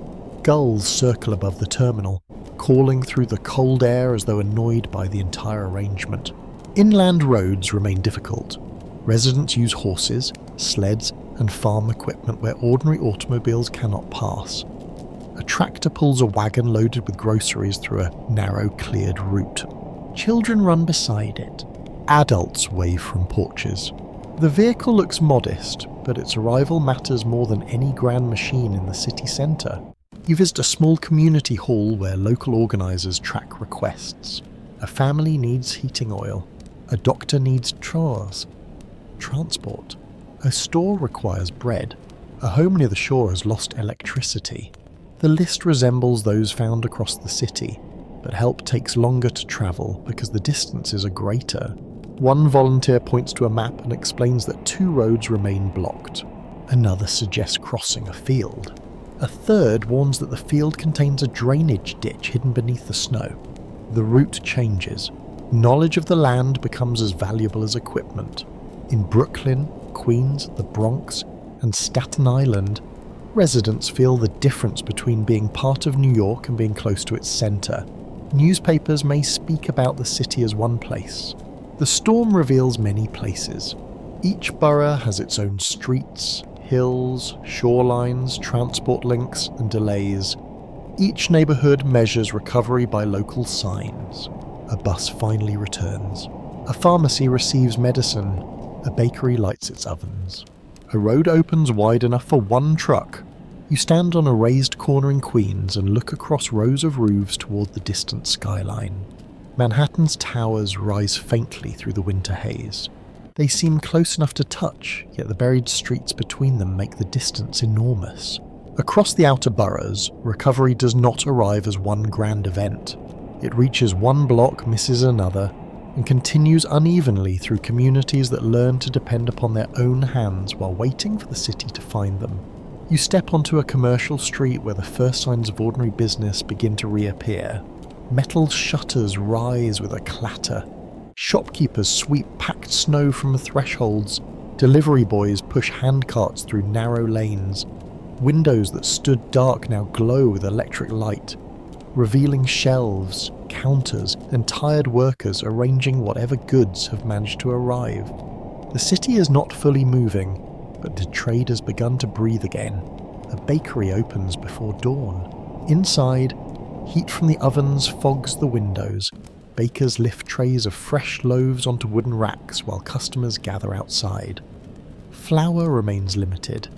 [SPEAKER 1] Gulls circle above the terminal, calling through the cold air as though annoyed by the entire arrangement. Inland roads remain difficult. Residents use horses, sleds, and farm equipment where ordinary automobiles cannot pass. A tractor pulls a wagon loaded with groceries through a narrow, cleared route. Children run beside it. Adults wave from porches. The vehicle looks modest, but its arrival matters more than any grand machine in the city centre. You visit a small community hall where local organisers track requests. A family needs heating oil. A doctor needs transport. A store requires bread. A home near the shore has lost electricity. The list resembles those found across the city, but help takes longer to travel because the distances are greater. One volunteer points to a map and explains that 2 roads remain blocked. Another suggests crossing a field. A third warns that the field contains a drainage ditch hidden beneath the snow. The route changes. Knowledge of the land becomes as valuable as equipment. In Brooklyn, Queens, the Bronx, and Staten Island, residents feel the difference between being part of New York and being close to its centre. Newspapers may speak about the city as one place. The storm reveals many places. Each borough has its own streets, hills, shorelines, transport links, and delays. Each neighbourhood measures recovery by local signs. A bus finally returns. A pharmacy receives medicine. A bakery lights its ovens. A road opens wide enough for one truck. You stand on a raised corner in Queens and look across rows of roofs toward the distant skyline. Manhattan's towers rise faintly through the winter haze. They seem close enough to touch, yet the buried streets between them make the distance enormous. Across the outer boroughs, recovery does not arrive as one grand event. It reaches one block, misses another, and continues unevenly through communities that learn to depend upon their own hands while waiting for the city to find them. You step onto a commercial street where the first signs of ordinary business begin to reappear. Metal shutters rise with a clatter. Shopkeepers sweep packed snow from the thresholds. Delivery boys push handcarts through narrow lanes. Windows that stood dark now glow with electric light, revealing shelves, counters, and tired workers arranging whatever goods have managed to arrive. The city is not fully moving, but the trade has begun to breathe again. A bakery opens before dawn. Inside, heat from the ovens fogs the windows. Bakers lift trays of fresh loaves onto wooden racks while customers gather outside. Flour remains limited,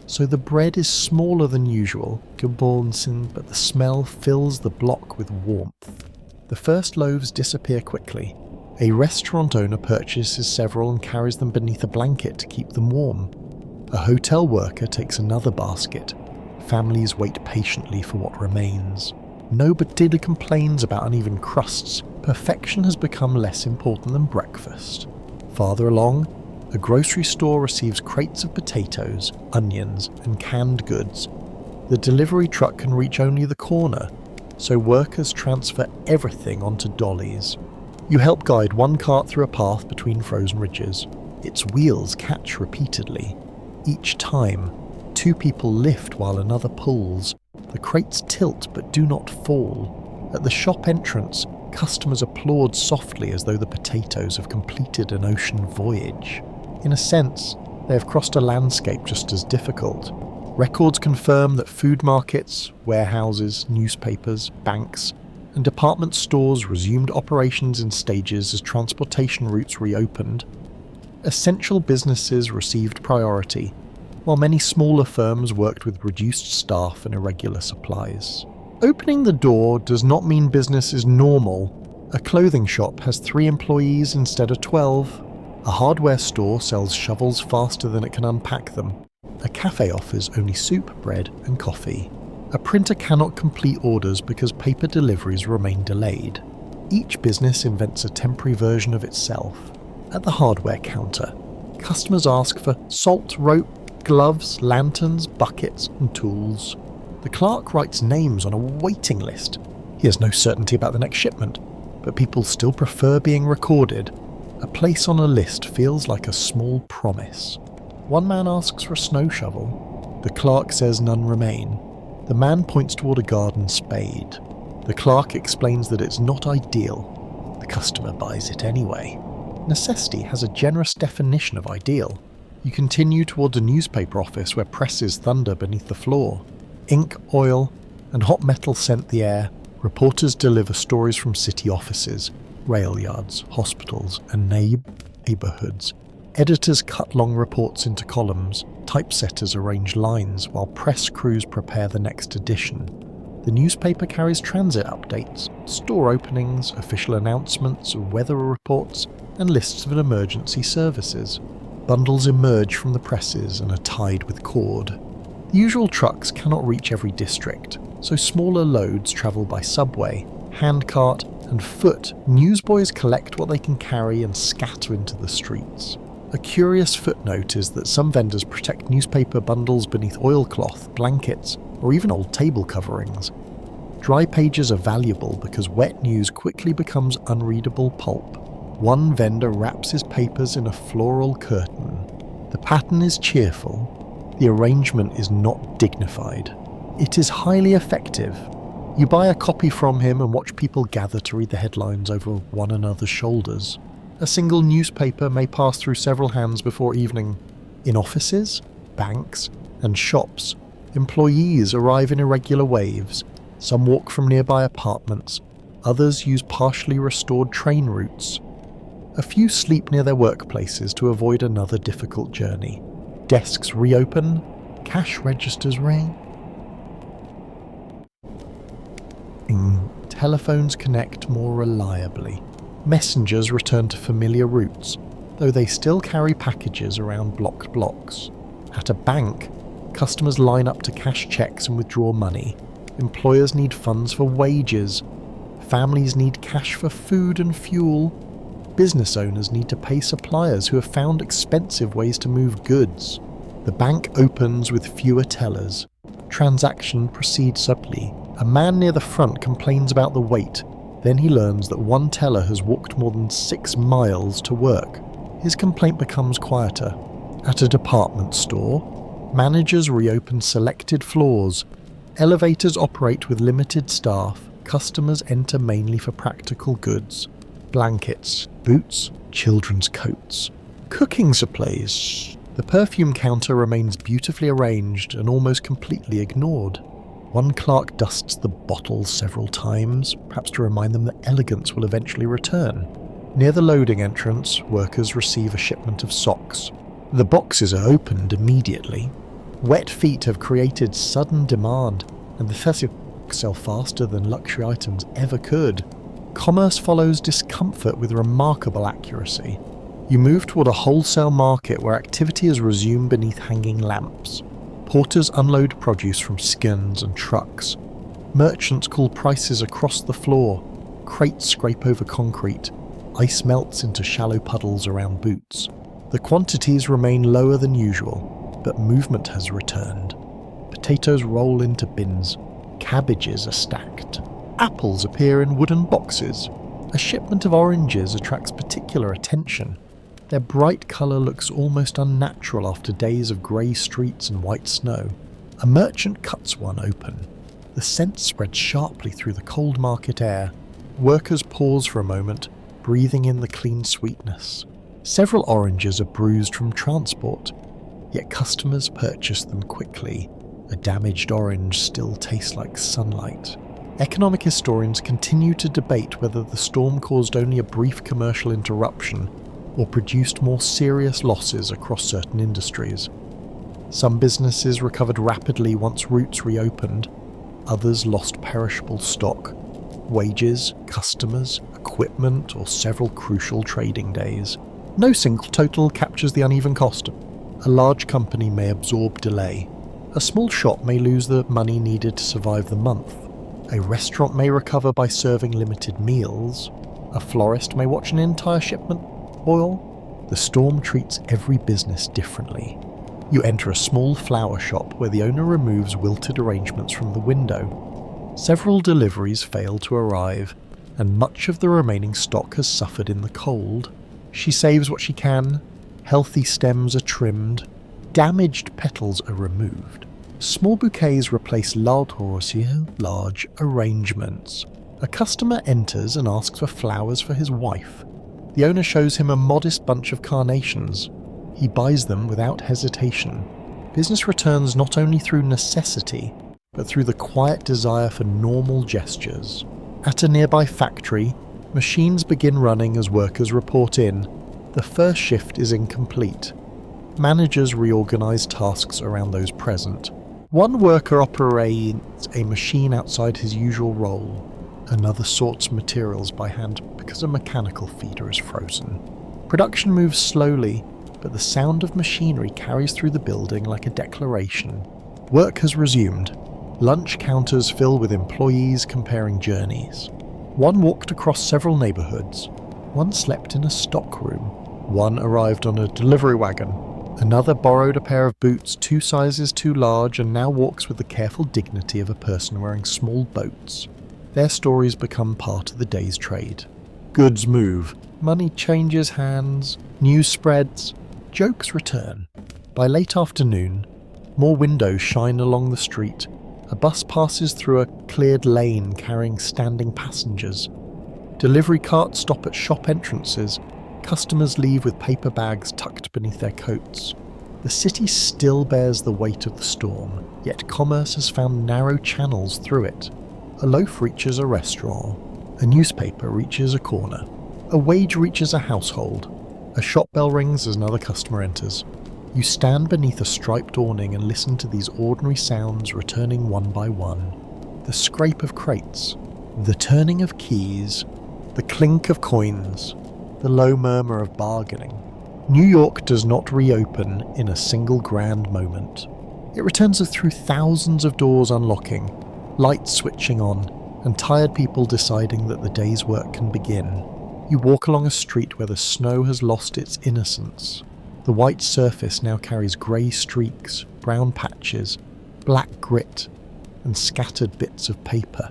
[SPEAKER 1] so the bread is smaller than usual, but the smell fills the block with warmth. The first loaves disappear quickly. A restaurant owner purchases several and carries them beneath a blanket to keep them warm. A hotel worker takes another basket. Families wait patiently for what remains. Nobody complains about uneven crusts. Perfection has become less important than breakfast. Farther along, a grocery store receives crates of potatoes, onions, and canned goods. The delivery truck can reach only the corner, so workers transfer everything onto dollies. You help guide one cart through a path between frozen ridges. Its wheels catch repeatedly. Each time, two people lift while another pulls. The crates tilt but do not fall. At the shop entrance, customers applaud softly as though the potatoes have completed an ocean voyage. In a sense, they have crossed a landscape just as difficult. Records confirm that food markets, warehouses, newspapers, banks, and department stores resumed operations in stages as transportation routes reopened. Essential businesses received priority, while many smaller firms worked with reduced staff and irregular supplies. Opening the door does not mean business is normal. A clothing shop has 3 employees instead of 12. A hardware store sells shovels faster than it can unpack them. A cafe offers only soup, bread, and coffee. A printer cannot complete orders because paper deliveries remain delayed. Each business invents a temporary version of itself. At the hardware counter, customers ask for salt, rope, gloves, lanterns, buckets, and tools. The clerk writes names on a waiting list. He has no certainty about the next shipment, but people still prefer being recorded. A place on a list feels like a small promise. One man asks for a snow shovel. The clerk says none remain. The man points toward a garden spade. The clerk explains that it's not ideal. The customer buys it anyway. Necessity has a generous definition of ideal. You continue towards a newspaper office where presses thunder beneath the floor. Ink, oil, and hot metal scent the air. Reporters deliver stories from city offices, rail yards, hospitals, and neighborhoods. Editors cut long reports into columns. Typesetters arrange lines while press crews prepare the next edition. The newspaper carries transit updates, store openings, official announcements, weather reports, and lists of emergency services. Bundles emerge from the presses and are tied with cord. The usual trucks cannot reach every district, so smaller loads travel by subway, handcart, and foot. Newsboys collect what they can carry and scatter into the streets. A curious footnote is that some vendors protect newspaper bundles beneath oilcloth, blankets, or even old table coverings. Dry pages are valuable because wet news quickly becomes unreadable pulp. One vendor wraps his papers in a floral curtain. The pattern is cheerful. The arrangement is not dignified. It is highly effective. You buy a copy from him and watch people gather to read the headlines over one another's shoulders. A single newspaper may pass through several hands before evening. In offices, banks, and shops, employees arrive in irregular waves. Some walk from nearby apartments, others use partially restored train routes. A few sleep near their workplaces to avoid another difficult journey. Desks reopen, cash registers ring. Telephones connect more reliably. Messengers return to familiar routes, though they still carry packages around blocked blocks. At a bank, customers line up to cash checks and withdraw money. Employers need funds for wages. Families need cash for food and fuel. Business owners need to pay suppliers who have found expensive ways to move goods. The bank opens with fewer tellers. Transaction proceeds subtly. A man near the front complains about the wait. Then he learns that one teller has walked more than 6 miles to work. His complaint becomes quieter. At a department store, managers reopen selected floors. Elevators operate with limited staff. Customers enter mainly for practical goods. Blankets, boots, children's coats. Cooking supplies. The perfume counter remains beautifully arranged and almost completely ignored. One clerk dusts the bottles several times, perhaps to remind them that elegance will eventually return. Near the loading entrance, workers receive a shipment of socks. The boxes are opened immediately. Wet feet have created sudden demand, and the festival sell faster than luxury items ever could. Commerce follows discomfort with remarkable accuracy. You move toward a wholesale market where activity is resumed beneath hanging lamps. Porters unload produce from skins and trucks. Merchants call prices across the floor. Crates scrape over concrete. Ice melts into shallow puddles around boots. The quantities remain lower than usual, but movement has returned. Potatoes roll into bins. Cabbages are stacked. Apples appear in wooden boxes. A shipment of oranges attracts particular attention. Their bright colour looks almost unnatural after days of grey streets and white snow. A merchant cuts one open. The scent spreads sharply through the cold market air. Workers pause for a moment, breathing in the clean sweetness. Several oranges are bruised from transport, yet customers purchase them quickly. A damaged orange still tastes like sunlight. Economic historians continue to debate whether the storm caused only a brief commercial interruption or produced more serious losses across certain industries. Some businesses recovered rapidly once routes reopened, others lost perishable stock, wages, customers, equipment, or several crucial trading days. No single total captures the uneven cost. A large company may absorb delay. A small shop may lose the money needed to survive the month. A restaurant may recover by serving limited meals. A florist may watch an entire shipment boil. The storm treats every business differently. You enter a small flower shop where the owner removes wilted arrangements from the window. Several deliveries fail to arrive, and much of the remaining stock has suffered in the cold. She saves what she can. Healthy stems are trimmed. Damaged petals are removed. Small bouquets replace large arrangements. A customer enters and asks for flowers for his wife. The owner shows him a modest bunch of carnations. He buys them without hesitation. Business returns not only through necessity, but through the quiet desire for normal gestures. At a nearby factory, machines begin running as workers report in. The first shift is incomplete. Managers reorganize tasks around those present. One worker operates a machine outside his usual role. Another sorts materials by hand because a mechanical feeder is frozen. Production moves slowly, but the sound of machinery carries through the building like a declaration. Work has resumed. Lunch counters fill with employees comparing journeys. One walked across several neighbourhoods. One slept in a stock room. One arrived on a delivery wagon. Another borrowed a pair of boots 2 sizes too large and now walks with the careful dignity of a person wearing small boats. Their stories become part of the day's trade. Goods move, money changes hands, news spreads, jokes return. By late afternoon, more windows shine along the street. A bus passes through a cleared lane carrying standing passengers. Delivery carts stop at shop entrances. Customers leave with paper bags tucked beneath their coats. The city still bears the weight of the storm, yet commerce has found narrow channels through it. A loaf reaches a restaurant. A newspaper reaches a corner. A wage reaches a household. A shop bell rings as another customer enters. You stand beneath a striped awning and listen to these ordinary sounds returning one by one. The scrape of crates, the turning of keys, the clink of coins, the low murmur of bargaining. New York does not reopen in a single grand moment. It returns through thousands of doors unlocking, lights switching on, and tired people deciding that the day's work can begin. You walk along a street where the snow has lost its innocence. The white surface now carries grey streaks, brown patches, black grit, and scattered bits of paper.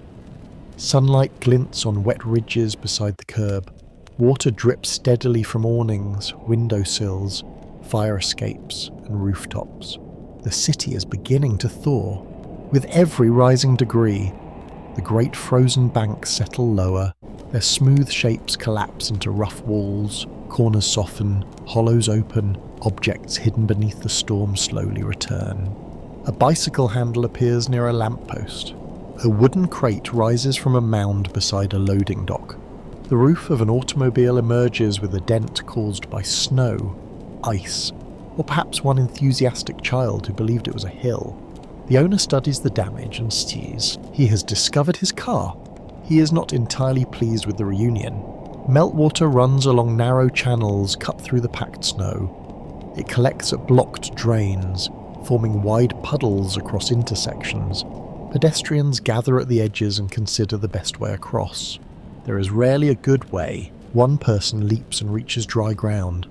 [SPEAKER 1] Sunlight glints on wet ridges beside the curb. Water drips steadily from awnings, windowsills, fire escapes, and rooftops. The city is beginning to thaw. With every rising degree, the great frozen banks settle lower. Their smooth shapes collapse into rough walls, corners soften, hollows open, objects hidden beneath the storm slowly return. A bicycle handle appears near a lamppost. A wooden crate rises from a mound beside a loading dock. The roof of an automobile emerges with a dent caused by snow, ice, or perhaps one enthusiastic child who believed it was a hill. The owner studies the damage and sees he has discovered his car. He is not entirely pleased with the reunion. Meltwater runs along narrow channels cut through the packed snow. It collects at blocked drains, forming wide puddles across intersections. Pedestrians gather at the edges and consider the best way across. There is rarely a good way. One person leaps and reaches dry ground.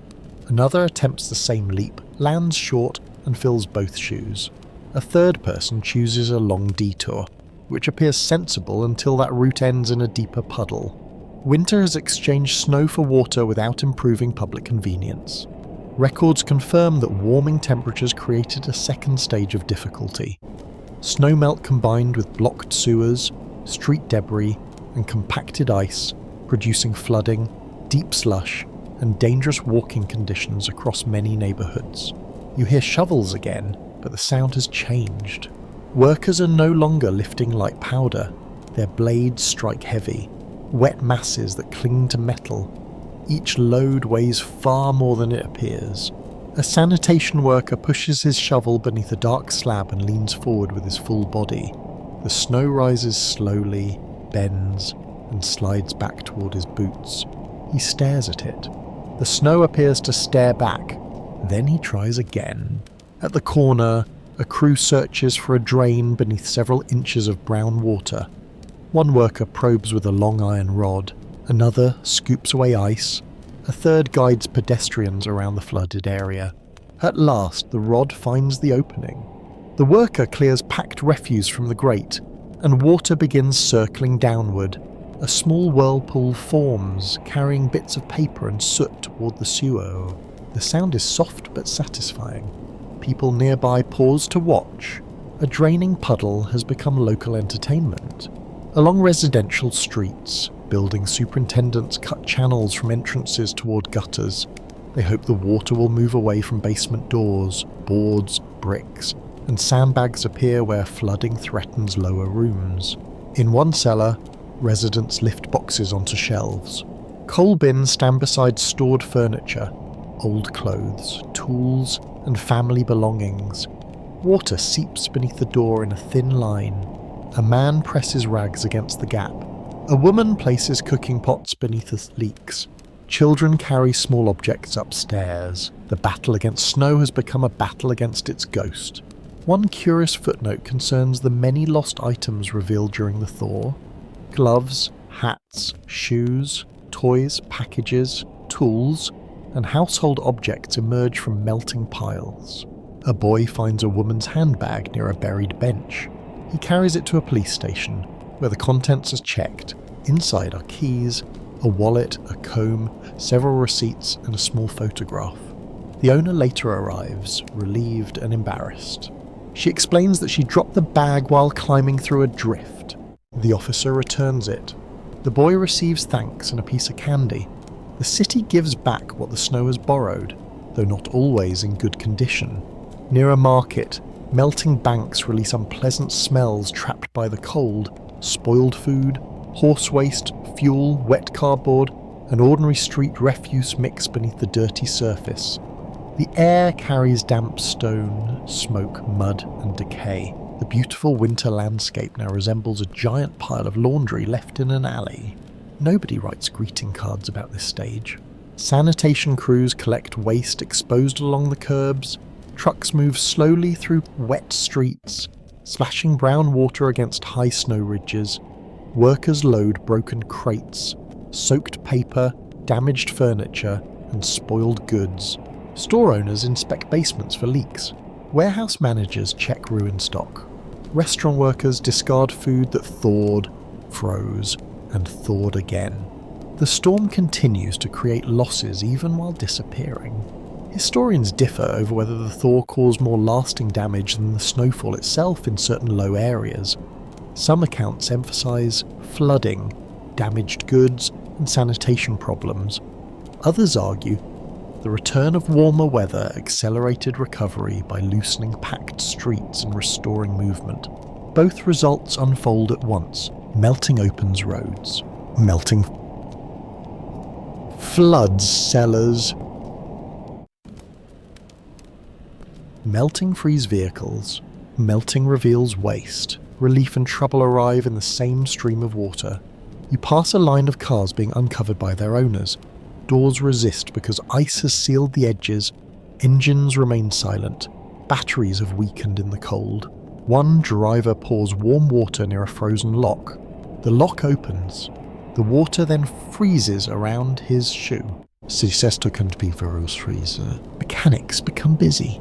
[SPEAKER 1] Another attempts the same leap, lands short, and fills both shoes. A third person chooses a long detour, which appears sensible until that route ends in a deeper puddle. Winter has exchanged snow for water without improving public convenience. Records confirm that warming temperatures created a second stage of difficulty. Snowmelt combined with blocked sewers, street debris, and compacted ice, producing flooding, deep slush, and dangerous walking conditions across many neighborhoods. You hear shovels again, but the sound has changed. Workers are no longer lifting light powder. Their blades strike heavy, wet masses that cling to metal. Each load weighs far more than it appears. A sanitation worker pushes his shovel beneath a dark slab and leans forward with his full body. The snow rises slowly, bends, and slides back toward his boots. He stares at it. The snow appears to stare back. Then he tries again. At the corner, a crew searches for a drain beneath several inches of brown water. One worker probes with a long iron rod. Another scoops away ice. A third guides pedestrians around the flooded area. At last, the rod finds the opening. The worker clears packed refuse from the grate, and water begins circling downward. A small whirlpool forms, carrying bits of paper and soot toward the sewer. The sound is soft but satisfying. People nearby pause to watch. A draining puddle has become local entertainment. Along residential streets, building superintendents cut channels from entrances toward gutters. They hope the water will move away from basement doors, boards, bricks, and sandbags appear where flooding threatens lower rooms. In one cellar, residents lift boxes onto shelves. Coal bins stand beside stored furniture, old clothes, tools, and family belongings. Water seeps beneath the door in a thin line. A man presses rags against the gap. A woman places cooking pots beneath the leaks. Children carry small objects upstairs. The battle against snow has become a battle against its ghost. One curious footnote concerns the many lost items revealed during the thaw. Gloves, hats, shoes, toys, packages, tools, and household objects emerge from melting piles. A boy finds a woman's handbag near a buried bench. He carries it to a police station, where the contents are checked. Inside are keys, a wallet, a comb, several receipts, and a small photograph. The owner later arrives, relieved and embarrassed. She explains that she dropped the bag while climbing through a drift. The officer returns it. The boy receives thanks and a piece of candy. The city gives back what the snow has borrowed, though not always in good condition. Near a market, melting banks release unpleasant smells trapped by the cold. Spoiled food, horse waste, fuel, wet cardboard, and ordinary street refuse mix beneath the dirty surface. The air carries damp stone, smoke, mud, and decay. The beautiful winter landscape now resembles a giant pile of laundry left in an alley. Nobody writes greeting cards about this stage. Sanitation crews collect waste exposed along the curbs. Trucks move slowly through wet streets, splashing brown water against high snow ridges. Workers load broken crates, soaked paper, damaged furniture, and spoiled goods. Store owners inspect basements for leaks. Warehouse managers check ruined stock. Restaurant workers discard food that thawed, froze, and thawed again. The storm continues to create losses even while disappearing. Historians differ over whether the thaw caused more lasting damage than the snowfall itself in certain low areas. Some accounts emphasize flooding, damaged goods, and sanitation problems. Others argue the return of warmer weather accelerated recovery by loosening packed streets and restoring movement. Both results unfold at once. Melting opens roads. Melting floods cellars. Melting frees vehicles. Melting reveals waste. Relief and trouble arrive in the same stream of water. You pass a line of cars being uncovered by their owners. Doors resist because ice has sealed the edges. Engines remain silent. Batteries have weakened in the cold. One driver pours warm water near a frozen lock. The lock opens. The water then freezes around his shoe. Sister can't be Vero's freezer. Mechanics become busy.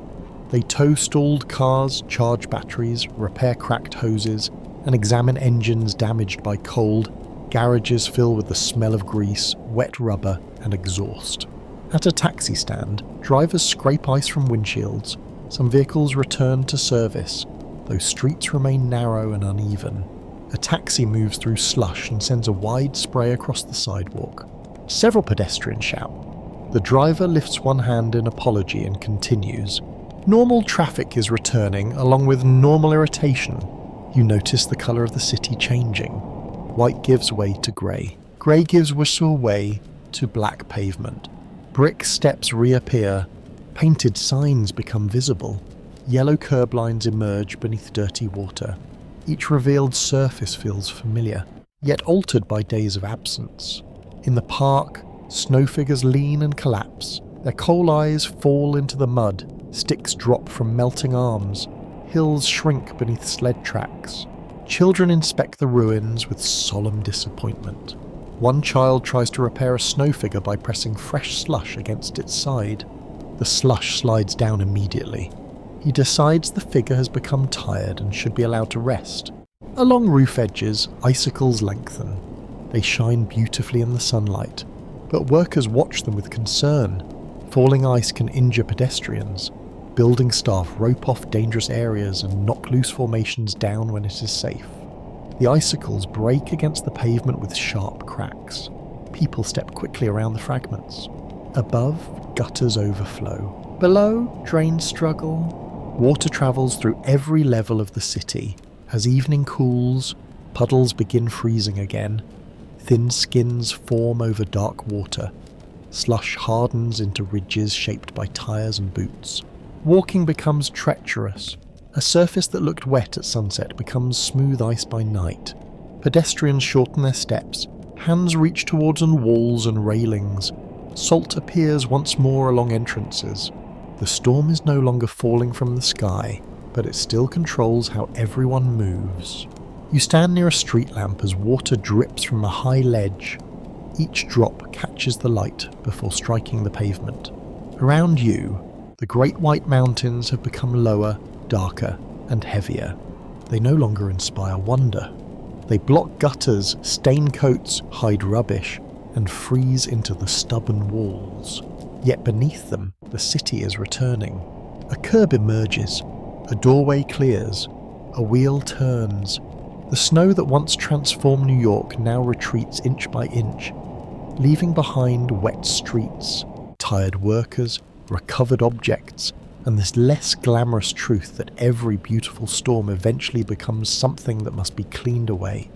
[SPEAKER 1] They tow stalled cars, charge batteries, repair cracked hoses, and examine engines damaged by cold. Garages fill with the smell of grease, wet rubber, and exhaust. At a taxi stand, drivers scrape ice from windshields. Some vehicles return to service, though streets remain narrow and uneven. A taxi moves through slush and sends a wide spray across the sidewalk. Several pedestrians shout. The driver lifts one hand in apology and continues. Normal traffic is returning, along with normal irritation. You notice the colour of the city changing. White gives way to grey. Grey gives way to black pavement. Brick steps reappear. Painted signs become visible. Yellow curb lines emerge beneath dirty water. Each revealed surface feels familiar, yet altered by days of absence. In the park, snow figures lean and collapse. Their coal eyes fall into the mud. Sticks drop from melting arms. Hills shrink beneath sled tracks. Children inspect the ruins with solemn disappointment. One child tries to repair a snow figure by pressing fresh slush against its side. The slush slides down immediately. He decides the figure has become tired and should be allowed to rest. Along roof edges, icicles lengthen. They shine beautifully in the sunlight, but workers watch them with concern. Falling ice can injure pedestrians. Building staff rope off dangerous areas and knock loose formations down when it is safe. The icicles break against the pavement with sharp cracks. People step quickly around the fragments. Above, gutters overflow. Below, drains struggle. Water travels through every level of the city. As evening cools, puddles begin freezing again. Thin skins form over dark water. Slush hardens into ridges shaped by tires and boots. Walking becomes treacherous. A surface that looked wet at sunset becomes smooth ice by night. Pedestrians shorten their steps. Hands reach towards walls and railings. Salt appears once more along entrances. The storm is no longer falling from the sky, but it still controls how everyone moves. You stand near a street lamp as water drips from a high ledge. Each drop catches the light before striking the pavement. Around you, the Great White Mountains have become lower, darker, and heavier. They no longer inspire wonder. They block gutters, stain coats, hide rubbish, and freeze into the stubborn walls. Yet beneath them, the city is returning. A curb emerges, a doorway clears, a wheel turns. The snow that once transformed New York now retreats inch by inch, leaving behind wet streets, tired workers, recovered objects, and this less glamorous truth that every beautiful storm eventually becomes something that must be cleaned away.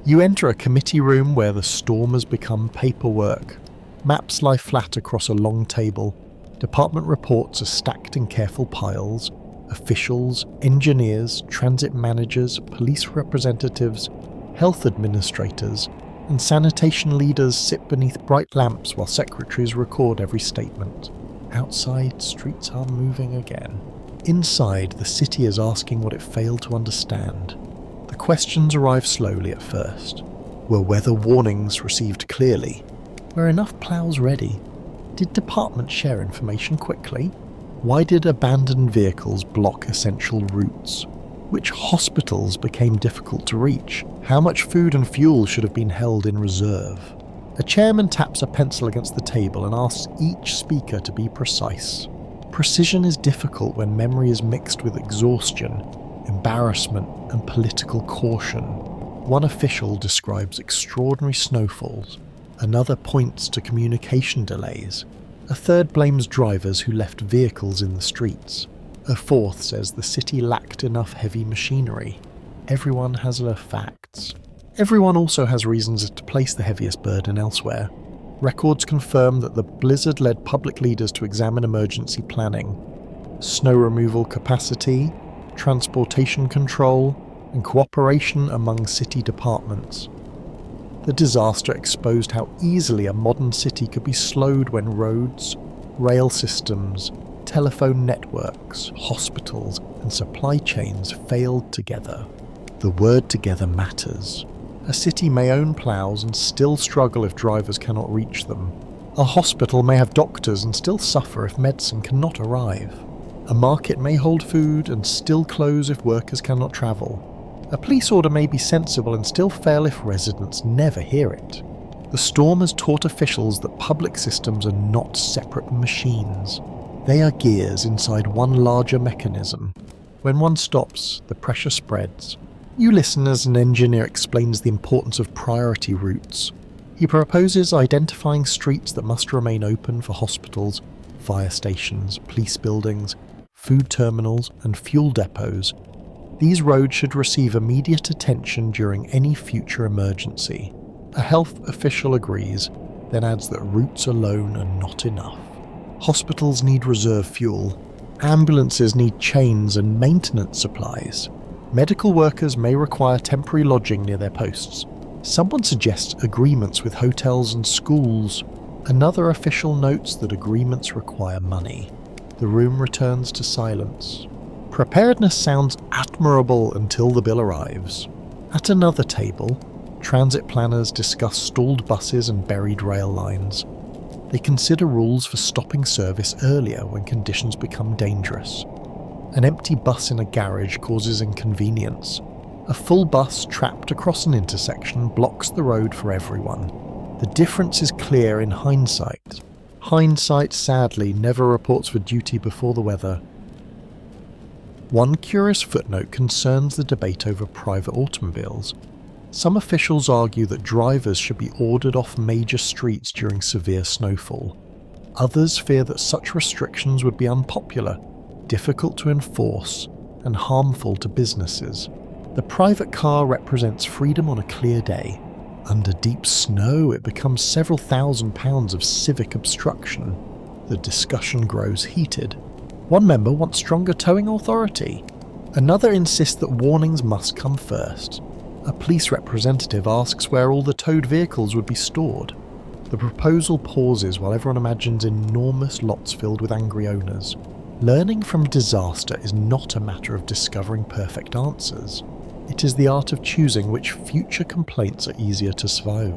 [SPEAKER 1] You enter a committee room where the storm has become paperwork. Maps lie flat across a long table. Department reports are stacked in careful piles. Officials, engineers, transit managers, police representatives, health administrators, and sanitation leaders sit beneath bright lamps while secretaries record every statement. Outside, streets are moving again. Inside, the city is asking what it failed to understand. The questions arrive slowly at first. Were weather warnings received clearly? Were enough plows ready? Did departments share information quickly? Why did abandoned vehicles block essential routes? Which hospitals became difficult to reach? How much food and fuel should have been held in reserve? A chairman taps a pencil against the table and asks each speaker to be precise. Precision is difficult when memory is mixed with exhaustion, embarrassment, and political caution. One official describes extraordinary snowfalls. Another points to communication delays. A third blames drivers who left vehicles in the streets. A fourth says the city lacked enough heavy machinery. Everyone has their facts. Everyone also has reasons to place the heaviest burden elsewhere. Records confirm that the blizzard led public leaders to examine emergency planning, snow removal capacity, transportation control, and cooperation among city departments. The disaster exposed how easily a modern city could be slowed when roads, rail systems, telephone networks, hospitals, and supply chains failed together. The word together matters. A city may own plows and still struggle if drivers cannot reach them. A hospital may have doctors and still suffer if medicine cannot arrive. A market may hold food and still close if workers cannot travel. A police order may be sensible and still fail if residents never hear it. The storm has taught officials that public systems are not separate machines. They are gears inside one larger mechanism. When one stops, the pressure spreads. You listen as an engineer explains the importance of priority routes. He proposes identifying streets that must remain open for hospitals, fire stations, police buildings, food terminals, and fuel depots. These roads should receive immediate attention during any future emergency. A health official agrees, then adds that routes alone are not enough. Hospitals need reserve fuel. Ambulances need chains and maintenance supplies. Medical workers may require temporary lodging near their posts. Someone suggests agreements with hotels and schools. Another official notes that agreements require money. The room returns to silence. Preparedness sounds admirable until the bill arrives. At another table, transit planners discuss stalled buses and buried rail lines. They consider rules for stopping service earlier when conditions become dangerous. An empty bus in a garage causes inconvenience. A full bus trapped across an intersection blocks the road for everyone. The difference is clear in hindsight. Hindsight, sadly, never reports for duty before the weather. One curious footnote concerns the debate over private automobiles. Some officials argue that drivers should be ordered off major streets during severe snowfall. Others fear that such restrictions would be unpopular, difficult to enforce, and harmful to businesses. The private car represents freedom on a clear day. Under deep snow, it becomes several £1,000s of civic obstruction. The discussion grows heated. One member wants stronger towing authority. Another insists that warnings must come first. A police representative asks where all the towed vehicles would be stored. The proposal pauses while everyone imagines enormous lots filled with angry owners. Learning from disaster is not a matter of discovering perfect answers. It is the art of choosing which future complaints are easier to survive.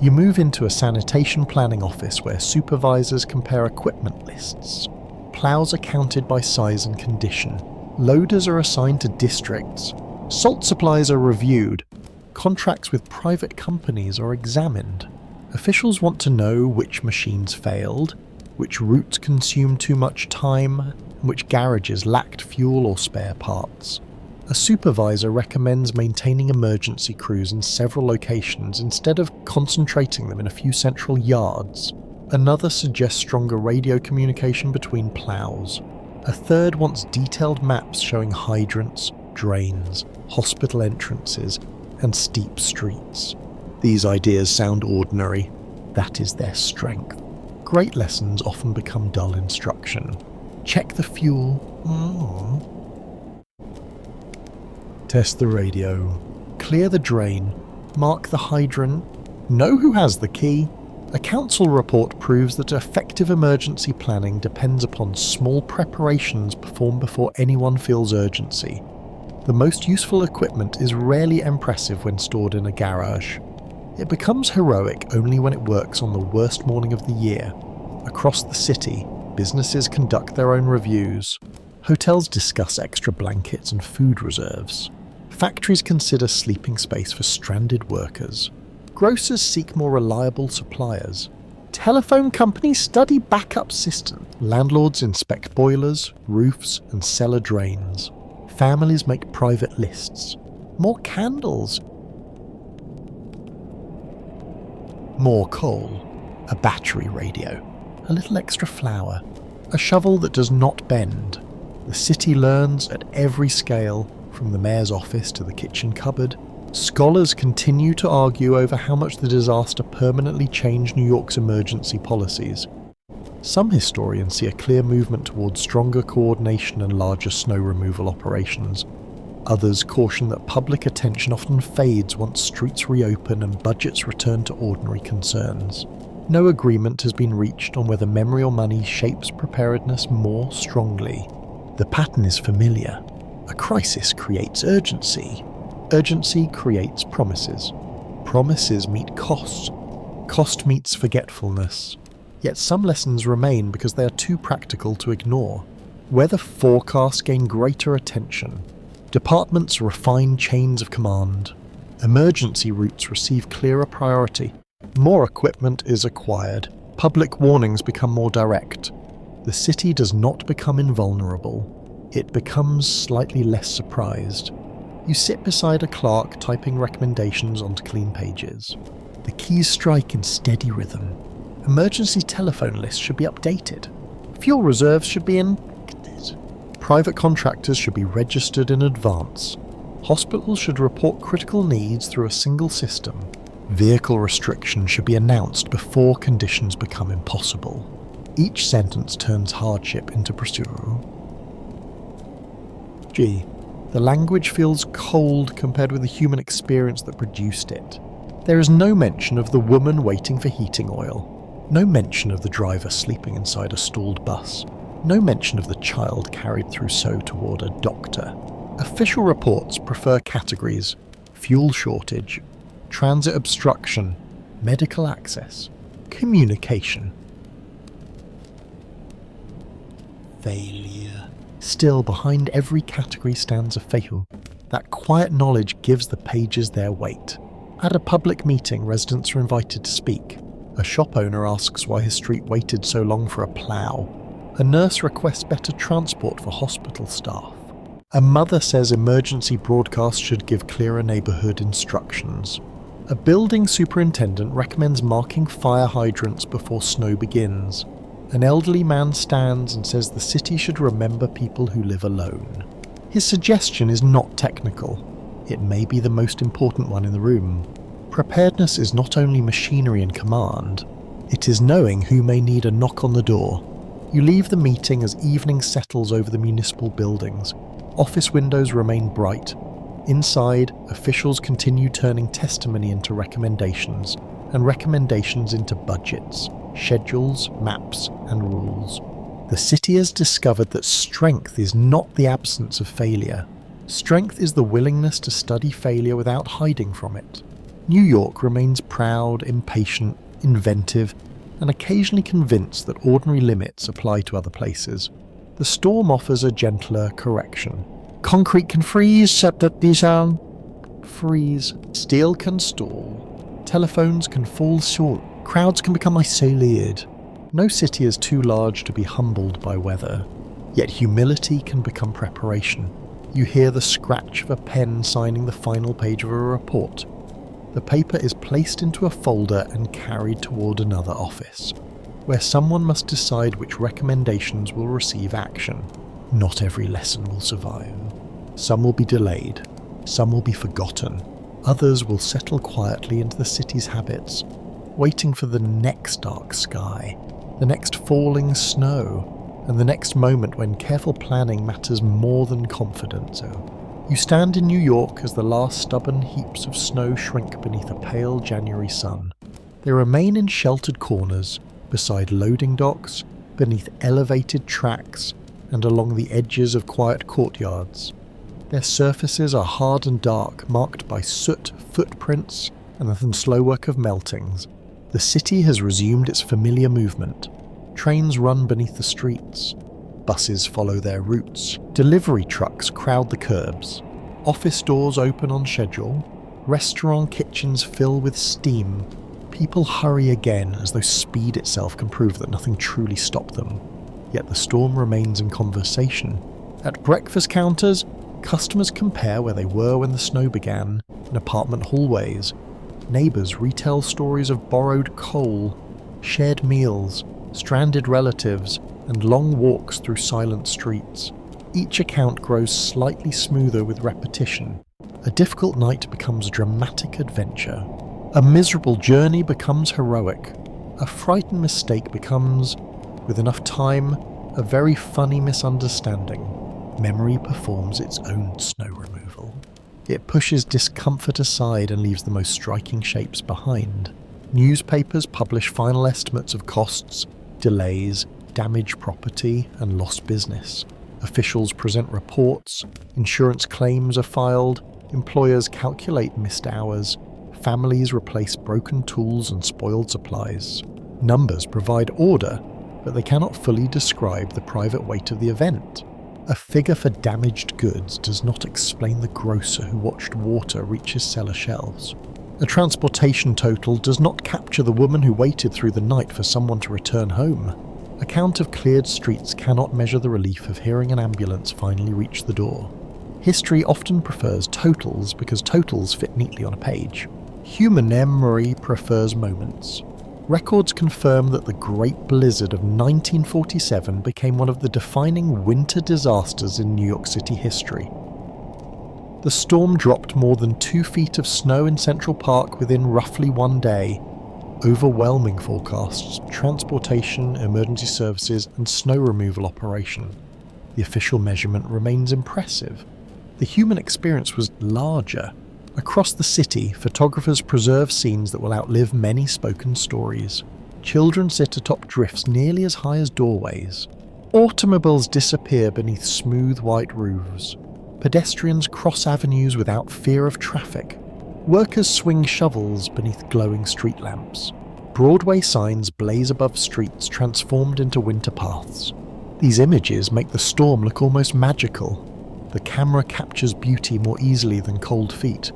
[SPEAKER 1] You move into a sanitation planning office where supervisors compare equipment lists. Ploughs are counted by size and condition. Loaders are assigned to districts. Salt supplies are reviewed. Contracts with private companies are examined. Officials want to know which machines failed, which routes consumed too much time, and which garages lacked fuel or spare parts. A supervisor recommends maintaining emergency crews in several locations instead of concentrating them in a few central yards. Another suggests stronger radio communication between ploughs. A third wants detailed maps showing hydrants, drains, hospital entrances, and steep streets. These ideas sound ordinary. That is their strength. Great lessons often become dull instruction. Check the fuel. Test the radio. Clear the drain. Mark the hydrant. Know who has the key. A council report proves that effective emergency planning depends upon small preparations performed before anyone feels urgency. The most useful equipment is rarely impressive when stored in a garage. It becomes heroic only when it works on the worst morning of the year. Across the city, businesses conduct their own reviews. Hotels discuss extra blankets and food reserves. Factories consider sleeping space for stranded workers. Grocers seek more reliable suppliers. Telephone companies study backup systems. Landlords inspect boilers, roofs, and cellar drains. Families make private lists. More candles. More coal. A battery radio. A little extra flour. A shovel that does not bend. The city learns at every scale, from the mayor's office to the kitchen cupboard. Scholars continue to argue over how much the disaster permanently changed New York's emergency policies. Some historians see a clear movement towards stronger coordination and larger snow removal operations. Others caution that public attention often fades once streets reopen and budgets return to ordinary concerns. No agreement has been reached on whether memory or money shapes preparedness more strongly. The pattern is familiar. A crisis creates urgency. Urgency creates promises. Promises meet cost. Cost meets forgetfulness. Yet some lessons remain because they are too practical to ignore. Weather forecasts gain greater attention. Departments refine chains of command. Emergency routes receive clearer priority. More equipment is acquired. Public warnings become more direct. The city does not become invulnerable. It becomes slightly less surprised. You sit beside a clerk typing recommendations onto clean pages. The keys strike in steady rhythm. Emergency telephone lists should be updated. Fuel reserves should be in... Private contractors should be registered in advance. Hospitals should report critical needs through a single system. Vehicle restrictions should be announced before conditions become impossible. Each sentence turns hardship into pursuit. Gee, the language feels cold compared with the human experience that produced it. There is no mention of the woman waiting for heating oil. No mention of the driver sleeping inside a stalled bus. No mention of the child carried through snow toward a doctor. Official reports prefer categories: fuel shortage, transit obstruction, medical access, communication. Failure. Still, behind every category stands a failure. That quiet knowledge gives the pages their weight. At a public meeting, residents are invited to speak. A shop owner asks why his street waited so long for a plough. A nurse requests better transport for hospital staff. A mother says emergency broadcasts should give clearer neighbourhood instructions. A building superintendent recommends marking fire hydrants before snow begins. An elderly man stands and says the city should remember people who live alone. His suggestion is not technical. It may be the most important one in the room. Preparedness is not only machinery and command, it is knowing who may need a knock on the door. You leave the meeting as evening settles over the municipal buildings. Office windows remain bright. Inside, officials continue turning testimony into recommendations, and recommendations into budgets, schedules, maps, and rules. The city has discovered that strength is not the absence of failure. Strength is the willingness to study failure without hiding from it. New York remains proud, impatient, inventive, and occasionally convinced that ordinary limits apply to other places. The storm offers a gentler correction. Concrete can freeze, except that these freeze. Steel can stall. Telephones can fall short. Crowds can become isolated. No city is too large to be humbled by weather. Yet humility can become preparation. You hear the scratch of a pen signing the final page of a report. The paper is placed into a folder and carried toward another office, where someone must decide which recommendations will receive action. Not every lesson will survive. Some will be delayed. Some will be forgotten. Others will settle quietly into the city's habits, waiting for the next dark sky, the next falling snow, and the next moment when careful planning matters more than confidence. You stand in New York as the last stubborn heaps of snow shrink beneath a pale January sun. They remain in sheltered corners, beside loading docks, beneath elevated tracks, and along the edges of quiet courtyards. Their surfaces are hard and dark, marked by soot, footprints, and the slow work of meltings. The city has resumed its familiar movement. Trains run beneath the streets. Buses follow their routes. Delivery trucks crowd the curbs. Office doors open on schedule. Restaurant kitchens fill with steam. People hurry again, as though speed itself can prove that nothing truly stopped them. Yet the storm remains in conversation. At breakfast counters, customers compare where they were when the snow began. In apartment hallways, neighbours retell stories of borrowed coal, shared meals, stranded relatives, and long walks through silent streets. Each account grows slightly smoother with repetition. A difficult night becomes a dramatic adventure. A miserable journey becomes heroic. A frightened mistake becomes, with enough time, a very funny misunderstanding. Memory performs its own snow removal. It pushes discomfort aside and leaves the most striking shapes behind. Newspapers publish final estimates of costs, delays, damaged property, and lost business. Officials present reports, insurance claims are filed, employers calculate missed hours, families replace broken tools and spoiled supplies. Numbers provide order, but they cannot fully describe the private weight of the event. A figure for damaged goods does not explain the grocer who watched water reach his cellar shelves. A transportation total does not capture the woman who waited through the night for someone to return home. A count of cleared streets cannot measure the relief of hearing an ambulance finally reach the door. History often prefers totals because totals fit neatly on a page. Human memory prefers moments. Records confirm that the Great Blizzard of 1947 became one of the defining winter disasters in New York City history. The storm dropped more than 2 feet of snow in Central Park within roughly 1 day. Overwhelming forecasts, transportation, emergency services, and snow removal operation. The official measurement remains impressive. The human experience was larger. Across the city, photographers preserve scenes that will outlive many spoken stories. Children sit atop drifts nearly as high as doorways. Automobiles disappear beneath smooth white roofs. Pedestrians cross avenues without fear of traffic. Workers swing shovels beneath glowing street lamps. Broadway signs blaze above streets transformed into winter paths. These images make the storm look almost magical. The camera captures beauty more easily than cold feet.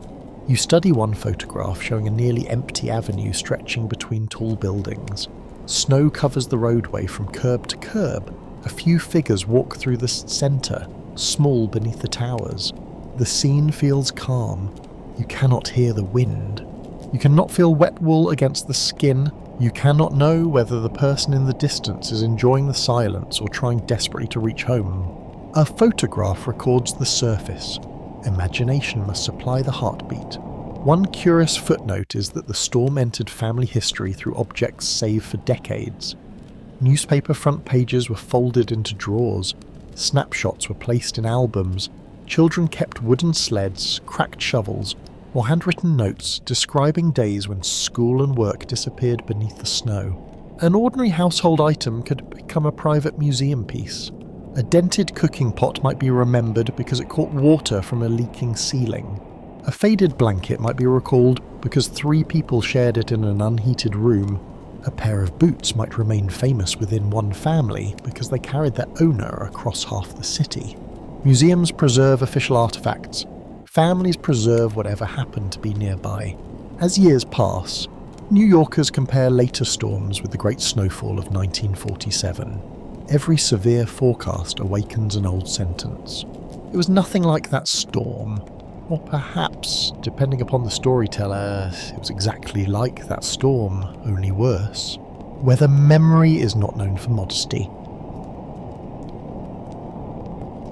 [SPEAKER 1] You study one photograph showing a nearly empty avenue stretching between tall buildings. Snow covers the roadway from curb to curb. A few figures walk through the center, small beneath the towers. The scene feels calm. You cannot hear the wind. You cannot feel wet wool against the skin. You cannot know whether the person in the distance is enjoying the silence or trying desperately to reach home. A photograph records the surface. Imagination must supply the heartbeat. One curious footnote is that the storm entered family history through objects saved for decades. Newspaper front pages were folded into drawers. Snapshots were placed in albums. Children kept wooden sleds, cracked shovels, or handwritten notes describing days when school and work disappeared beneath the snow. An ordinary household item could become a private museum piece. A dented cooking pot might be remembered because it caught water from a leaking ceiling. A faded blanket might be recalled because 3 people shared it in an unheated room. A pair of boots might remain famous within one family because they carried their owner across half the city. Museums preserve official artifacts. Families preserve whatever happened to be nearby. As years pass, New Yorkers compare later storms with the Great Snowfall of 1947. Every severe forecast awakens an old sentence. It was nothing like that storm. Or perhaps, depending upon the storyteller, it was exactly like that storm, only worse. Whether memory is not known for modesty.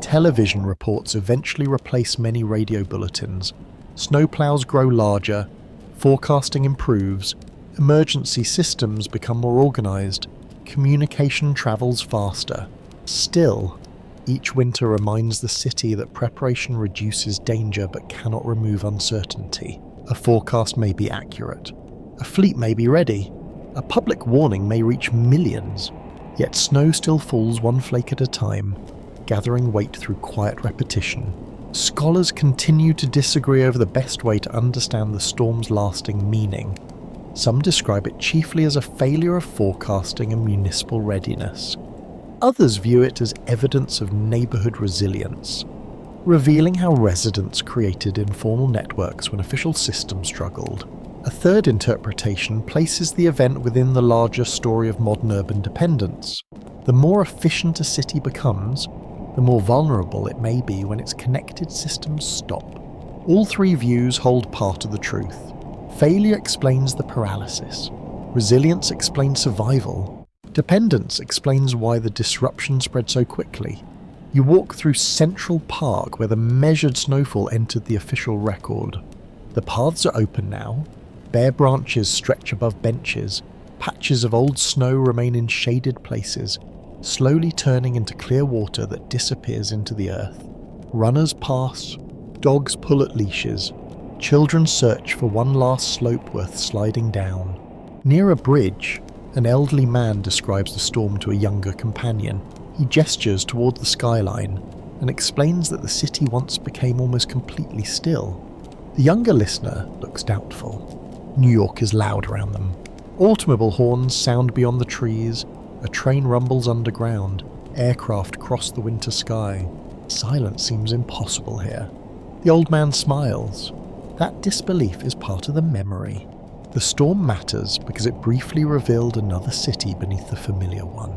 [SPEAKER 1] Television reports eventually replace many radio bulletins. Snowplows grow larger, forecasting improves, emergency systems become more organised, communication travels faster. Still, each winter reminds the city that preparation reduces danger but cannot remove uncertainty. A forecast may be accurate. A fleet may be ready. A public warning may reach millions. Yet snow still falls one flake at a time, gathering weight through quiet repetition. Scholars continue to disagree over the best way to understand the storm's lasting meaning. Some describe it chiefly as a failure of forecasting and municipal readiness. Others view it as evidence of neighbourhood resilience, revealing how residents created informal networks when official systems struggled. A third interpretation places the event within the larger story of modern urban dependence. The more efficient a city becomes, the more vulnerable it may be when its connected systems stop. All 3 views hold part of the truth. Failure explains the paralysis. Resilience explains survival. Dependence explains why the disruption spread so quickly. You walk through Central Park where the measured snowfall entered the official record. The paths are open now. Bare branches stretch above benches. Patches of old snow remain in shaded places, slowly turning into clear water that disappears into the earth. Runners pass. Dogs pull at leashes. Children search for one last slope worth sliding down. Near a bridge, an elderly man describes the storm to a younger companion. He gestures toward the skyline and explains that the city once became almost completely still. The younger listener looks doubtful. New York is loud around them. Automobile horns sound beyond the trees. A train rumbles underground. Aircraft cross the winter sky. Silence seems impossible here. The old man smiles. That disbelief is part of the memory. The storm matters because it briefly revealed another city beneath the familiar one.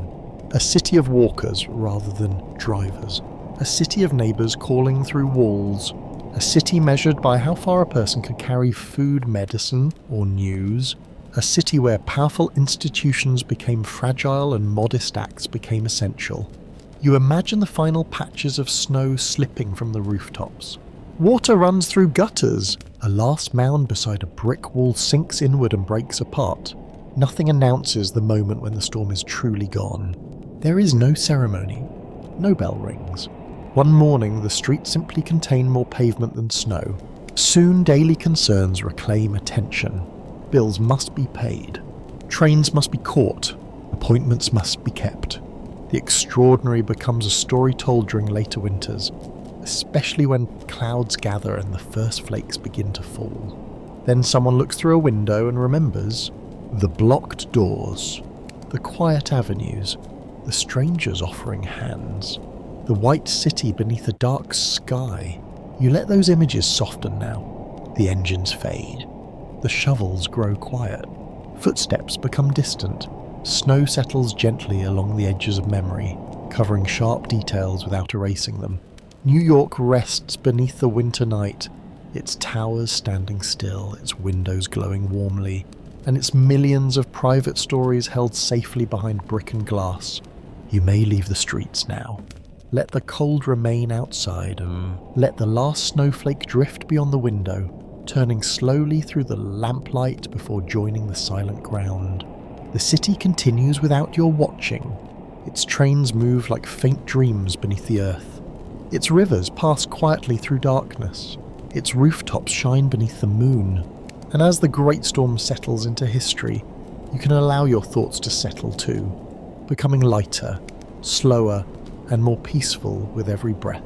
[SPEAKER 1] A city of walkers rather than drivers. A city of neighbours calling through walls. A city measured by how far a person could carry food, medicine, or news. A city where powerful institutions became fragile and modest acts became essential. You imagine the final patches of snow slipping from the rooftops. Water runs through gutters. A last mound beside a brick wall sinks inward and breaks apart. Nothing announces the moment when the storm is truly gone. There is no ceremony. No bell rings. One morning, the streets simply contain more pavement than snow. Soon, daily concerns reclaim attention. Bills must be paid. Trains must be caught. Appointments must be kept. The extraordinary becomes a story told during later winters, especially when clouds gather and the first flakes begin to fall. Then someone looks through a window and remembers the blocked doors, the quiet avenues, the strangers offering hands, the white city beneath a dark sky. You let those images soften now. The engines fade. The shovels grow quiet. Footsteps become distant. Snow settles gently along the edges of memory, covering sharp details without erasing them. New York rests beneath the winter night, its towers standing still, its windows glowing warmly, and its millions of private stories held safely behind brick and glass. You may leave the streets now. Let the cold remain outside. Let the last snowflake drift beyond the window, turning slowly through the lamplight before joining the silent ground. The city continues without your watching. Its trains move like faint dreams beneath the earth. Its rivers pass quietly through darkness. Its rooftops shine beneath the moon. And as the great storm settles into history, you can allow your thoughts to settle too, becoming lighter, slower, and more peaceful with every breath.